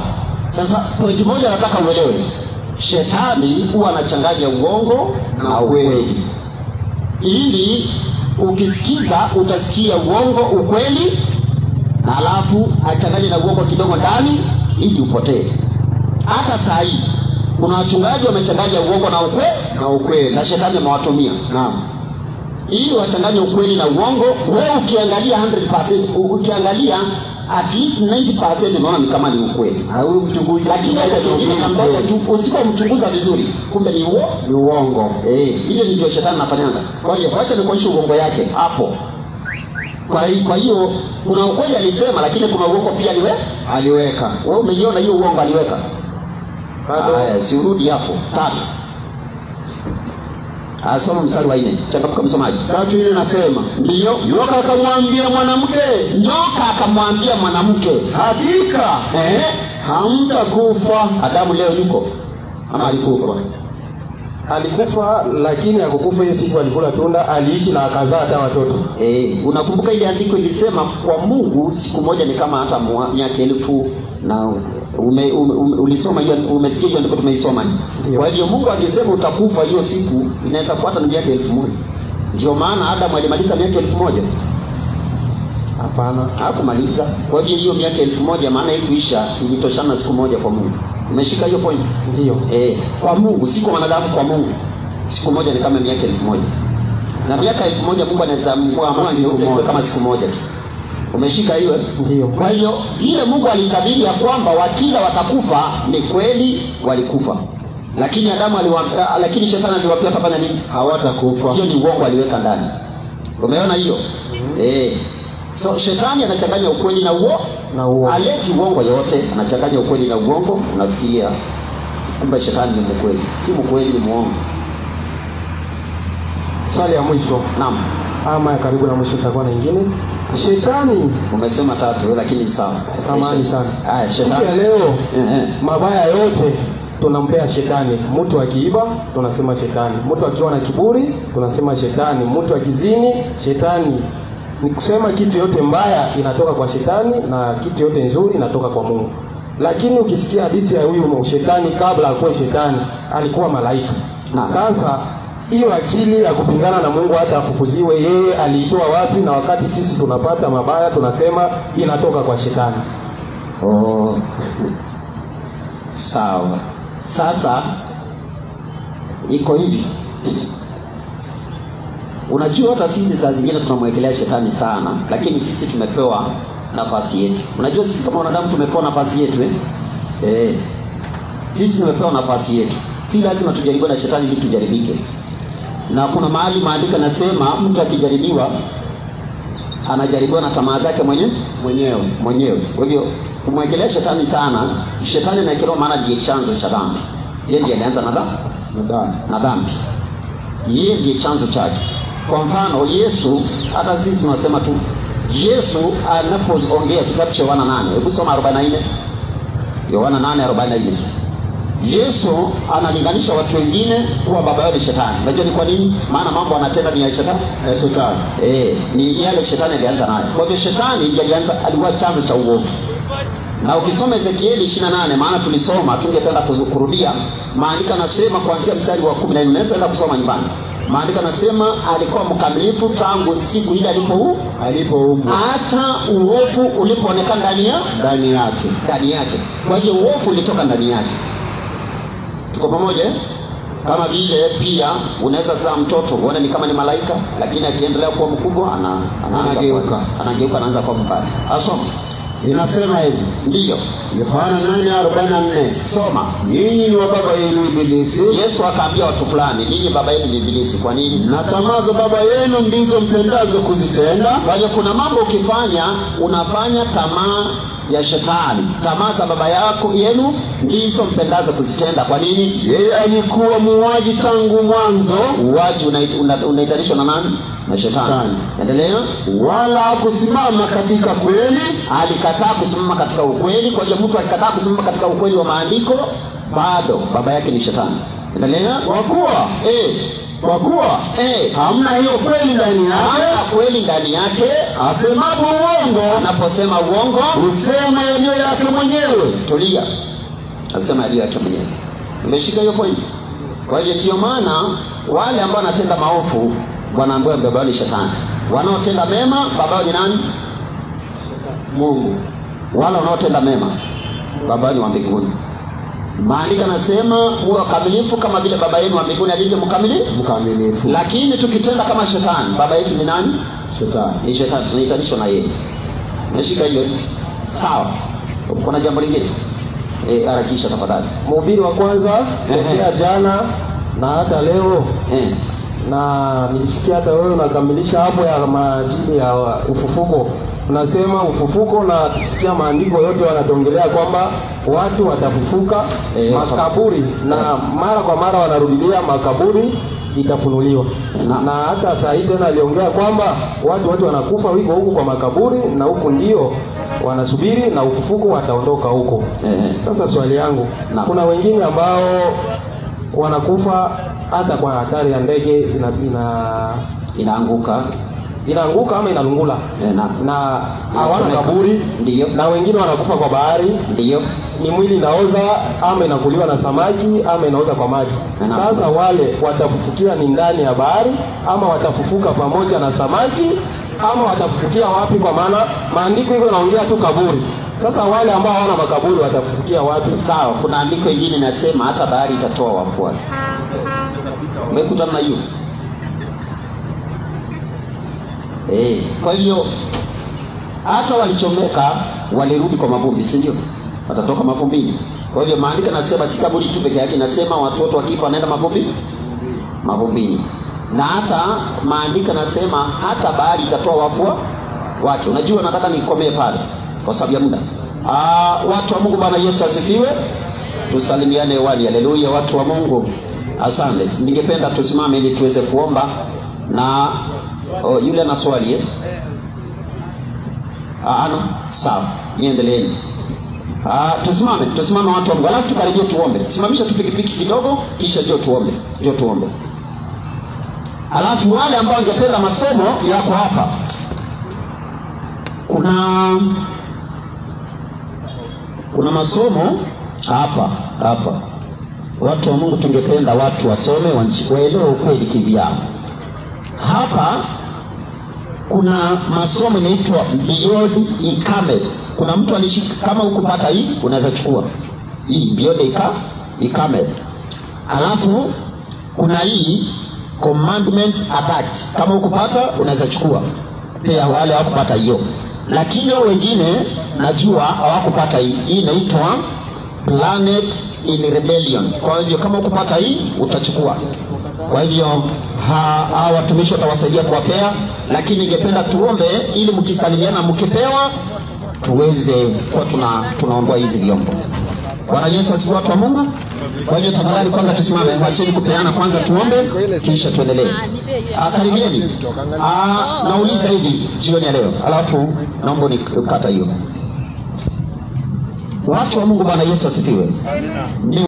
S2: Sasa pointi moja nataka uelewe. Shetani huwa anachanganya uongo na ukweli. Ili ukisikiza utasikia uongo, ukweli, na alafu achanganye na uongo kidogo ndani ili upotee. Hata saa hii kuna wachungaji wamechanganya uongo na ukweli na Shetani amewatumia.
S1: Naam.
S2: Ili wachanganye ukweli na uongo, wewe ukiangalia 100%, ukiangalia at least 90% unaona ni kama ni ukweli.
S1: Huyu mchunguzi,
S2: Lakini hata kingine kamdogo tu usipomchunguza vizuri, kumbe ni
S1: uongo.
S2: Ile ndio Shetani anafanyanga. Kwa hiyo acha nikuonyeshe uongo yake hapo. Kwa hiyo kuna ukweli alisema, lakini kuna uongo pia aliweka. Wewe umeiona hiyo uongo aliweka? Haya, si urudi hapo. 3. Asoma mstari wa 4. Changamka msomaji.
S1: 3 nasema,
S2: Ndiyo.
S1: Nyoka akamwambia mwanamke, hakika hamtakufa.
S2: Adamu leo yuko ama alikufa?
S6: Alikufa, lakini hakukufa hiyo siku alikula tunda, aliishi na akazaa hata watoto.
S2: Unakumbuka ile andiko ilisema kwa Mungu siku moja ni kama hata miaka 1000, na ulisoma hiyo, umesikia hiyo andiko tumeisoma. Kwa hivyo Mungu akisema utakufa hiyo siku, inaweza kuata na miaka 1000. Ndio maana Adamu alimaliza miaka 1000?
S6: Hapana,
S2: hakumaliza. Kwa hivyo hiyo miaka 1000 maana ilikuisha, ilitoshana na siku moja kwa Mungu. Umeshika hiyo point?
S6: Ndio.
S2: Kwa Mungu, si kwa wanadamu. Kwa Mungu siku moja ni kama miaka 1000. Na miaka 1000 Mungu anaweza kuamua kama siku moja tu. Umeshika hiyo?
S6: Ndio.
S2: Kwa hiyo ile Mungu alitabiri ya kwamba wakila watakufa, ni kweli walikufa. Lakini lakini Shetani aliwaambia hapana, nini?
S1: Hawatakufa.
S2: Hiyo ni uongo aliweka ndani. Umeona hiyo? So Shetani anachanganya ukweli na uongo. Aleti uongo yote, anachanganya ukweli na uongo, unafikiria kumbe Shetani ni mkweli. Si mkweli, ni muongo.
S6: Swali ya mwisho.
S2: Naam.
S6: Ama ya karibu na mwisho tutakuwa na nyingine. Shetani,
S2: umesema 3 lakini sawa.
S6: Samahani sana.
S2: Haya, Shetani
S6: ya leo mabaya yote tunampea Shetani. Mtu akiiba tunasema Shetani, mtu akiwa na kiburi tunasema Shetani, mtu akizini Shetani. Ni kusema kitu yote mbaya inatoka kwa Shetani na kitu yote nzuri inatoka kwa Mungu. Lakini ukisikia hadithi ya huyu Shetani, kabla akuwe Shetani alikuwa malaika. Sasa hiyo akili ya kupingana na Mungu hata afukuziwe, yeye aliitoa wapi? Na wakati sisi tunapata mabaya tunasema inatoka kwa Shetani.
S2: Sawa. Sasa iko hivi. Unajua hata sisi saa zingine tunamwekelea Shetani sana, lakini sisi tumepewa nafasi yetu. Unajua sisi kama wanadamu tumepewa nafasi yetu sisi tumepewa nafasi yetu. Si lazima tujaribiwe na Shetani ili tujaribike. Na kuna mahali maandiko nasema mtu akijaribiwa anajaribiwa na tamaa zake mwenyewe. Kwa hivyo kumwekelea Shetani sana, Shetani na kiroho maana ndiye chanzo cha dhambi. Yeye ndiye alianza na dhambi. Yeye ndiye chanzo chake. Kwa mfano Yesu, hata sisi tunasema tu Yesu anapoongea kitabu cha Yohana 8, hebu soma 44. Yohana 8:44. Yesu analinganisha watu wengine kuwa baba yao ni Shetani. Unajua ni kwa nini? Maana mambo anatenda ni ya Shetani. Ni yale Shetani alianza nayo. Kwa hivyo Shetani ndiye alikuwa chanzo cha uovu. Na ukisoma Ezekieli 28, maana tulisoma, tungependa kurudia. Maandiko yanasema kuanzia mstari wa 14, unaweza kusoma nyumbani. Maandiko yanasema alikuwa mkamilifu tangu siku ile alipoumbwa hata uovu ulipoonekana ndani yake. Kwa hiyo uovu ulitoka ndani yake. Tuko pamoja? Kama vile pia unaweza zaa mtoto uone ni kama ni malaika, lakini akiendelea kuwa mkubwa anageuka anaanza kuwa mbaya. Asoma.
S1: Inasema hivi.
S2: Ndiyo.
S1: Yohana 8:44.
S2: Soma.
S1: Ninyi ni wa baba yenu Ibilisi.
S2: Yesu akaambia watu fulani, ninyi baba yenu ni Ibilisi. Kwa nini?
S1: Na tamaa za baba yenu ndizo mpendazo kuzitenda.
S2: Kwa hiyo kuna mambo ukifanya, unafanya tamaa ya shetani. Tamaa za baba yenu ndizo mpendazo kuzitenda. Kwa nini?
S1: Yeye alikuwa muuaji tangu mwanzo.
S2: Uuaji unaitanishwa na nani? Na shetani. Endelea.
S1: Wala kusimama katika kweli.
S2: Alikataa kusimama katika ukweli. Kwa hiyo mtu akikataa kusimama katika ukweli wa maandiko, bado baba yake ni shetani. Endelea.
S1: Kwa kuwa hamna hiyo kweli ndani yake.
S2: Hamna kweli ndani yake.
S1: Asemapo uongo,
S2: anaposema uongo,
S1: usema yaliyo yake mwenyewe.
S2: Tulia. Asema yaliyo yake mwenyewe. Umeshika hiyo point? Kwa hiyo ndio maana wale ambao wanatenda maovu wanaambiwa baba ni shetani. Wanaotenda mema baba ni nani? Mungu. Wale wanaotenda mema baba ni wa mbinguni. Maandiko yanasema uwe kamilifu kama vile baba yenu wa mbinguni alivyo mkamilifu. Lakini tukitenda kama shetani, baba yetu ni nani?
S1: Shetani.
S2: Ni shetani, tunaitanishwa na yeye. Umeshika hiyo? Sawa. Kuna jambo lingine? Harakisha tafadhali.
S6: Mhubiri wa kwanza tokea jana na hata leo. Na nilisikia hata wewe unakamilisha hapo ya majibu ya ufufuko. Unasema ufufuko, na tusikia maandiko yote wanatongelea kwamba watu watafufuka makaburi, na mara kwa mara wanarudilia makaburi itafunuliwa. Na hata saa hii tena aliongea kwamba watu wanakufa wiko huku kwa makaburi, na huku ndio wanasubiri na ufufuko wataondoka huko. Sasa swali yangu, kuna wengine ambao wanakufa hata kwa hatari ya ndege
S2: inaanguka
S6: ama inalungula, na hawana kaburi.
S2: Ndiyo.
S6: Na wengine wanakufa kwa bahari.
S2: Ndiyo.
S6: Ni mwili inaoza ama inakuliwa na samaki ama inaoza kwa maji. Sasa wale watafufukia ni ndani ya bahari ama watafufuka pamoja na samaki ama watafufukia wapi? Kwa maana maandiko hiko naongea tu kaburi. Sasa wale ambao hawana makaburi watafufukia wapi?
S2: Sawa, kuna andiko lingine linasema hata bahari itatoa wafu wake. Umekutana na hiyo? Kwa hiyo hata walichomeka walirudi kwa mavumbi, si ndio? Watatoka mavumbini. Kwa hiyo maandiko yanasema si kaburi tu peke yake, nasema watoto wakifa wanaenda mavumbini. Na hata maandiko yanasema hata bahari itatoa wafu wake. Unajua, nataka nikomee pale kwa sababu ya muda. Watu wa Mungu, Bwana Yesu asifiwe. Tusalimiane hewani. Haleluya watu wa Mungu. Asante. Ningependa tusimame ili tuweze kuomba. Na yule ana swali sawa, niendeleeni. Tusimame watu wa Mungu. Alafu tukaribie tuombe. Simamisha tu pikipiki kidogo, kisha ndio tuombe. Alafu wale ambao wangependa masomo yako hapa. Kuna masomo hapa. Watu wa Mungu, tungependa watu wasome waelewe ukweli kivyao. Hapa kuna masomo inaitwa Beyond Ikamed. Kuna mtu alishika, kama ukupata hii unaweza chukua hii Beyond Ikamed. Alafu kuna hii Commandments Attached. Kama ukupata unaweza chukua. Pia wale hawakupata hiyo. Lakini wengine najua hawakupata hii. Hii inaitwa Planet in Rebellion. Kwa hivyo kama ukupata hii utachukua. Kwa hivyo watumishi watawasaidia kuwapea, lakini ningependa tuombe ili mkisalimiana mkipewa tuweze kwa tunaondoa hizi vyombo. Bwana Yesu asifiwe watu wa Mungu. Kwa hiyo tafadhali kwanza tusimame, acheni kupeana kwanza tuombe kisha tuendelee. Karibieni. Nauliza hivi jioni ya leo. Alafu naomba nikata hiyo. Watu wa Mungu, Bwana Yesu asifiwe. Amen.